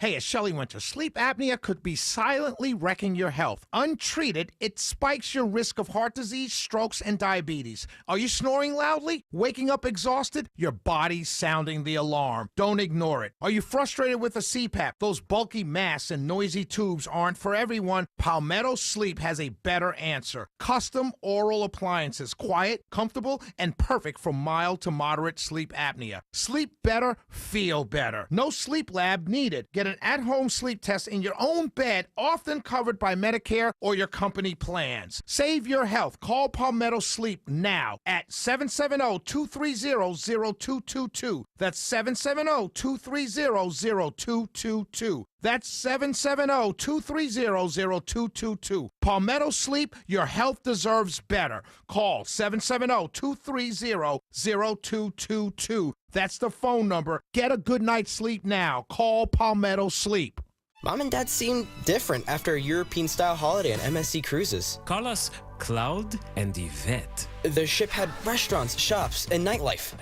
Hey, as Shelley Winter, sleep apnea could be silently wrecking your health. Untreated, it spikes your risk of heart disease, strokes, and diabetes. Are you snoring loudly? Waking up exhausted? Your body's sounding the alarm. Don't ignore it. Are you frustrated with a CPAP? Those bulky masks and noisy tubes aren't for everyone. Palmetto Sleep has a better answer. Custom oral appliances, quiet, comfortable, and perfect for mild to moderate sleep apnea. Sleep better, feel better. No sleep lab needed. Get an at-home sleep test in your own bed, often covered by Medicare or your company plans. Save your health. Call Palmetto Sleep now at 770-230-0222. That's 770-230-0222. That's 770-230-0222. Palmetto Sleep, your health deserves better. Call 770-230-0222. That's the phone number. Get a good night's sleep now. Call Palmetto Sleep. Mom and Dad seem different after a European-style holiday on MSC Cruises. Call us Cloud and Yvette. The ship had restaurants, shops, and nightlife.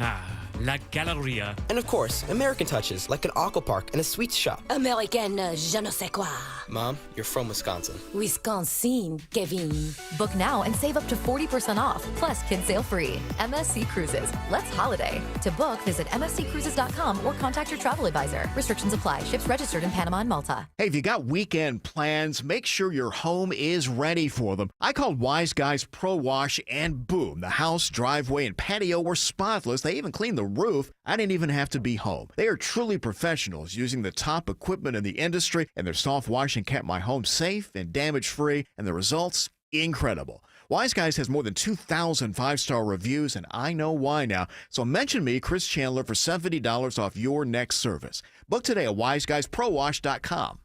La Galleria. And of course, American touches like an aqua park and a sweets shop. American je ne sais quoi. Mom, you're from Wisconsin. Wisconsin, Kevin. Book now and save up to 40% off, plus kids sale free. MSC Cruises. Let's holiday. To book, visit msccruises.com or contact your travel advisor. Restrictions apply. Ships registered in Panama and Malta. Hey, if you got weekend plans, make sure your home is ready for them. I called Wise Guys Pro Wash and boom, the house, driveway, and patio were spotless. They even cleaned the roof. I didn't even have to be home. They are truly professionals using the top equipment in the industry, and their soft washing kept my home safe and damage-free, and the results, incredible. Wise Guys has more than 2,000 five-star reviews, and I know why now. So mention me, Chris Chandler, for $70 off your next service. Book today at wiseguysprowash.com.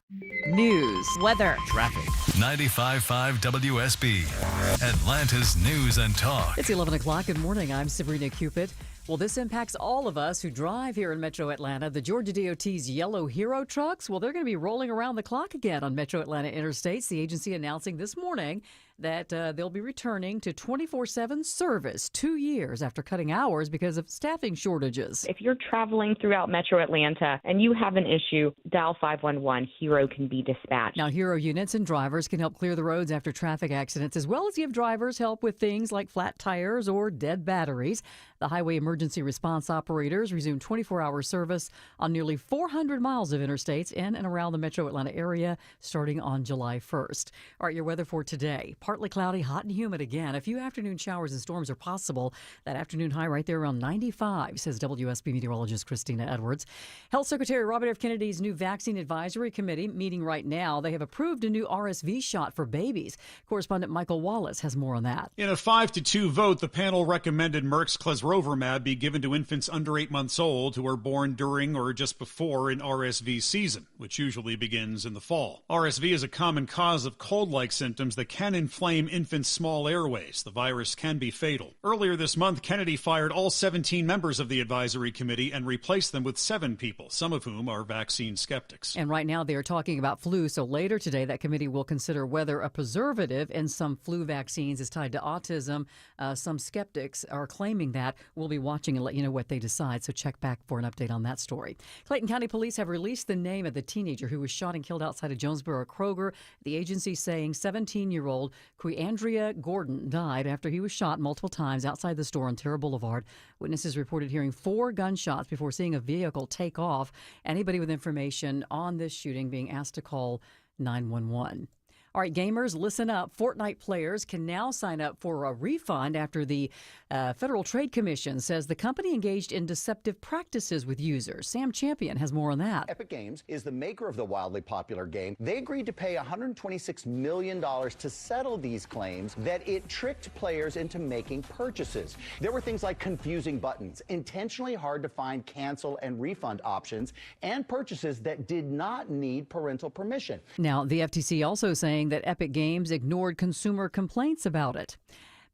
News, weather, traffic. 95.5 WSB, Atlanta's News and Talk. It's 11 o'clock. Good morning. I'm Sabrina Cupid. Well, this impacts all of us who drive here in Metro Atlanta. The Georgia DOT's yellow Hero trucks, well, they're going to be rolling around the clock again on Metro Atlanta interstates. The agency announcing this morning that they'll be returning to 24/7 service 2 years after cutting hours because of staffing shortages. If you're traveling throughout Metro Atlanta and you have an issue, dial 511. Hero can be dispatched. Now, Hero units and drivers can help clear the roads after traffic accidents, as well as give drivers help with things like flat tires or dead batteries. The highway emergency response operators resumed 24-hour service on nearly 400 miles of interstates in and around the Metro Atlanta area starting on July 1st. All right, your weather for today. Partly cloudy, hot and humid again. A few afternoon showers and storms are possible. That afternoon high right there around 95, says WSB meteorologist Christina Edwards. Health Secretary Robert F. Kennedy's new Vaccine Advisory Committee meeting right now. They have approved a new RSV shot for babies. Correspondent Michael Wallace has more on that. In a 5-2 vote, the panel recommended Merck's clesrovimab be given to infants under 8 months old who are born during or just before an RSV season, which usually begins in the fall. RSV is a common cause of cold-like symptoms that can inflame infants' small airways. The virus can be fatal. Earlier this month, Kennedy fired all 17 members of the advisory committee and replaced them with 7 people, some of whom are vaccine skeptics. And right now they are talking about flu, so later today that committee will consider whether a preservative in some flu vaccines is tied to autism. Some skeptics are claiming that. We'll be watching and let you know what they decide, so check back for an update on that story. Clayton County Police have released the name of the teenager who was shot and killed outside of Jonesboro Kroger. The agency saying 17-year-old Andrea Gordon died after he was shot multiple times outside the store on Terra Boulevard. Witnesses reported hearing 4 gunshots before seeing a vehicle take off. Anybody with information on this shooting being asked to call 911. All right, gamers, listen up. Fortnite players can now sign up for a refund after the Federal Trade Commission says the company engaged in deceptive practices with users. Sam Champion has more on that. Epic Games is the maker of the wildly popular game. They agreed to pay $126 million to settle these claims that it tricked players into making purchases. There were things like confusing buttons, intentionally hard to find cancel and refund options, and purchases that did not need parental permission. Now, the FTC also saying that Epic Games ignored consumer complaints about it.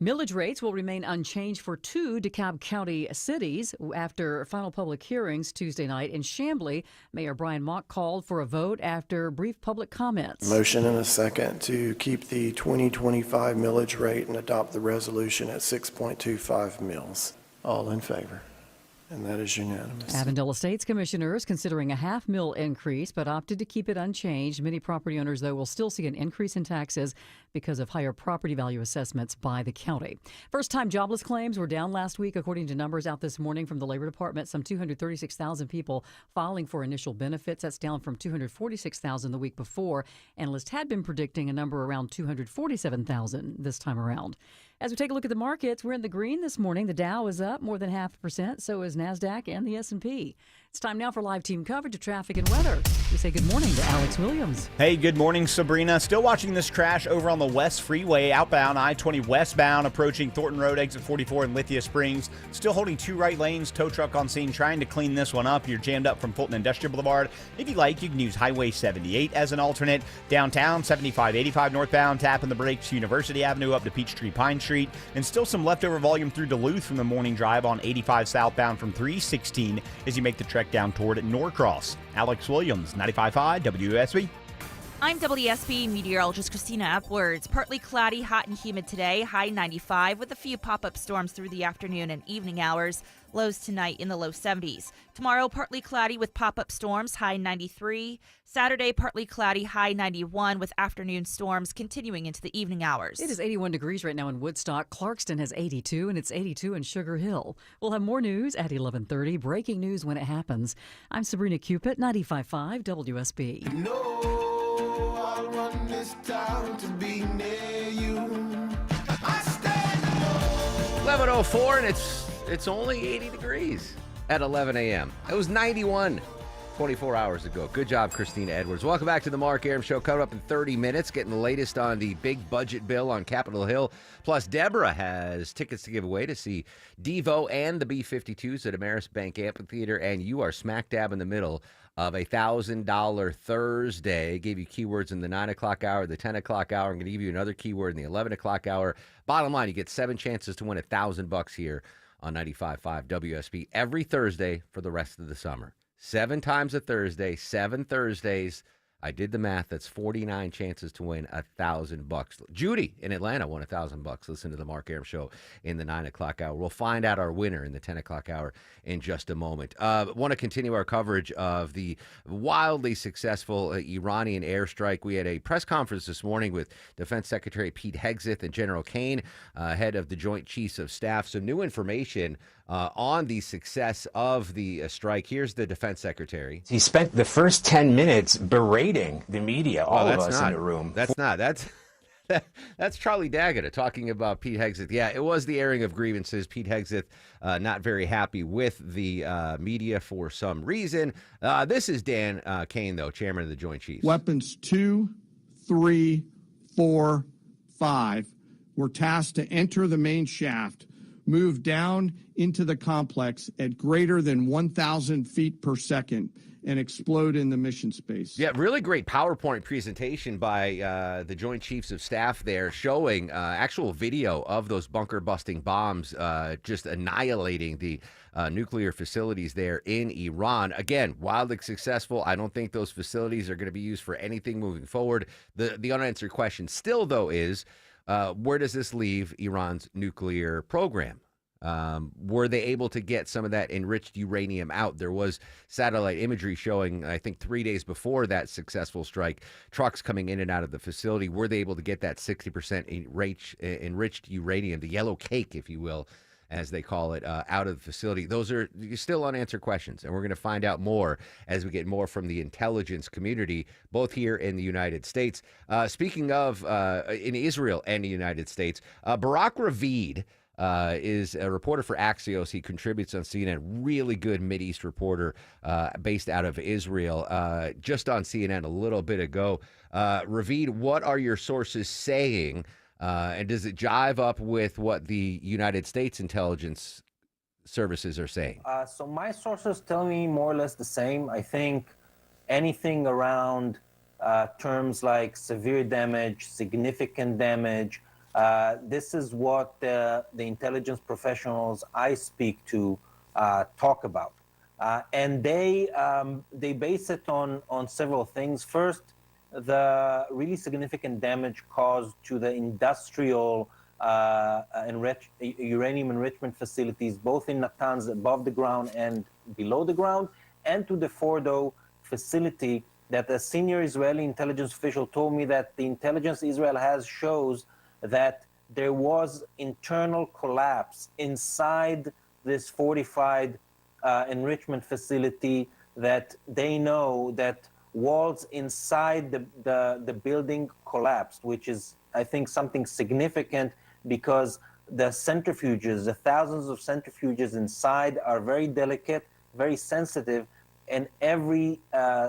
Millage rates will remain unchanged for 2 DeKalb County cities after final public hearings Tuesday night. In Chamblee, Mayor Brian Mock called for a vote after brief public comments. Motion and a second to keep the 2025 millage rate and adopt the resolution at 6.25 mils. All in favor? And that is unanimous. Avondale Estates commissioners considering a $500,000 increase, but opted to keep it unchanged. Many property owners, though, will still see an increase in taxes because of higher property value assessments by the county. First-time jobless claims were down last week, according to numbers out this morning from the Labor Department. Some 236,000 people filing for initial benefits. That's down from 246,000 the week before. Analysts had been predicting a number around 247,000 this time around. As we take a look at the markets, we're in the green this morning. The Dow is up more than 0.5%. So is NASDAQ and the S&P. It's time now for live team coverage of traffic and weather. We say good morning to Alex Williams. Hey, good morning, Sabrina. Still watching this crash over on the West Freeway, outbound I-20 westbound, approaching Thornton Road, exit 44 in Lithia Springs. Still holding 2 right lanes, tow truck on scene, trying to clean this one up. You're jammed up from Fulton Industrial Boulevard. If you like, you can use Highway 78 as an alternate. Downtown, 75-85 northbound, tapping the brakes, University Avenue up to Peachtree Pine Street. And still some leftover volume through Duluth from the morning drive on 85 southbound from 316 as you make the trek down toward Norcross. Alex Williams, 95.5 WSB. I'm WSB meteorologist Christina Upwards. Partly cloudy, hot and humid today, high 95 with a few pop-up storms through the afternoon and evening hours. Lows tonight in the low 70s. Tomorrow, partly cloudy with pop-up storms, high 93. Saturday, partly cloudy, high 91 with afternoon storms continuing into the evening hours. It is 81 degrees right now in Woodstock. Clarkston has 82, and it's 82 in Sugar Hill. We'll have more news at 11:30. Breaking news when it happens. I'm Sabrina Cupid, 95.5 WSB. I'll run this town to be near you. 11:04, and it's only 80 degrees at 11 a.m. It was 91 24 hours ago. Good job, Christina Edwards. Welcome back to the Mark Arum Show. Coming up in 30 minutes, getting the latest on the big budget bill on Capitol Hill. Plus, Deborah has tickets to give away to see Devo and the B-52s at Ameris Bank Amphitheater, and you are smack dab in the middle of a $1,000 Thursday. Gave you keywords in the 9 o'clock hour, the 10 o'clock hour. I'm going to give you another keyword in the 11 o'clock hour. Bottom line, you get 7 chances to win $1,000 here on 95.5 WSB every Thursday for the rest of the summer. 7 times a Thursday, 7 Thursdays. I did the math. That's 49 chances to win $1,000. Judy in Atlanta won $1,000. Listen to the Mark Arum Show in the 9 o'clock hour. We'll find out our winner in the 10 o'clock hour in just a moment. Want to continue our coverage of the wildly successful Iranian airstrike. We had a press conference this morning with Defense Secretary Pete Hegseth and General Kane, head of the Joint Chiefs of Staff. Some new information on the success of the strike. Here's the Defense Secretary. He spent the first 10 minutes berating the media, all of us in the room. That's Charlie Daggett talking about Pete Hegseth. Yeah, it was the airing of grievances. Pete Hegseth not very happy with the media for some reason. This is Dan Kane, though, chairman of the Joint Chiefs. Weapons 2, 3, 4, 5 were tasked to enter the main shaft, move down into the complex at greater than 1,000 feet per second, and explode in the mission space. Yeah, really great PowerPoint presentation by the Joint Chiefs of Staff there, showing actual video of those bunker-busting bombs just annihilating the nuclear facilities there in Iran. Again, wildly successful. I don't think those facilities are going to be used for anything moving forward. The unanswered question still, though, is where does this leave Iran's nuclear program? Were they able to get some of that enriched uranium out? There was satellite imagery showing, I think 3 days before that successful strike, trucks coming in and out of the facility. Were they able to get that 60% enriched uranium, the yellow cake, if you will, as they call it, out of the facility? Those are still unanswered questions, and we're going to find out more as we get more from the intelligence community, both here in the United States. Speaking of in Israel and the United States, Barak Ravid is a reporter for Axios. He contributes on CNN. Really good Mideast reporter based out of Israel. Just on CNN a little bit ago. Ravid, what are your sources saying? And does it jive up with what the United States intelligence services are saying? So my sources tell me more or less the same. I think anything around terms like severe damage, significant damage, this is what the intelligence professionals I speak to talk about. And they base it on several things. First, the really significant damage caused to the industrial uranium enrichment facilities, both in Natanz above the ground and below the ground, and to the Fordo facility that a senior Israeli intelligence official told me that the intelligence Israel has shows that there was internal collapse inside this fortified enrichment facility, that they know that walls inside the building collapsed, which is, I think, something significant, because the centrifuges, the thousands of centrifuges inside, are very delicate, very sensitive, and every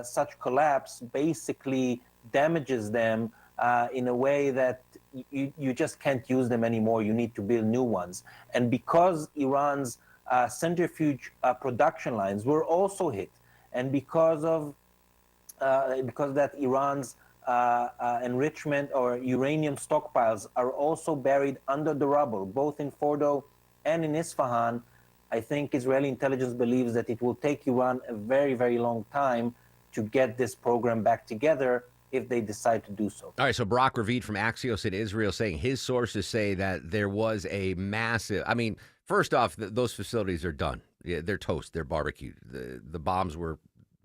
such collapse basically damages them in a way that you just can't use them anymore. You need to build new ones. And because Iran's centrifuge production lines were also hit, and because that Iran's enrichment or uranium stockpiles are also buried under the rubble, both in Fordo and in Isfahan, I think Israeli intelligence believes that it will take Iran a very, very long time to get this program back together if they decide to do so. All right, so Barak Ravid from Axios in Israel saying his sources say that there was a massive, I mean, first off, those facilities are done. Yeah, they're toast. They're barbecued. The bombs were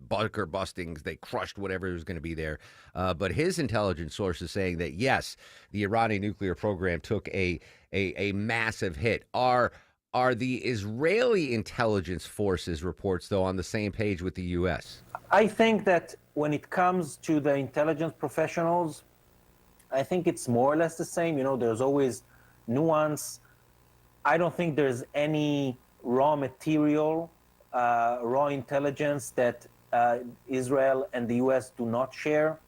bunker bustings. They crushed whatever was going to be there. But his intelligence source is saying that, yes, the Iranian nuclear program took a massive hit. Are the Israeli intelligence forces reports, though, on the same page with the U.S.? I think that when it comes to the intelligence professionals, I think it's more or less the same. You know, there's always nuance. I don't think there's any raw material, raw intelligence that Israel and the U.S. do not share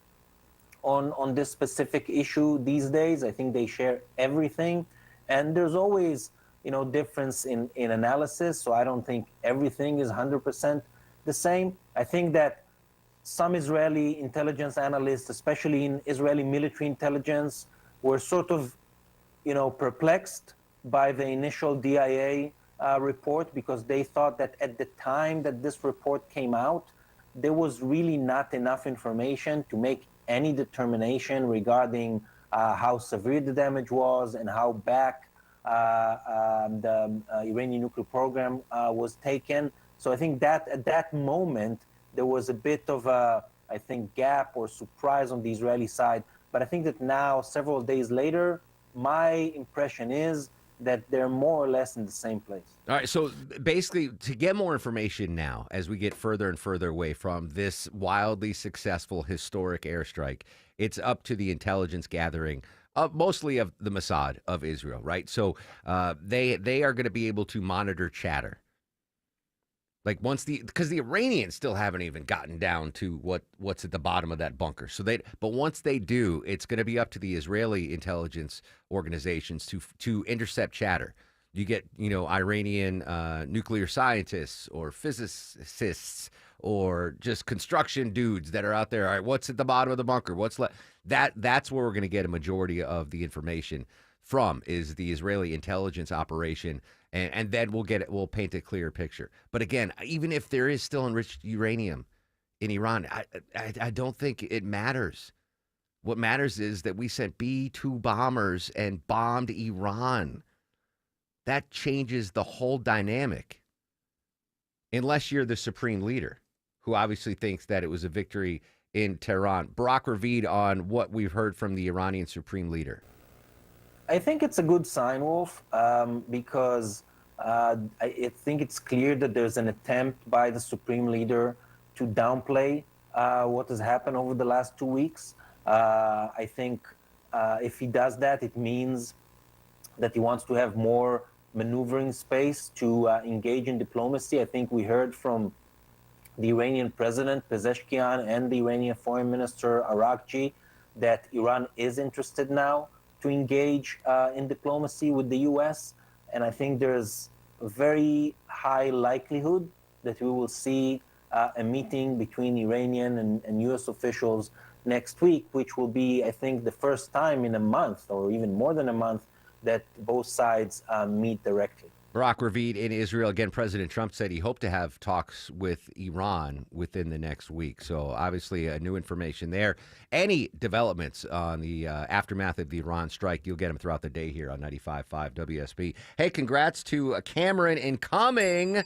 on this specific issue these days. I think they share everything. And there's always, you know, difference in analysis. So I don't think everything is 100% the same. I think that some Israeli intelligence analysts, especially in Israeli military intelligence, were sort of, you know, perplexed by the initial DIA report, because they thought that at the time that this report came out, there was really not enough information to make any determination regarding how severe the damage was and how back the Iranian nuclear program was taken. So I think that at that moment, there was a bit of a, I think, gap or surprise on the Israeli side. But I think that now, several days later, my impression is that they're more or less in the same place. All right, so basically, to get more information now, as we get further and further away from this wildly successful, historic airstrike, it's up to the intelligence gathering, mostly of the Mossad of Israel, right? So they are going to be able to monitor chatter. Like because the Iranians still haven't even gotten down to what's at the bottom of that bunker. But once they do, it's going to be up to the Israeli intelligence organizations to intercept chatter. You get, you know, Iranian nuclear scientists or physicists or just construction dudes that are out there. All right, what's at the bottom of the bunker? That's where we're going to get a majority of the information from, is the Israeli intelligence operation. And then we'll paint a clearer picture. But again, even if there is still enriched uranium in Iran, I don't think it matters. What matters is that we sent B-2 bombers and bombed Iran. That changes the whole dynamic. Unless you're the supreme leader, who obviously thinks that it was a victory in Tehran. Barak Ravid on what we've heard from the Iranian supreme leader. I think it's a good sign, Wolf, because I think it's clear that there's an attempt by the supreme leader to downplay what has happened over the last 2 weeks. I think if he does that, it means that he wants to have more maneuvering space to engage in diplomacy. I think we heard from the Iranian president, Pezeshkian, and the Iranian foreign minister, Araghchi, that Iran is interested now to engage in diplomacy with the U.S. And I think there's a very high likelihood that we will see a meeting between Iranian and U.S. officials next week, which will be, I think, the first time in a month or even more than a month that both sides meet directly. Barak Ravid in Israel. Again, President Trump said he hoped to have talks with Iran within the next week. So obviously new information there. Any developments on the aftermath of the Iran strike, you'll get them throughout the day here on 95.5 WSB. Hey, congrats to Cameron Incoming.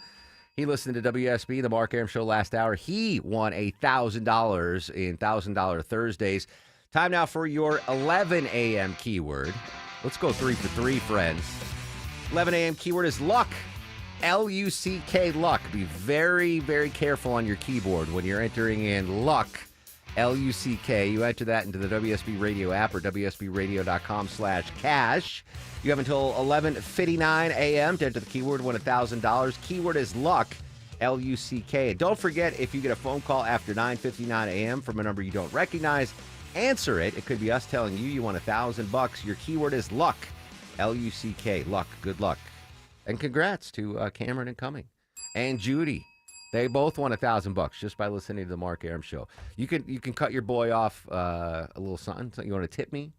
He listened to WSB, the Mark Arum Show last hour. He won $1,000 in $1,000 Thursdays. Time now for your 11 a.m. keyword. Let's go 3 for 3, friends. 11 a.m. keyword is luck. L-U-C-K, luck. Be very, very careful on your keyboard when you're entering in luck. L-U-C-K. You enter that into the WSB Radio app or WSBRadio.com/cash. You have until 11:59 a.m. to enter the keyword, win $1,000. Keyword is luck. L-U-C-K. And don't forget, if you get a phone call after 9:59 a.m. from a number you don't recognize, answer it. It could be us telling you won $1,000. Your keyword is luck. L-U-C-K, luck. Good luck. And congrats to Cameron Incoming and Judy. They both won $1,000 just by listening to the Mark Arum Show. You can cut your boy off a little something. You want to tip me?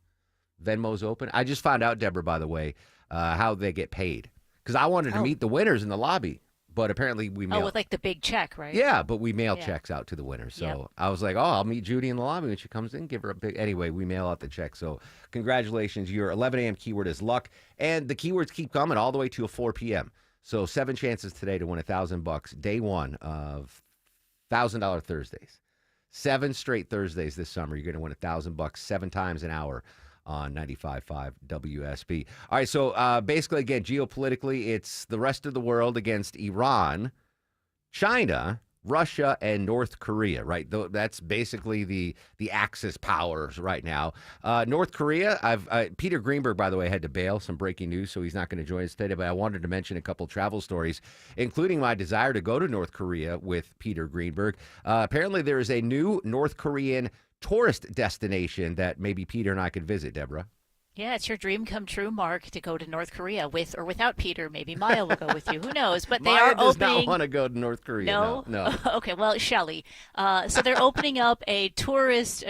Venmo's open. I just found out, Deborah, by the way, how they get paid. Because I wanted to meet the winners in the lobby. But apparently we mail. Oh, with like the big check, right? Yeah, but we mail checks out to the winners. So I was like, I'll meet Judy in the lobby when she comes in, give her a big. Anyway, we mail out the check. So congratulations. Your 11 a.m. keyword is luck. And the keywords keep coming all the way to 4 p.m. So 7 chances today to win $1,000. Day one of $1,000 Thursdays. 7 straight Thursdays this summer. You're going to win $1,000 7 times an hour on 95.5 WSB. All right, so basically, again, geopolitically, it's the rest of the world against Iran, China, Russia, and North Korea, right? That's basically the Axis powers right now. North Korea, Peter Greenberg, by the way, had to bail. Some breaking news, so he's not going to join us today, but I wanted to mention a couple travel stories, including my desire to go to North Korea with Peter Greenberg. Apparently, there is a new North Korean tourist destination that maybe Peter and I could visit, Deborah. Yeah, it's your dream come true, Mark, to go to North Korea with or without Peter. Maybe Maya will go with you. Who knows? But they Maya are does opening. not want to go to North Korea. No. Okay, well, Shelley. So they're opening up a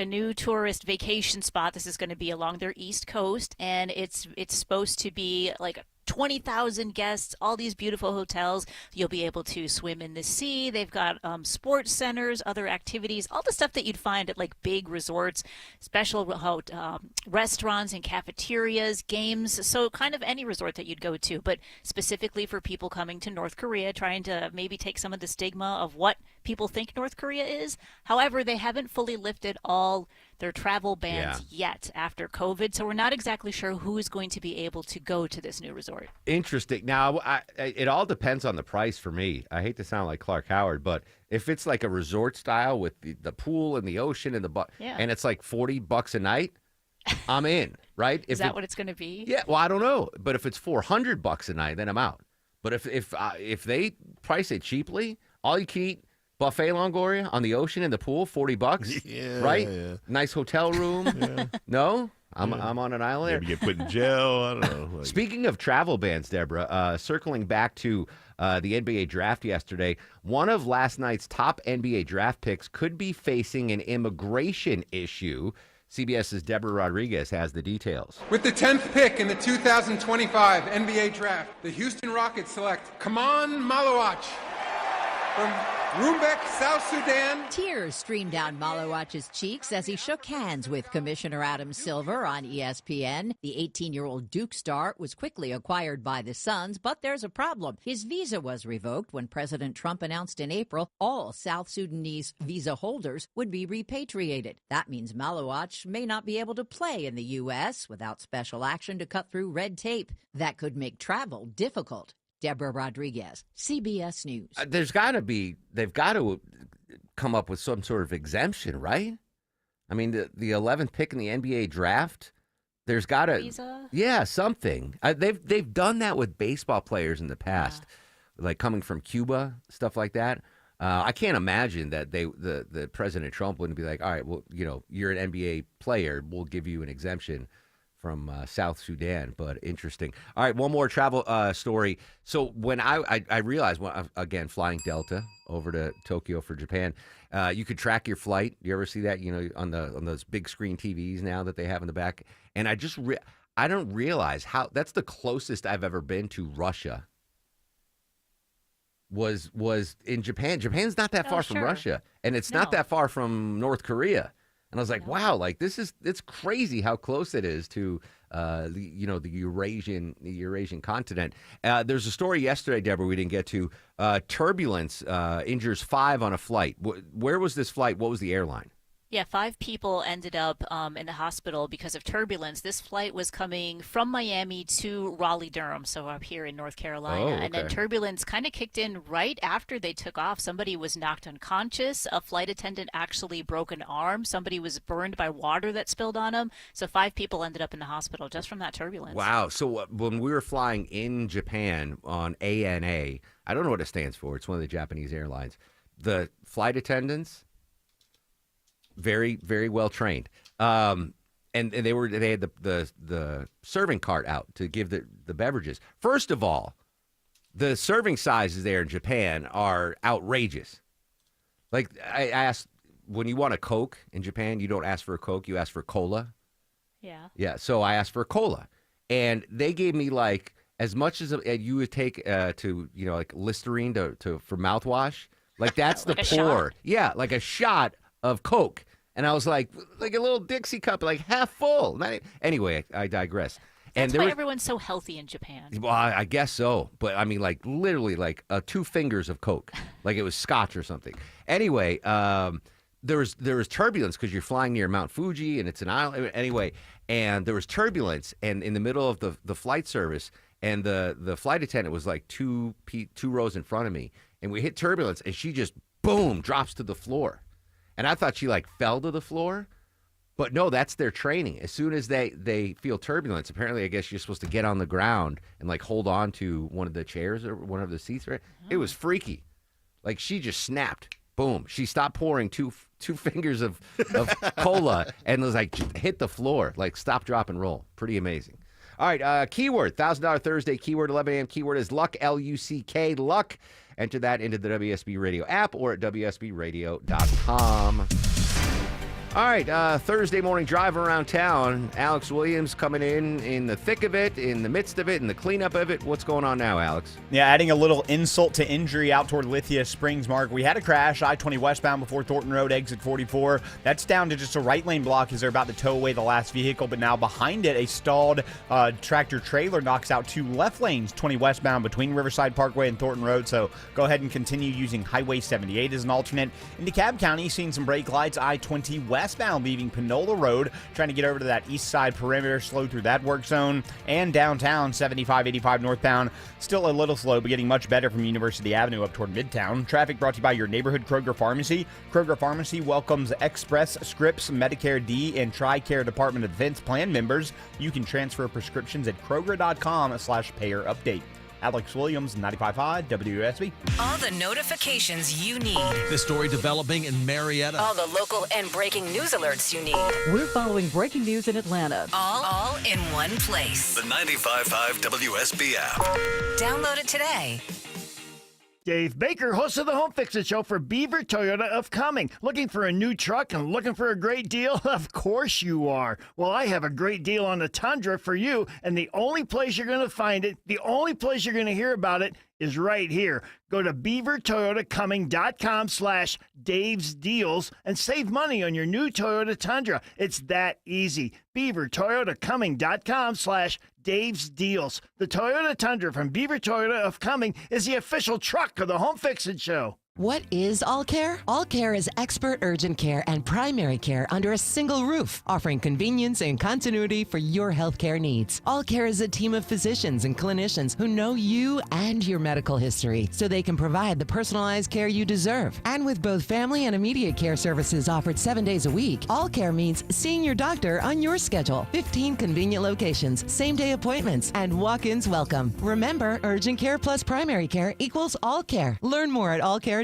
new tourist vacation spot. This is going to be along their east coast, and it's supposed to be like 20,000 guests, all these beautiful hotels. You'll be able to swim in the sea. They've got sports centers, other activities, all the stuff that you'd find at like big resorts, special restaurants and cafeterias, games. So kind of any resort that you'd go to, but specifically for people coming to North Korea, trying to maybe take some of the stigma of what people think North Korea is. However, they haven't fully lifted all their travel bans yet after COVID, so we're not exactly sure who is going to be able to go to this new resort. Interesting. Now, it all depends on the price for me. I hate to sound like Clark Howard, but if it's like a resort style with the pool and the ocean and and it's like $40 a night, I'm in, right? Is that what it's going to be? Yeah, well, I don't know. But if it's $400 a night, then I'm out. But if they price it cheaply, all you can eat, buffet Longoria on the ocean and the pool, $40, right? Yeah. Nice hotel room. No? I'm on an island there. Maybe get put in jail. I don't know. Speaking of travel bans, Deborah, circling back to the NBA draft yesterday, one of last night's top NBA draft picks could be facing an immigration issue. CBS's Deborah Rodriguez has the details. With the 10th pick in the 2025 NBA draft, the Houston Rockets select Kaman Malawach from Rumbek, South Sudan. Tears streamed down Malawach's cheeks as he shook hands with Commissioner Adam Silver on ESPN. The 18-year-old Duke star was quickly acquired by the Suns, but there's a problem. His visa was revoked when President Trump announced in April all South Sudanese visa holders would be repatriated. That means Malawach may not be able to play in the U.S. without special action to cut through red tape. That could make travel difficult. Deborah Rodriguez, CBS News. They've got to come up with some sort of exemption, right? I mean, the 11th pick in the NBA draft, there's got to, visa? Yeah, something. They've done that with baseball players in the past, like coming from Cuba, stuff like that. I can't imagine that the President Trump wouldn't be like, all right, well, you're an NBA player, we'll give you an exemption from South Sudan, but interesting. All right, one more travel story. So when I realized, again, flying Delta over to Tokyo for Japan, you could track your flight. You ever see that? On those big screen TVs now that they have in the back. And I don't realize how that's the closest I've ever been to Russia was in Japan. Japan's not that far from Russia, and it's not No. that far from North Korea. And I was like, wow, like it's crazy how close it is to the Eurasian continent. There's a story yesterday, Deborah, we didn't get to. Turbulence injures 5 on a flight. Where was this flight? What was the airline? Yeah, 5 people ended up in the hospital because of turbulence. This flight was coming from Miami to Raleigh-Durham, so up here in North Carolina. Oh, And then okay. turbulence kind of kicked in right after they took off. Somebody was knocked unconscious. A flight attendant actually broke an arm. Somebody was burned by water that spilled on them. So 5 people ended up in the hospital just from that turbulence. Wow. So when we were flying in Japan on ANA, I don't know what it stands for. It's one of the Japanese airlines. The flight attendants, very, very well trained. And they had the serving cart out to give the beverages. First of all, the serving sizes there in Japan are outrageous. Like I asked, when you want a Coke in Japan, you don't ask for a Coke, you ask for cola. Yeah. Yeah, so I asked for a cola, and they gave me like as much as you would take to like Listerine for mouthwash. Like that's Like the a pour. shot? Yeah, like a shot of Coke, and I was like a little Dixie cup, like half full. Anyway, I digress. That's And why there was, everyone's so healthy in Japan. well, I guess so, but I mean, like literally, like 2 fingers of Coke, like it was scotch or something. Anyway, there was turbulence because you're flying near Mount Fuji and it's an island. Anyway, and there was turbulence, and in the middle of the flight service, and the flight attendant was like two rows in front of me, and we hit turbulence, and she just boom drops to the floor, and I thought she like fell to the floor. But no, that's their training. As soon as they feel turbulence, apparently, I guess you're supposed to get on the ground and like hold on to one of the chairs or one of the seats. Right? It was freaky. Like she just snapped. Boom. She stopped pouring two fingers of cola and was like hit the floor. Like stop, drop, and roll. Pretty amazing. All right. Keyword, $1,000 Thursday. Keyword 11 a.m. Keyword is luck. Luck. Luck. Enter that into the WSB Radio app or at WSBRadio.com. All right, Thursday morning drive around town. Alex Williams coming in the thick of it, in the midst of it, in the cleanup of it. What's going on now, Alex? Yeah, adding a little insult to injury out toward Lithia Springs, Mark. We had a crash, I-20 westbound before Thornton Road, exit 44. That's down to just a right lane block as they're about to tow away the last vehicle, but now behind it, a stalled tractor trailer knocks out 2 left lanes, 20 westbound between Riverside Parkway and Thornton Road, so go ahead and continue using Highway 78 as an alternate. In DeKalb County, seeing some brake lights, I-20 westbound leaving Panola Road, trying to get over to that east side perimeter, slow through that work zone. And downtown, 75-85 northbound, still a little slow, but getting much better from University Avenue up toward Midtown. Traffic brought to you by your neighborhood Kroger Pharmacy. Kroger Pharmacy welcomes Express Scripts, Medicare D, and TRICARE Department of Defense plan members. You can transfer prescriptions at Kroger.com/payer update. Alex Williams, 95.5 WSB. All the notifications you need. The story developing in Marietta. All the local and breaking news alerts you need. We're following breaking news in Atlanta. All in one place. The 95.5 WSB app. Download it today. Dave Baker, host of the Home Fix-It Show for Beaver Toyota of Cumming. Looking for a new truck and looking for a great deal? Of course you are. Well, I have a great deal on the Tundra for you, and the only place you're going to find it, the only place you're going to hear about it is right here. Go to beavertoyotacumming.com/Dave's Deals and save money on your new Toyota Tundra. It's that easy. beavertoyotacumming.com/Dave's Deals. The Toyota Tundra from Beaver Toyota of Cumming is the official truck of the Home Fix-It Show. What is All Care? All Care is expert urgent care and primary care under a single roof, offering convenience and continuity for your healthcare needs. All Care is a team of physicians and clinicians who know you and your medical history, so they can provide the personalized care you deserve. And with both family and immediate care services offered 7 days a week, All Care means seeing your doctor on your schedule. 15 convenient locations, same-day appointments, and walk-ins welcome. Remember, urgent care plus primary care equals All Care. Learn more at allcare-ga.com.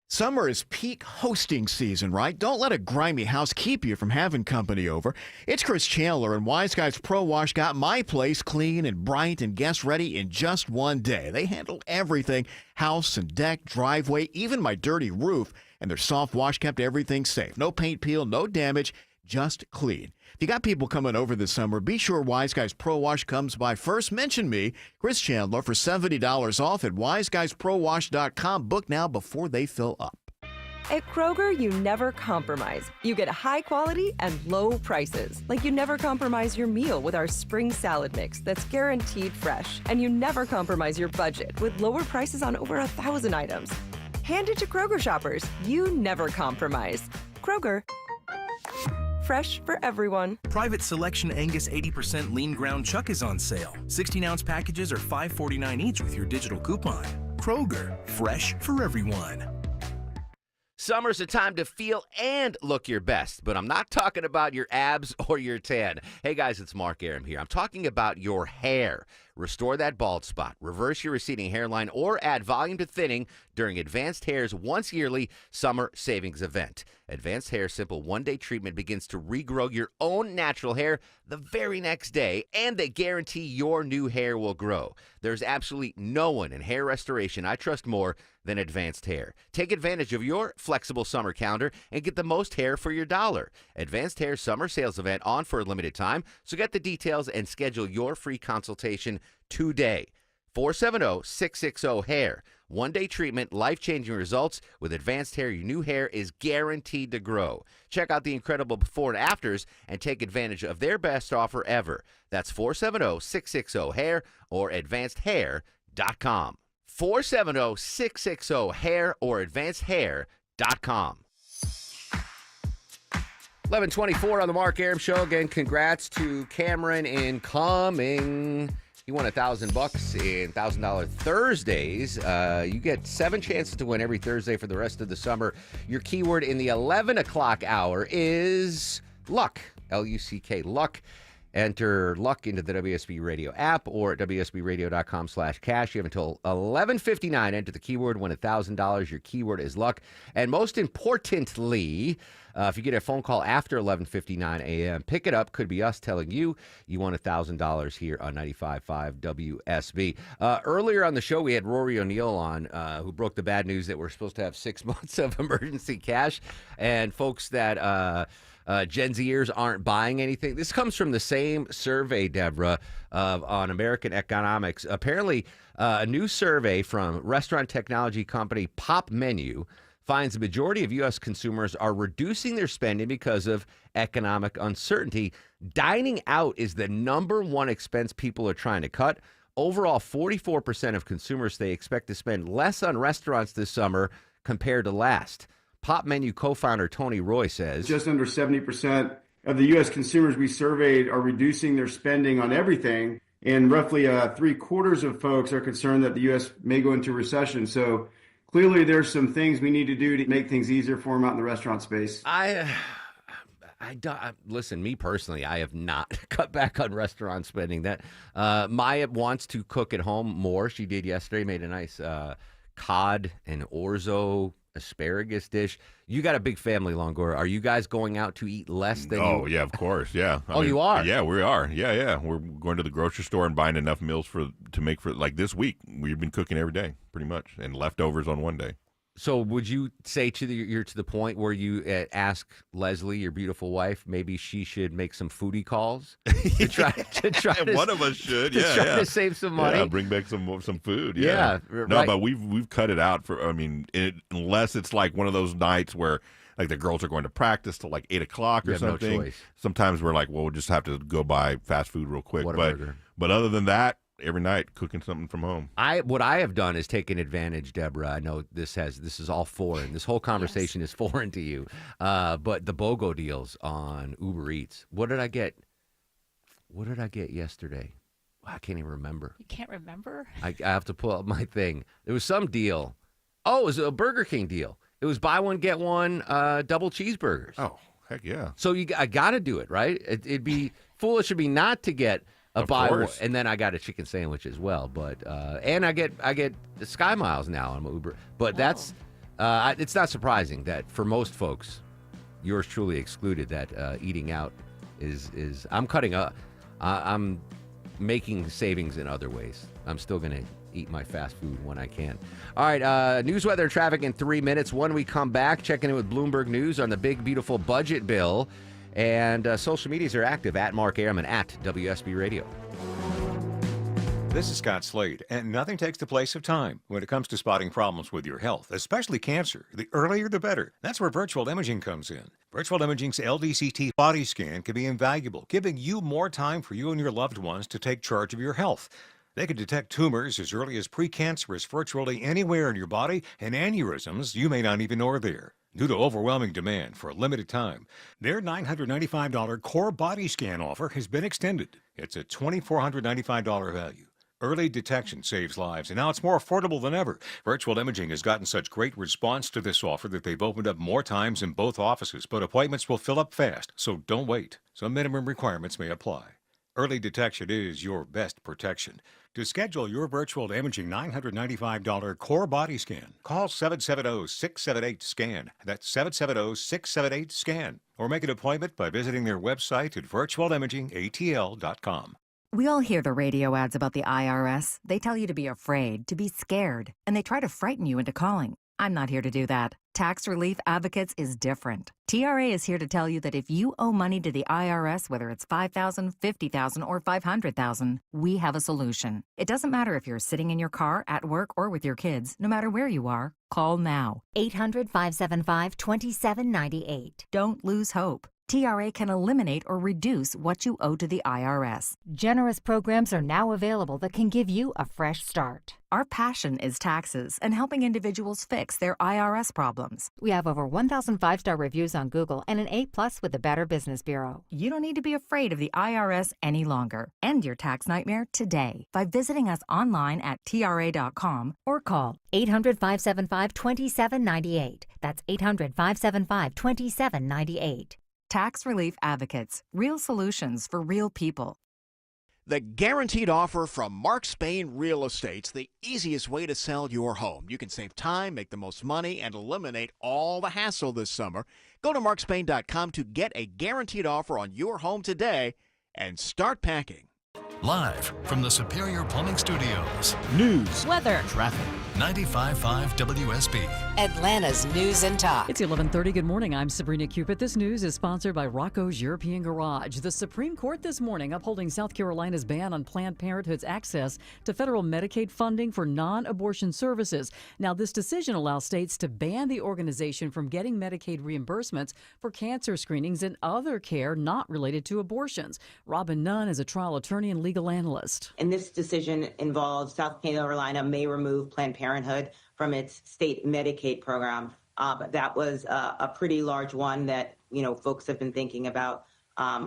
Summer is peak hosting season, right? Don't let a grimy house keep you from having company over. It's Chris Chandler, and Wise Guys Pro Wash got my place clean and bright and guest ready in just one day. They handled everything, house and deck, driveway, even my dirty roof, and their soft wash kept everything safe. No paint peel, no damage. just clean. If you got people coming over this summer, be sure Wise Guys Pro Wash comes by first. Mention me, Chris Chandler, for $70 off at wiseguysprowash.com. Book now before they fill up. At Kroger, you never compromise. You get high quality and low prices. Like you never compromise your meal with our spring salad mix that's guaranteed fresh. And you never compromise your budget with lower prices on over 1,000 items. Hand it to Kroger shoppers. You never compromise. Kroger. Fresh for everyone. Private Selection Angus 80% lean ground chuck is on sale. 16-ounce packages are $5.49 each with your digital coupon. Kroger, fresh for everyone. Summer's a time to feel and look your best, but I'm not talking about your abs or your tan. Hey guys, it's Mark Arum here. I'm talking about your hair. Restore that bald spot, reverse your receding hairline, or add volume to thinning during Advanced Hair's once-yearly summer savings event. Advanced Hair's simple one-day treatment begins to regrow your own natural hair the very next day, and they guarantee your new hair will grow. There's absolutely no one in hair restoration I trust more than Advanced Hair. Take advantage of your flexible summer calendar and get the most hair for your dollar. Advanced Hair's summer sales event on for a limited time, so get the details and schedule your free consultation today. 470-660-HAIR. One-day treatment, life-changing results. With Advanced Hair, your new hair is guaranteed to grow. Check out the incredible before and afters and take advantage of their best offer ever. That's 470-660-HAIR or advancedhair.com. 470-660-HAIR or advancedhair.com. 11:24 on the Mark Arum Show. Again, congrats to Cameron incoming. He won $1,000 in $1,000 Thursdays. You get 7 chances to win every Thursday for the rest of the summer. Your keyword in the 11 o'clock hour is luck. L-U-C-K, luck. Enter luck into the WSB Radio app or at WSBradio.com/cash. You have until 11:59. Enter the keyword, win $1,000. Your keyword is luck. And most importantly, if you get a phone call after 11:59 a.m., pick it up. Could be us telling you you won $1,000 here on 95.5 WSB. Earlier on the show, we had Rory O'Neill on, who broke the bad news that we're supposed to have 6 months of emergency cash. And folks that Gen Zers aren't buying anything. This comes from the same survey, Deborah, on American economics. Apparently, a new survey from restaurant technology company Pop Menu finds the majority of U.S. consumers are reducing their spending because of economic uncertainty. Dining out is the number one expense people are trying to cut. Overall, 44% of consumers they expect to spend less on restaurants this summer compared to last. Pop Menu co-founder Tony Roy says, just under 70% of the U.S. consumers we surveyed are reducing their spending on everything, and roughly 3/4 of folks are concerned that the U.S. may go into recession. So clearly there's some things we need to do to make things easier for them out in the restaurant space. Listen, me personally, I have not cut back on restaurant spending. That Maya wants to cook at home more. She did yesterday, made a nice cod and orzo asparagus dish. You got a big family, Longoria. Are you guys going out to eat less than yeah, of course, yeah. I mean, you are? Yeah, we are. Yeah. We're going to the grocery store and buying enough meals to make for, like this week, we've been cooking every day, pretty much, and leftovers on one day. So would you say you're to the point where you ask Leslie, your beautiful wife, maybe she should make some foodie calls to try one of us should, try to save some money. Yeah, bring back some food. Yeah. No, right. but we've cut it out for. I mean, unless it's like one of those nights where like the girls are going to practice till like 8 o'clock or something. No choice. Sometimes we're like, well, we'll just have to go buy fast food real quick. But other than that, every night cooking something from home. What I have done is taken advantage, Deborah. I know this is all foreign. This whole conversation is foreign to you. But the BOGO deals on Uber Eats. What did I get yesterday? I can't even remember. You can't remember? I have to pull up my thing. There was some deal. Oh, it was a Burger King deal. It was buy one, get one double cheeseburgers. Oh, heck yeah. So I got to do it, right? It'd be foolish of me not to get a buy one, and then I got a chicken sandwich as well. But and I get the Sky Miles now on my Uber. But that's it's not surprising that for most folks, yours truly excluded, that eating out is I'm cutting up. I'm making savings in other ways. I'm still going to eat my fast food when I can. All right, news, weather, and traffic in 3 minutes. When we come back, checking in with Bloomberg News on the big, beautiful budget bill And social medias are active at Mark Arum and at WSB Radio. This is Scott Slade, and nothing takes the place of time when it comes to spotting problems with your health, especially cancer. The earlier, the better. That's where virtual imaging comes in. Virtual imaging's LDCT body scan can be invaluable, giving you more time for you and your loved ones to take charge of your health. They can detect tumors as early as precancerous virtually anywhere in your body, and aneurysms you may not even know are there. Due to overwhelming demand for a limited time, their $995 core body scan offer has been extended. It's a $2,495 value. Early detection saves lives, and now it's more affordable than ever. Virtual Imaging has gotten such great response to this offer that they've opened up more times in both offices, but appointments will fill up fast, so don't wait. Some minimum requirements may apply. Early detection is your best protection. To schedule your virtual imaging $995 core body scan, call 770-678-SCAN. That's 770-678-SCAN. Or make an appointment by visiting their website at virtualimagingatl.com. We all hear the radio ads about the IRS. They tell you to be afraid, to be scared, and they try to frighten you into calling. I'm not here to do that. Tax Relief Advocates is different. TRA is here to tell you that if you owe money to the IRS, whether it's $5,000, $50,000, or $500,000, we have a solution. It doesn't matter if you're sitting in your car, at work, or with your kids. No matter where you are, call now. 800-575-2798. Don't lose hope. TRA can eliminate or reduce what you owe to the IRS. Generous programs are now available that can give you a fresh start. Our passion is taxes and helping individuals fix their IRS problems. We have over 1,000 5-star reviews on Google and an A+ with the Better Business Bureau. You don't need to be afraid of the IRS any longer. End your tax nightmare today by visiting us online at TRA.com or call 800-575-2798. That's 800-575-2798. Tax Relief Advocates. Real solutions for real people. The guaranteed offer from Mark Spain Real Estate's the easiest way to sell your home. You can save time, make the most money, and eliminate all the hassle this summer. Go to markspain.com to get a guaranteed offer on your home today and start packing. Live from the Superior Plumbing Studios. News, weather, traffic. 95.5 WSB. Atlanta's News and Talk. It's 11:30. Good morning. I'm Sabrina Cupid. This news is sponsored by Rocco's European Garage. The Supreme Court this morning upholding South Carolina's ban on Planned Parenthood's access to federal Medicaid funding for non-abortion services. Now, this decision allows states to ban the organization from getting Medicaid reimbursements for cancer screenings and other care not related to abortions. Robin Nunn is a trial attorney and legal analyst. And this decision involves South Carolina may remove Planned Parenthood from its state Medicaid program. But that was a pretty large one that, folks have been thinking about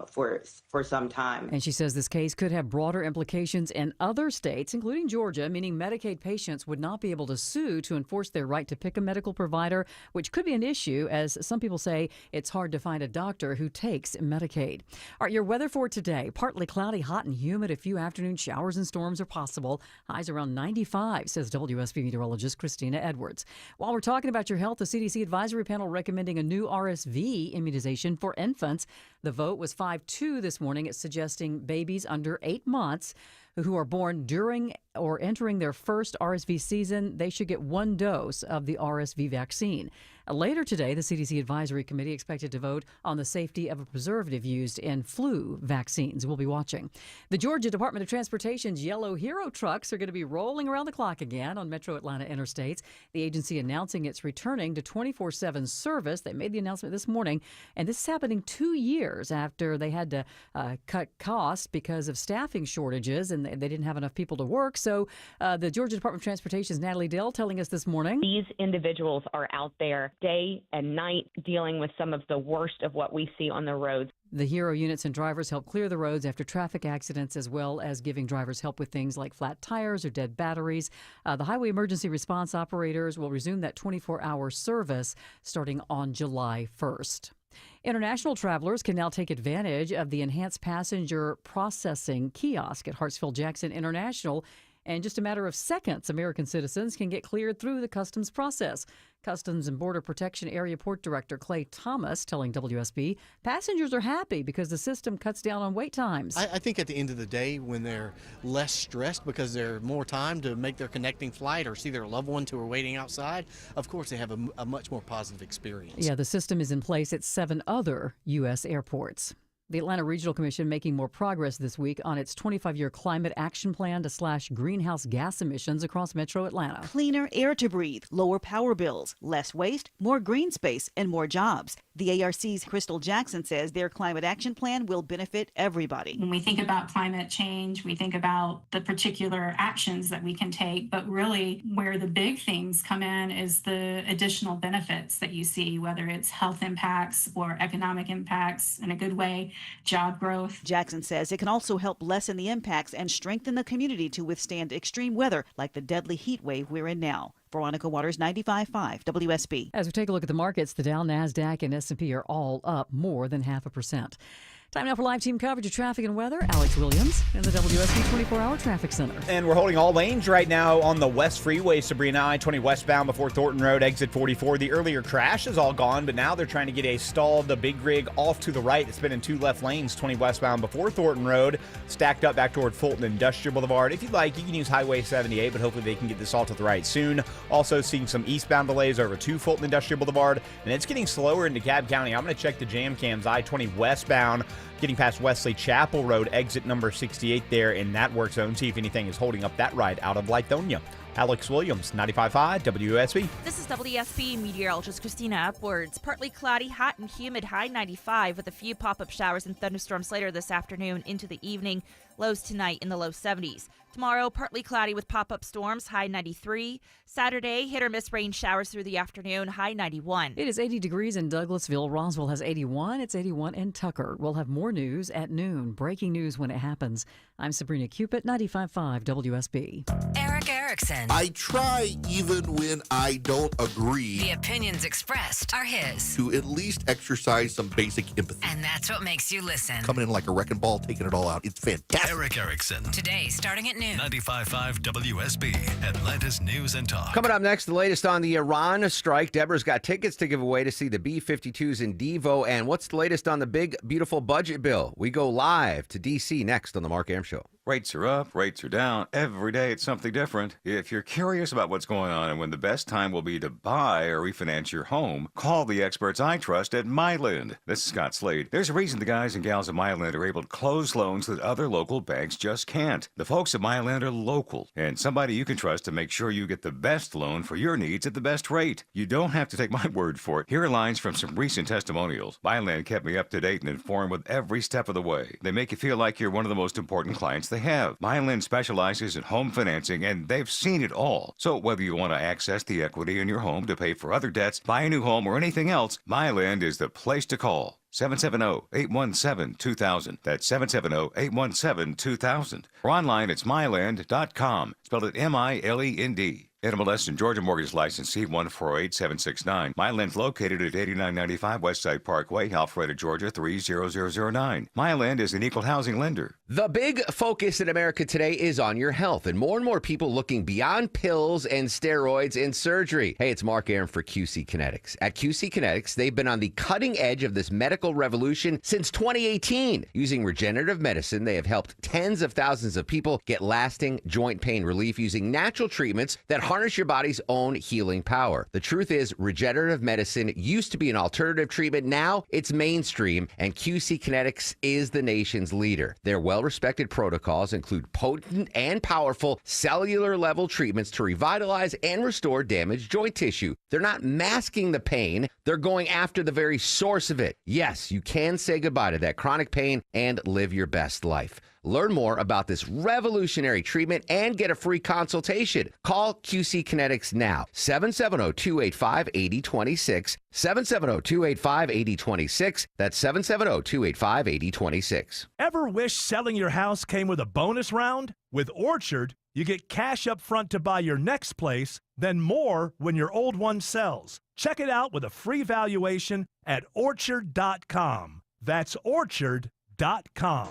for some time. And she says this case could have broader implications in other states, including Georgia, meaning Medicaid patients would not be able to sue to enforce their right to pick a medical provider, which could be an issue, as some people say it's hard to find a doctor who takes Medicaid. All right, your weather for today, partly cloudy, hot and humid. A few afternoon showers and storms are possible. Highs around 95, says WSB meteorologist Christina Edwards. While we're talking about your health, the CDC advisory panel recommending a new RSV immunization for infants. The vote was 5-2 this morning. It's suggesting babies under 8 months who are born during or entering their first RSV season, they should get 1 dose of the RSV vaccine. Later today, the CDC Advisory Committee expected to vote on the safety of a preservative used in flu vaccines. We'll be watching. The Georgia Department of Transportation's Yellow Hero trucks are going to be rolling around the clock again on Metro Atlanta interstates. The agency announcing it's returning to 24/7 service. They made the announcement this morning, and this is happening 2 years after they had to cut costs because of staffing shortages, and they didn't have enough people to work. So the Georgia Department of Transportation's Natalie Dell telling us this morning. These individuals are out there day and night dealing with some of the worst of what we see on the roads. The Hero units and drivers help clear the roads after traffic accidents, as well as giving drivers help with things like flat tires or dead batteries. The Highway Emergency Response operators will resume that 24-hour service starting on July 1st. International travelers can now take advantage of the enhanced passenger processing kiosk at Hartsfield-Jackson International. In just a matter of seconds, American citizens can get cleared through the customs process. Customs and Border Protection Area Port Director Clay Thomas telling WSB passengers are happy because the system cuts down on wait times. I think at the end of the day, when they're less stressed because they're more time to make their connecting flight or see their loved ones who are waiting outside, of course they have a much more positive experience. Yeah, the system is in place at 7 other U.S. airports. The Atlanta Regional Commission making more progress this week on its 25-year climate action plan to slash greenhouse gas emissions across metro Atlanta. Cleaner air to breathe, lower power bills, less waste, more green space, and more jobs. The ARC's Crystal Jackson says their climate action plan will benefit everybody. When we think about climate change, we think about the particular actions that we can take, but really where the big things come in is the additional benefits that you see, whether it's health impacts or economic impacts in a good way, job growth. Jackson says it can also help lessen the impacts and strengthen the community to withstand extreme weather like the deadly heat wave we're in now. Veronica Waters, 95.5 WSB. As we take a look at the markets, the Dow, NASDAQ, and S&P are all up more than 0.5%. Time now for live team coverage of traffic and weather. Alex Williams in the WSB 24-hour traffic center. And we're holding all lanes right now on the West Freeway, Sabrina, I-20 westbound before Thornton Road, exit 44. The earlier crash is all gone, but now they're trying to get a stalled big rig off to the right. It's been in 2 left lanes, 20 westbound before Thornton Road, stacked up back toward Fulton Industrial Boulevard. If you'd like, you can use Highway 78, but hopefully they can get this all to the right soon. Also seeing some eastbound delays over to Fulton Industrial Boulevard, and it's getting slower into DeKalb County. I'm going to check the jam cams, I-20 westbound, getting past Wesley Chapel Road, exit number 68 there in that work zone. See if anything is holding up that ride out of Lithonia. Alex Williams, 95.5 WSB. This is WSB meteorologist Christina Upwards. Partly cloudy, hot and humid, high 95 with a few pop-up showers and thunderstorms later this afternoon into the evening. Lows tonight in the low 70s. Tomorrow, partly cloudy with pop-up storms, high 93. Saturday, hit-or-miss rain showers through the afternoon, high 91. It is 80 degrees in Douglasville. Roswell has 81. It's 81 in Tucker. We'll have more news at noon. Breaking news when it happens. I'm Sabrina Cupid, 95.5 WSB. Eric Erickson. I try even when I don't agree. The opinions expressed are his. To at least exercise some basic empathy. And that's what makes you listen. Coming in like a wrecking ball, taking it all out. It's fantastic. Eric Erickson. Today, starting at noon. 95.5 WSB, Atlanta's News and Talk. Coming up next, the latest on the Iran strike. Deborah's got tickets to give away to see the B-52s in Devo. And what's the latest on the big, beautiful budget bill? We go live to D.C. next on the Mark Arum Show. Rates are up, rates are down. Every day it's something different. If you're curious about what's going on and when the best time will be to buy or refinance your home, call the experts I trust at Myland. This is Scott Slade. There's a reason the guys and gals at Myland are able to close loans that other local banks just can't. The folks at Myland are local and somebody you can trust to make sure you get the best loan for your needs at the best rate. You don't have to take my word for it. Here are lines from some recent testimonials. Myland kept me up to date and informed with every step of the way. They make you feel like you're one of the most important clients they have. Myland specializes in home financing, and they've seen it all. So whether you want to access the equity in your home to pay for other debts, buy a new home, or anything else, Myland is the place to call. 770-817-2000. That's 770-817-2000. Or online, it's myland.com. Spelled it M-I-L-E-N-D. NMLS and Georgia Mortgage License C148769. Myland's located at 8995 Westside Parkway, Alpharetta, Georgia 30009. Myland is an equal housing lender. The big focus in America today is on your health, and more people looking beyond pills and steroids and surgery. Hey, it's Mark Arum for QC Kinetics. At QC Kinetics, they've been on the cutting edge of this medical revolution since 2018. Using regenerative medicine, they have helped tens of thousands of people get lasting joint pain relief using natural treatments that harness your body's own healing power. The truth is, regenerative medicine used to be an alternative treatment. Now it's mainstream, and QC Kinetics is the nation's leader. Their well-respected protocols include potent and powerful cellular-level treatments to revitalize and restore damaged joint tissue. They're not masking the pain. They're going after the very source of it. Yes, you can say goodbye to that chronic pain and live your best life. Learn more about this revolutionary treatment and get a free consultation. Call QC Kinetics now. 770-285-8026. 770-285-8026. That's 770-285-8026. Ever wish selling your house came with a bonus round? With Orchard, you get cash up front to buy your next place, then more when your old one sells. Check it out with a free valuation at Orchard.com. That's Orchard.com.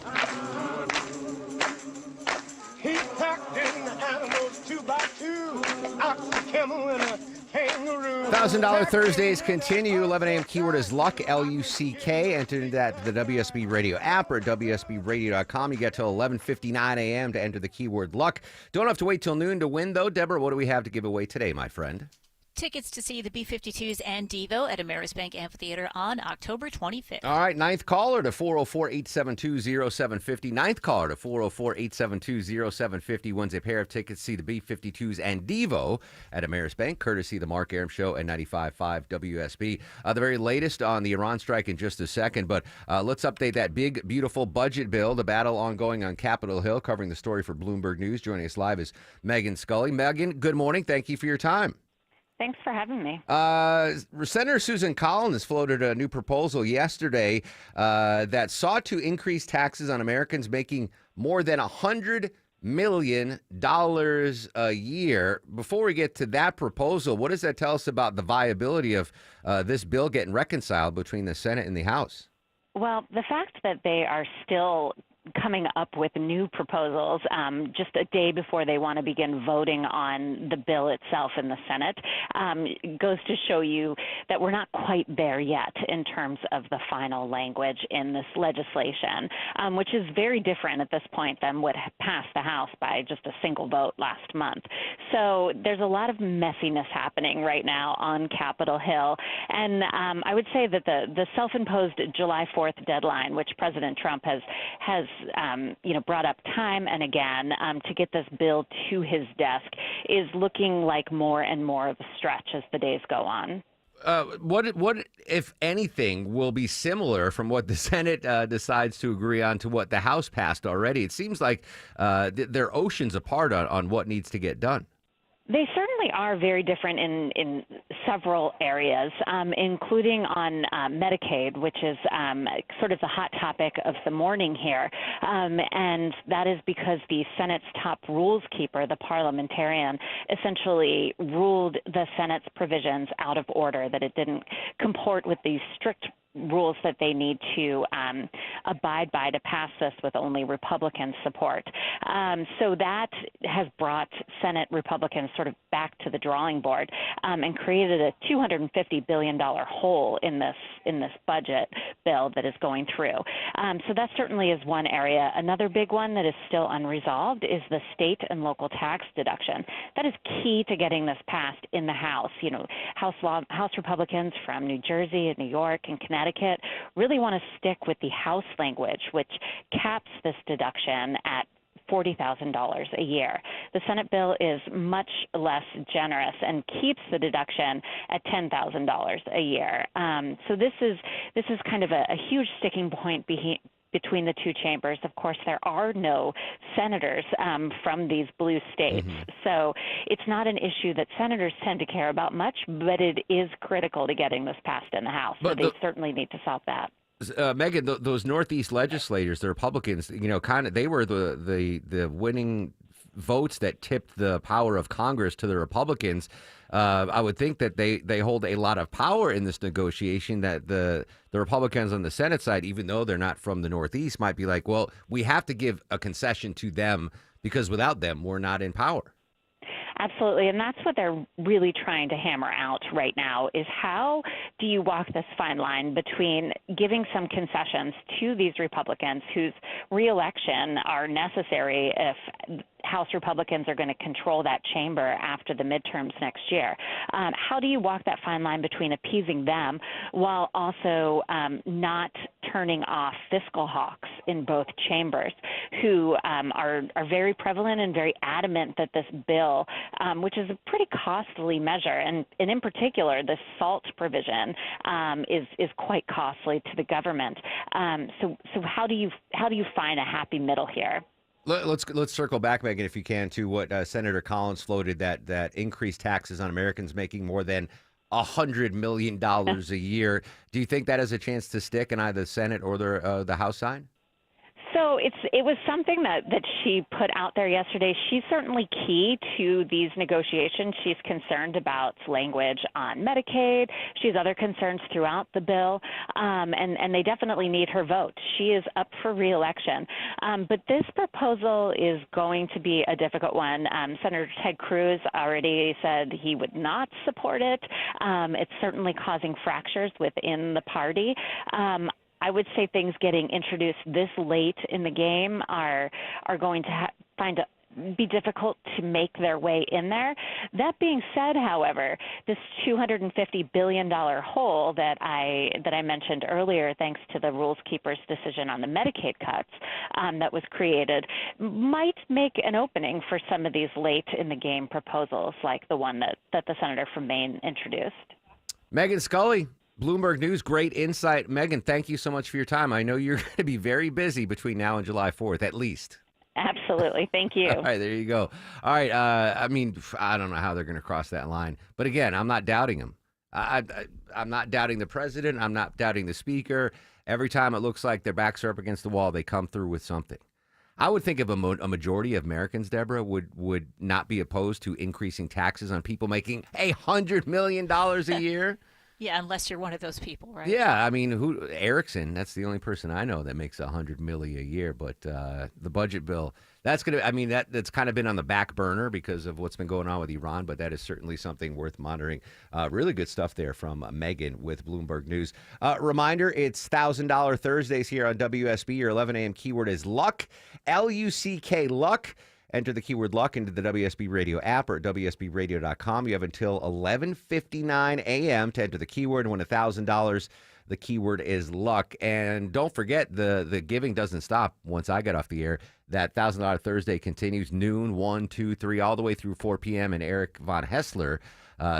He packed in the animal 2x2, ox, a camel, and a kangaroo. $1,000 Thursdays continue. 11 a.m. keyword is luck, L-U-C-K. Enter that to the WSB Radio app or at WSBradio.com. You get till 11:59 a.m. to enter the keyword luck. Don't have to wait till noon to win, though. Deborah, what do we have to give away today, my friend? Tickets to see the B-52s and Devo at Amerisbank Amphitheater on October 25th. All right, ninth caller to 404-872-0750. Ninth caller to 404-872-0750 wins a pair of tickets to see the B-52s and Devo at Amerisbank, courtesy of the Mark Arum Show and 95.5 WSB. The very latest on the Iran strike in just a second, but let's update that big, beautiful budget bill, the battle ongoing on Capitol Hill. Covering the story for Bloomberg News. Joining us live is Megan Scully. Megan, good morning. Thank you for your time. Thanks for having me. Senator Susan Collins floated a new proposal yesterday that sought to increase taxes on Americans making more than $100 million a year. Before we get to that proposal, what does that tell us about the viability of this bill getting reconciled between the Senate and the House? Well, the fact that they are still coming up with new proposals just a day before they want to begin voting on the bill itself in the Senate goes to show you that we're not quite there yet in terms of the final language in this legislation, which is very different at this point than what passed the House by just a single vote last month. So there's a lot of messiness happening right now on Capitol Hill. And I would say that the self-imposed July 4th deadline, which President Trump has brought up time and again to get this bill to his desk, is looking like more and more of a stretch as the days go on. What, if anything, will be similar from what the Senate decides to agree on to what the House passed already? It seems like they're oceans apart on what needs to get done. They certainly are very different in several areas, including on Medicaid, which is sort of the hot topic of the morning here. And that is because the Senate's top rules keeper, the parliamentarian, essentially ruled the Senate's provisions out of order, that it didn't comport with these strict rules that they need to abide by to pass this with only Republican support. So that has brought Senate Republicans sort of back to the drawing board and created a $250 billion hole in this budget bill that is going through. So that certainly is one area. Another big one that is still unresolved is the state and local tax deduction. That is key to getting this passed in the House. You know, House Republicans from New Jersey and New York and Connecticut really want to stick with the House language, which caps this deduction at $40,000 a year. The Senate bill is much less generous and keeps the deduction at $10,000 a year. So this is kind of a huge sticking point between the two chambers. Of course, there are no senators from these blue states. Mm-hmm. So it's not an issue that senators tend to care about much, but it is critical to getting this passed in the House. So they certainly need to solve that. Megan, those Northeast legislators, the Republicans, they were the winning votes that tipped the power of Congress to the Republicans. I would think that they hold a lot of power in this negotiation, that the Republicans on the Senate side, even though they're not from the Northeast, might be like, well, we have to give a concession to them because without them, we're not in power. Absolutely, and that's what they're really trying to hammer out right now is how do you walk this fine line between giving some concessions to these Republicans whose reelection are necessary if House Republicans are going to control that chamber after the midterms next year. How do you walk that fine line between appeasing them while also not turning off fiscal hawks in both chambers who are very prevalent and very adamant that this bill, which is a pretty costly measure, and in particular, the SALT provision is quite costly to the government. So how do you find a happy middle here? Let's circle back, Megan, if you can, to what Senator Collins floated, that increased taxes on Americans making more than $100 million a year. Do you think that has a chance to stick in either the Senate or the House side? So it was something that she put out there yesterday. She's certainly key to these negotiations. She's concerned about language on Medicaid. She has other concerns throughout the bill, and they definitely need her vote. She is up for re-election. But this proposal is going to be a difficult one. Senator Ted Cruz already said he would not support it. It's certainly causing fractures within the party. I would say things getting introduced this late in the game are going to be difficult to make their way in there. That being said, however, this $250 billion hole that I mentioned earlier, thanks to the Rules Keepers' decision on the Medicaid cuts that was created, might make an opening for some of these late in the game proposals, like the one that the senator from Maine introduced. Megan Scully, Bloomberg News, great insight. Megan, thank you so much for your time. I know you're going to be very busy between now and July 4th, at least. Absolutely. Thank you. All right, there you go. All right, I mean, I don't know how they're going to cross that line. But again, I'm not doubting them. I'm not doubting the president. I'm not doubting the speaker. Every time it looks like their backs are up against the wall, they come through with something. I would think of a majority of Americans, Deborah, would not be opposed to increasing taxes on people making $100 million a year. Yeah, unless you're one of those people, right? Yeah, I mean, Erickson, that's the only person I know that makes $100 million a year. But the budget bill, that's kind of been on the back burner because of what's been going on with Iran. But that is certainly something worth monitoring. Really good stuff there from Megan with Bloomberg News. Reminder, it's $1,000 Thursdays here on WSB. Your 11 a.m. keyword is luck, L-U-C-K, luck. Enter the keyword luck into the WSB Radio app or at WSBradio.com. You have until 11:59 a.m. to enter the keyword and win $1,000. The keyword is luck. And don't forget, the giving doesn't stop once I get off the air. That $1,000 Thursday continues noon, 1, 2, 3, all the way through 4 p.m. And Eric Von Hessler.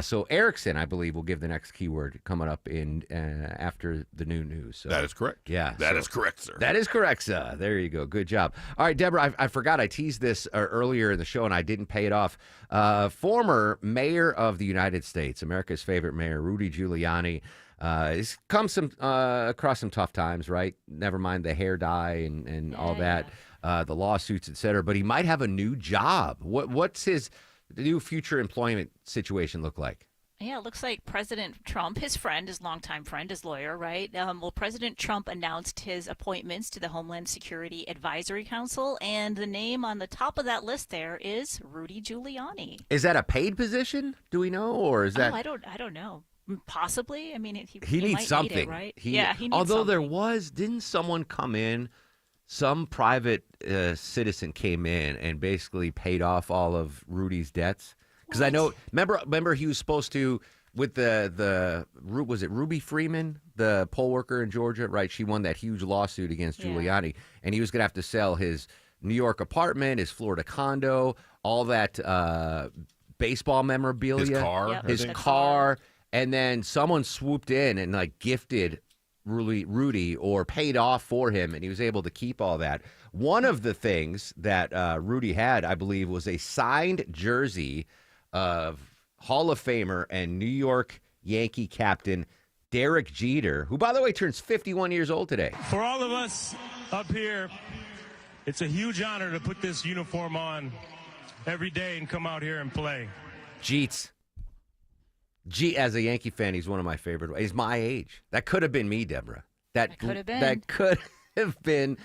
So Erickson, I believe, will give the next keyword coming up in after the noon news. So, that is correct. Yeah. That is correct, sir. That is correct, sir. There you go. Good job. All right, Deborah, I forgot I teased this earlier in the show, and I didn't pay it off. Former mayor of the United States, America's favorite mayor, Rudy Giuliani, has come across some tough times, right? Never mind the hair dye and all that, the lawsuits, et cetera. But he might have a new job. What's his new future employment situation look like? Yeah, it looks like President Trump, his longtime friend, his lawyer, right? President Trump announced his appointments to the Homeland Security Advisory Council, and the name on the top of that list there is Rudy Giuliani. Is that a paid position? Do we know, or is that? I don't know. Possibly. I mean, he needs something, need it, right? He needs although something. Didn't someone come in? Some private citizen came in and basically paid off all of Rudy's debts. Because I know, remember he was supposed to, with was it Ruby Freeman, the poll worker in Georgia, right? She won that huge lawsuit against Giuliani, and he was going to have to sell his New York apartment, his Florida condo, all that baseball memorabilia, his car, and then someone swooped in and gifted Rudy or paid off for him, and he was able to keep all that. One of the things that Rudy had, I believe, was a signed jersey of Hall of Famer and New York Yankee captain Derek Jeter, who, by the way, turns 51 years old today. For all of us up here, it's a huge honor to put this uniform on every day and come out here and play. Jeets. As a Yankee fan, he's one of my favorite. He's my age. That could have been me, Deborah. That could have been. That could have been.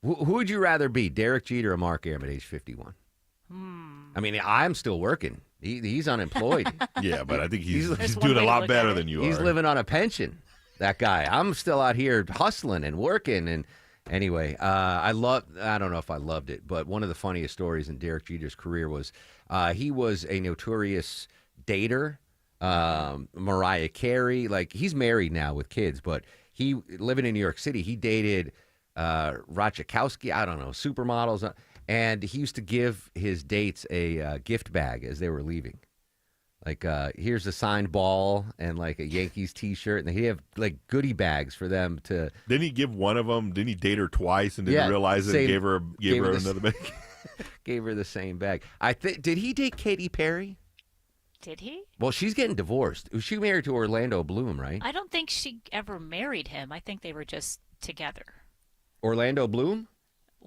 Who would you rather be, Derek Jeter or Mark Arum at age 51? I mean, I'm still working. He's unemployed. Yeah, but I think he's doing a lot better than you are. He's living on a pension, that guy. I'm still out here hustling and working. And anyway, I don't know if I loved it, but one of the funniest stories in Derek Jeter's career was he was a notorious dater. Mariah Carey, he's married now with kids, but he living in New York City, he dated Rachikowski, I don't know, supermodels, and he used to give his dates a gift bag as they were leaving. Here's a signed ball and a Yankees t-shirt, and he'd have goodie bags for them to. Didn't he give one of them? Didn't he date her twice and didn't realize it and gave her another bag? Gave her the same bag. Did he date Katy Perry? Did he? Well, she's getting divorced. She married to Orlando Bloom, right? I don't think she ever married him. I think they were just together. Orlando Bloom?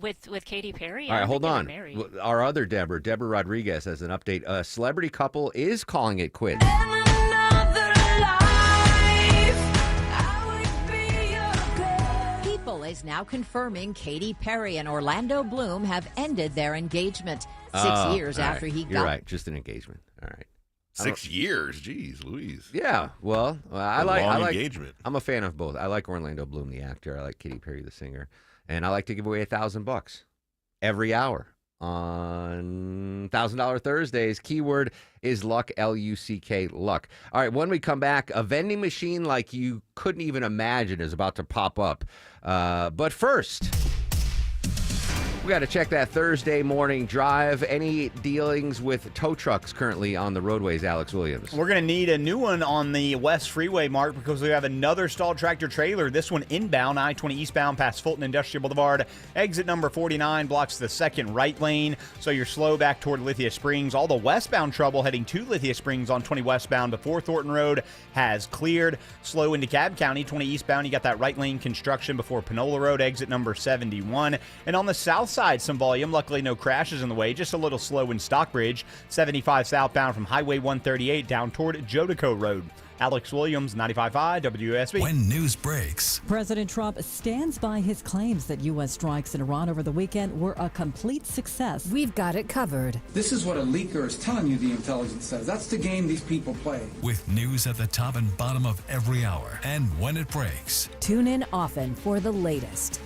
with Katy Perry. All right, hold on. Married. Our other Deborah Rodriguez, has an update. A celebrity couple is calling it quits. People is now confirming Katy Perry and Orlando Bloom have ended their engagement 6 years after he got. You're right, just an engagement. All right. 6 years, geez, Louise. Yeah, well, I like engagement. I'm a fan of both. I like Orlando Bloom, the actor. I like Katy Perry, the singer, and I like to give away $1,000 every hour on $1,000 Thursdays. Keyword is luck, L-U-C-K, luck. All right, when we come back, a vending machine like you couldn't even imagine is about to pop up. But first, we got to check that Thursday morning drive. Any dealings with tow trucks currently on the roadways, Alex Williams? We're going to need a new one on the West Freeway, Mark, because we have another stalled tractor trailer. This one inbound, I-20 eastbound past Fulton Industrial Boulevard. Exit number 49 blocks the second right lane, so you're slow back toward Lithia Springs. All the westbound trouble heading to Lithia Springs on 20 westbound before Thornton Road has cleared. Slow into Cobb County, 20 eastbound. You got that right lane construction before Panola Road, exit number 71. And on the south side, some volume. Luckily, no crashes in the way. Just a little slow in Stockbridge. 75 southbound from Highway 138 down toward Jodico Road. Alex Williams, 95.5 WSB. When news breaks. President Trump stands by his claims that U.S. strikes in Iran over the weekend were a complete success. We've got it covered. This is what a leaker is telling you the intelligence says. That's the game these people play. With news at the top and bottom of every hour and when it breaks. Tune in often for the latest.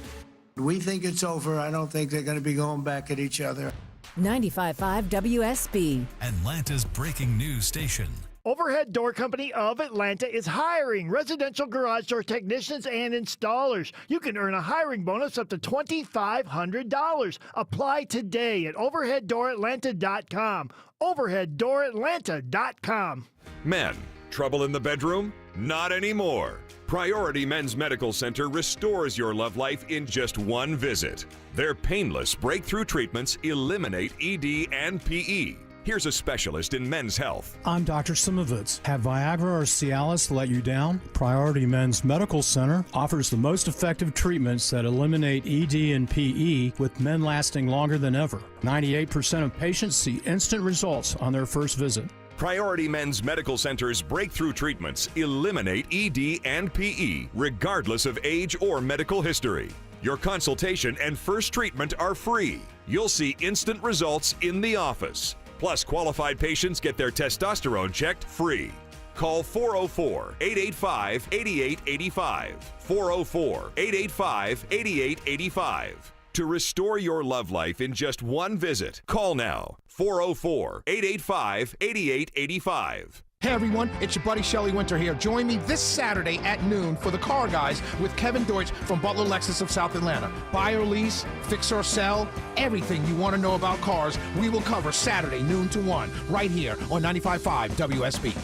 We think it's over. I don't think they're going to be going back at each other. 95.5 WSB. Atlanta's breaking news station. Overhead Door Company of Atlanta is hiring residential garage door technicians and installers. You can earn a hiring bonus up to $2,500. Apply today at overheaddooratlanta.com. Overheaddooratlanta.com. Men, trouble in the bedroom? Not anymore. Priority Men's Medical Center restores your love life in just one visit. Their painless breakthrough treatments eliminate ED and PE. Here's a specialist in men's health. I'm Dr. Simovitz. Have Viagra or Cialis let you down? Priority Men's Medical Center offers the most effective treatments that eliminate ED and PE, with men lasting longer than ever. 98% of patients see instant results on their first visit. Priority Men's Medical Center's breakthrough treatments eliminate ED and PE, regardless of age or medical history. Your consultation and first treatment are free. You'll see instant results in the office. Plus, qualified patients get their testosterone checked free. Call 404-885-8885. 404-885-8885. To restore your love life in just one visit, call now. 404-885-8885. Hey everyone, it's your buddy Shelly Winter here. Join me this Saturday at noon for The Car Guys with Kevin Deutsch from Butler Lexus of South Atlanta. Buy or lease, fix or sell, everything you want to know about cars, we will cover Saturday noon to 1 right here on 95.5 WSB.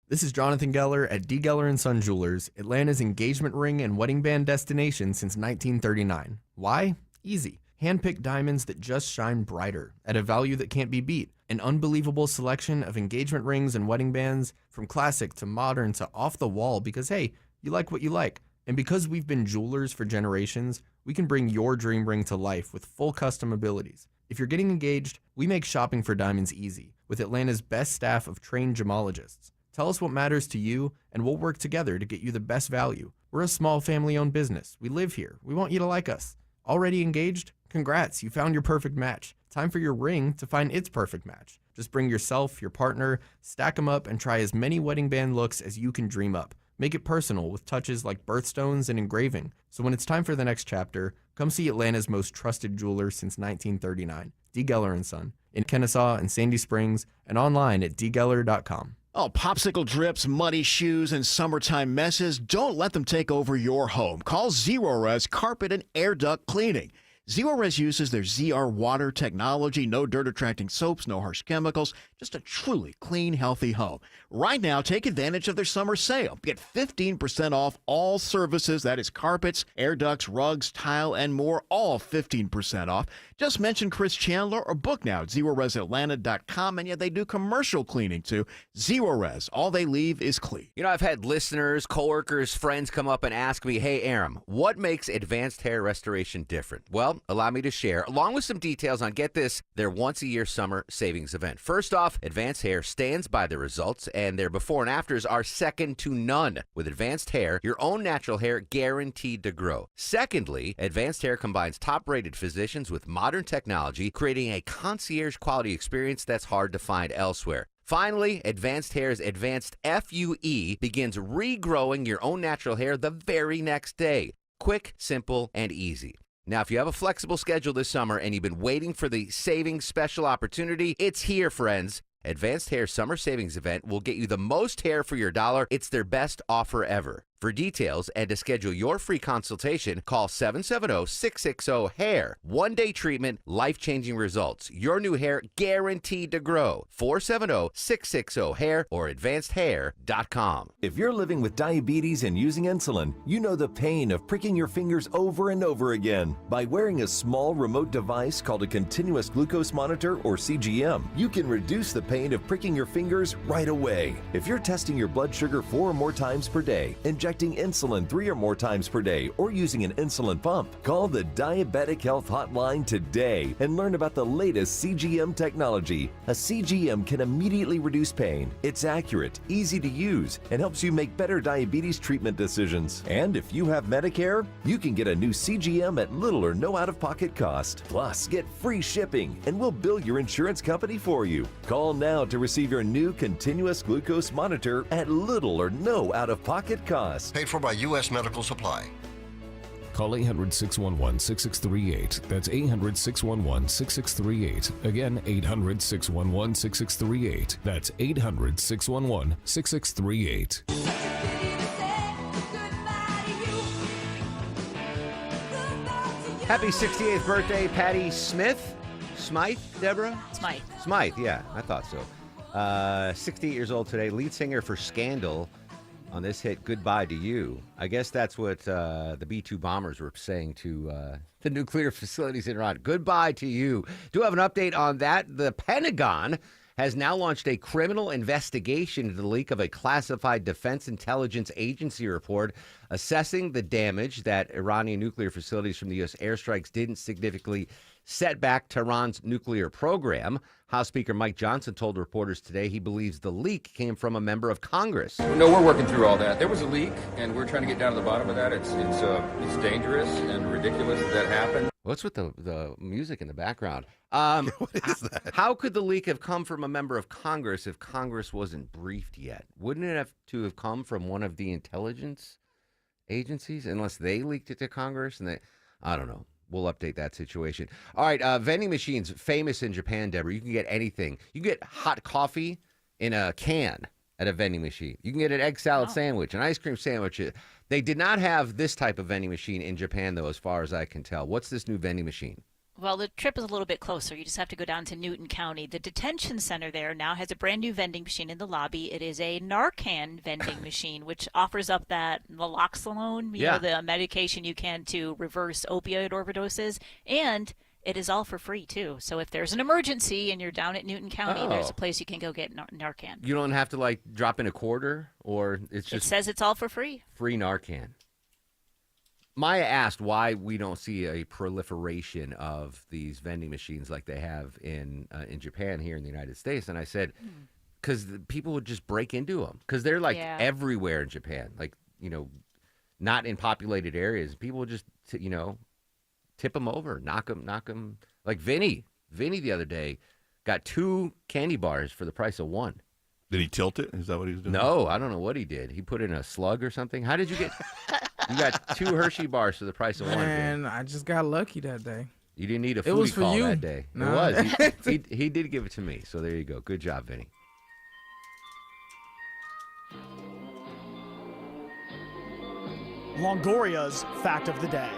This is Jonathan Geller at D. Geller & Son Jewelers, Atlanta's engagement ring and wedding band destination since 1939. Why? Easy. Hand-picked diamonds that just shine brighter at a value that can't be beat. An unbelievable selection of engagement rings and wedding bands, from classic to modern to off the wall, because hey, you like what you like. And because we've been jewelers for generations, we can bring your dream ring to life with full custom abilities. If you're getting engaged, we make shopping for diamonds easy with Atlanta's best staff of trained gemologists. Tell us what matters to you, and we'll work together to get you the best value. We're a small family-owned business. We live here. We want you to like us. Already engaged? Congrats, you found your perfect match. Time for your ring to find its perfect match. Just bring yourself, your partner, stack them up, and try as many wedding band looks as you can dream up. Make it personal with touches like birthstones and engraving. So when it's time for the next chapter, come see Atlanta's most trusted jeweler since 1939, D. Geller & Son, in Kennesaw and Sandy Springs, and online at dgeller.com. Oh, popsicle drips, muddy shoes, and summertime messes, don't let them take over your home. Call Zero Res Carpet and Air Duct Cleaning. Zerorez uses their ZR water technology, no dirt attracting soaps, no harsh chemicals, just a truly clean, healthy home. Right now, take advantage of their summer sale. Get 15% off all services, that is carpets, air ducts, rugs, tile, and more, all 15% off. Just mention Chris Chandler or book now at ZerorezAtlanta.com, and yeah, they do commercial cleaning too. Zerorez, all they leave is clean. You know, I've had listeners, coworkers, friends come up and ask me, hey, Aram, what makes Advanced Hair Restoration different? Well, allow me to share, along with some details on, get this, their once-a-year summer savings event. First off, Advanced Hair stands by their results, and their before and afters are second to none. With Advanced Hair, your own natural hair guaranteed to grow. Secondly, Advanced Hair combines top-rated physicians with modern technology, creating a concierge-quality experience that's hard to find elsewhere. Finally, Advanced Hair's Advanced FUE begins regrowing your own natural hair the very next day. Quick, simple, and easy. Now, if you have a flexible schedule this summer and you've been waiting for the savings special opportunity, it's here, friends. Advanced Hair Summer Savings Event will get you the most hair for your dollar. It's their best offer ever. For details and to schedule your free consultation, call 770-660-HAIR. One-day treatment, life-changing results. Your new hair guaranteed to grow. 470-660-HAIR or advancedhair.com. If you're living with diabetes and using insulin, you know the pain of pricking your fingers over and over again. By wearing a small remote device called a continuous glucose monitor or CGM, you can reduce the pain of pricking your fingers right away. If you're testing your blood sugar 4 or more times per day, injecting insulin 3 or more times per day, or using an insulin pump, call the Diabetic Health Hotline today and learn about the latest CGM technology. A CGM can immediately reduce pain. It's accurate, easy to use, and helps you make better diabetes treatment decisions. And if you have Medicare, you can get a new CGM at little or no out-of-pocket cost. Plus, get free shipping, and we'll bill your insurance company for you. Call now to receive your new continuous glucose monitor at little or no out-of-pocket cost. Paid for by U.S. Medical Supply. Call 800-611-6638. That's 800-611-6638. Again, 800-611-6638. That's 800-611-6638. Happy 68th birthday, Patti Smith. Smythe, Deborah? Smythe, yeah, I thought so. 68 years old today, lead singer for Scandal on this hit, Goodbye to You. I guess that's what the B-2 bombers were saying to the nuclear facilities in Iran. Goodbye to you. Do have an update on that. The Pentagon has now launched a criminal investigation into the leak of a classified Defense Intelligence Agency report assessing the damage that Iranian nuclear facilities from the U.S. airstrikes didn't significantly set back Tehran's nuclear program. House Speaker Mike Johnson told reporters today he believes the leak came from a member of Congress. No, we're working through all that. There was a leak, and we're trying to get down to the bottom of that. It's dangerous and ridiculous that happened. What's with the music in the background? What is that? How could the leak have come from a member of Congress if Congress wasn't briefed yet? Wouldn't it have to have come from one of the intelligence agencies, unless they leaked it to Congress? And I don't know. We'll update that situation. All right, vending machines, famous in Japan, Deborah. You can get anything. You can get hot coffee in a can at a vending machine. You can get an egg salad sandwich, an ice cream sandwich. They did not have this type of vending machine in Japan, though, as far as I can tell. What's this new vending machine? Well, the trip is a little bit closer. You just have to go down to Newton County. The detention center there now has a brand new vending machine in the lobby. It is a Narcan vending machine, which offers up that naloxone, you know, the medication you can to reverse opioid overdoses. And it is all for free, too. So if there's an emergency and you're down at Newton County, there's a place you can go get Narcan. You don't have to, like, drop in a quarter, or it's just... It says it's all for free. Free Narcan. Maya asked why we don't see a proliferation of these vending machines like they have in Japan here in the United States. And I said, because people would just break into them. Because they're like everywhere in Japan. Like, you know, not in populated areas. People would just, you know, tip them over, knock them. Like Vinny the other day got 2 candy bars for the price of 1. Did he tilt it? Is that what he was doing? No, I don't know what he did. He put in a slug or something. How did you get... You got 2 Hershey bars for the price of 1. Man, I just got lucky that day. You didn't need a It was foodie for call you. that day. No. It was. He did give it to me. So there you go. Good job, Vinny. Longoria's fact of the day.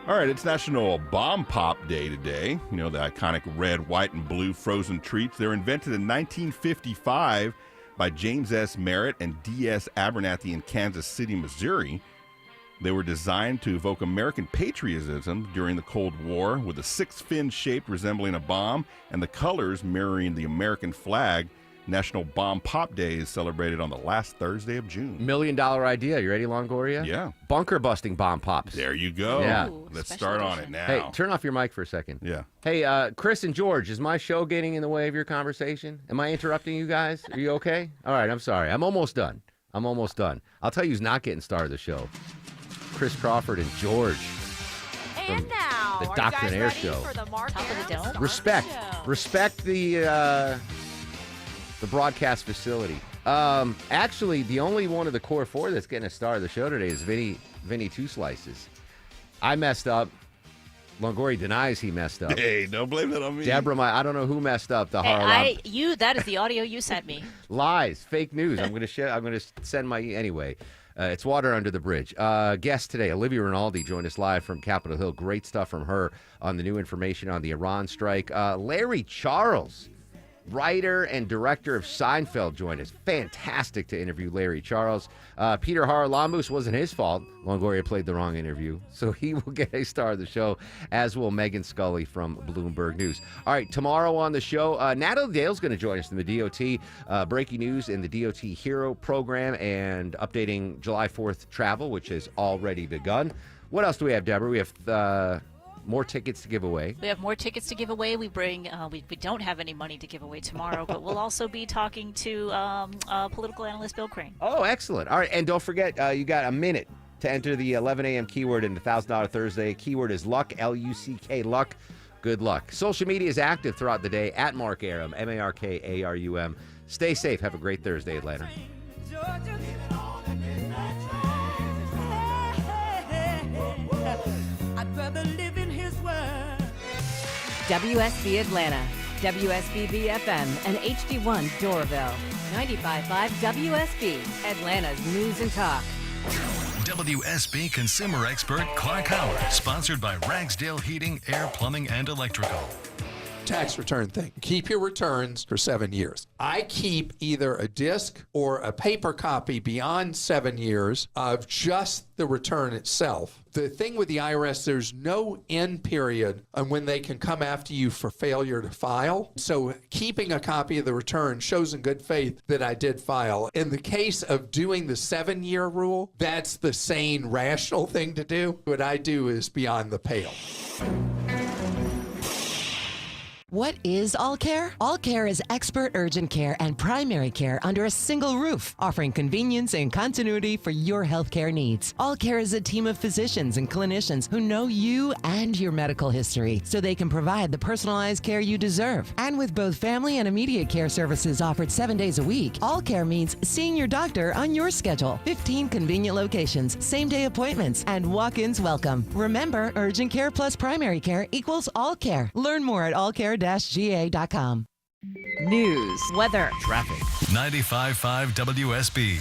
All right, it's National Bomb Pop Day today. You know, the iconic red, white, and blue frozen treats. They're invented in 1955 by James S. Merritt and D.S. Abernathy in Kansas City, Missouri. They were designed to evoke American patriotism during the Cold War, with a 6-fin shape resembling a bomb and the colors mirroring the American flag. National Bomb Pop Day is celebrated on the last Thursday of June. $1 million idea. You ready, Longoria? Yeah. Bunker busting bomb pops. There you go. Yeah. Let's start on it now. Hey, turn off your mic for a second. Yeah. Hey, Chris and George, is my show getting in the way of your conversation? Am I interrupting you guys? Are you okay? All right, I'm sorry. I'm almost done. I'll tell you who's not getting star of the show. Chris Crawford and George. And now, the are Doctrinaire you guys ready Show. for the Mark Top of the Arum dome. Respect the broadcast facility. Actually, the only one of the core four that's getting a star of the show today is Vinny Two Slices. I messed up. Longoria denies he messed up. Hey, don't blame that on me. Deborah, I don't know who messed up. The That is the audio you sent me. Lies, fake news. I'm going to send my anyway. It's water under the bridge. Guest today, Olivia Rinaldi, joined us live from Capitol Hill. Great stuff from her on the new information on the Iran strike. Larry Charles, writer and director of Seinfeld, joined us. Fantastic to interview Larry Charles. Peter Haralambous wasn't his fault. Longoria played the wrong interview, so he will get a star of the show, as will Megan Scully from Bloomberg News. All right, tomorrow on the show, Natalie Dale's going to join us in the DOT. Breaking news in the DOT Hero program and updating July 4th travel, which has already begun. What else do we have, Deborah? We have more tickets to give away. We have more tickets to give away. We don't have any money to give away tomorrow, but we'll also be talking to political analyst Bill Crane. Oh, excellent. All right, and don't forget, you got a minute to enter the 11 a.m. keyword in the $1,000 Thursday. Keyword is luck, L-U-C-K, luck. Good luck. Social media is active throughout the day, at Mark Arum, M-A-R-K-A-R-U-M. Stay safe. Have a great Thursday, Atlanta. I'd rather live in his world. WSB Atlanta, WSB FM, and HD1 Doraville. 95.5 WSB, Atlanta's news and talk. WSB consumer expert Clark Howard, sponsored by Ragsdale Heating, Air, Plumbing, and Electrical. Tax return thing. Keep your returns for 7 years. I keep either a disc or a paper copy beyond 7 years of just the return itself. The thing with the IRS, there's no end period on when they can come after you for failure to file. So keeping a copy of the return shows in good faith that I did file. In the case of doing the 7-year rule, that's the sane, rational thing to do. What I do is beyond the pale. What is All Care? All Care is expert urgent care and primary care under a single roof, offering convenience and continuity for your healthcare needs. All Care is a team of physicians and clinicians who know you and your medical history, so they can provide the personalized care you deserve. And with both family and immediate care services offered 7 days a week, All Care means seeing your doctor on your schedule. 15 convenient locations, same-day appointments, and walk-ins welcome. Remember, urgent care plus primary care equals All Care. Learn more at allcare-ga.com. News, weather, traffic. 95.5 WSB,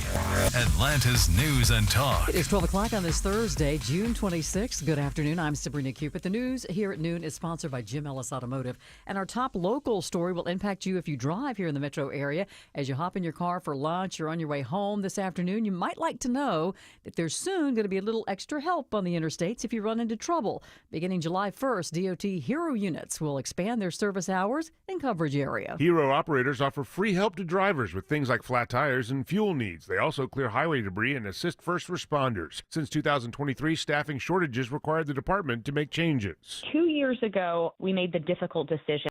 Atlanta's news and talk. It is 12 o'clock on this Thursday, June 26th. Good afternoon. I'm Sabrina Cupid. The news here at noon is sponsored by Jim Ellis Automotive. And our top local story will impact you if you drive here in the metro area. As you hop in your car for lunch or on your way home this afternoon, you might like to know that there's soon going to be a little extra help on the interstates if you run into trouble. Beginning July 1st, DOT Hero units will expand their service hours and coverage area. Hero operators offer free help to drivers with things like flat tires and fuel needs. They also clear highway debris and assist first responders. Since 2023, staffing shortages required the department to make changes. 2 years ago, we made the difficult decision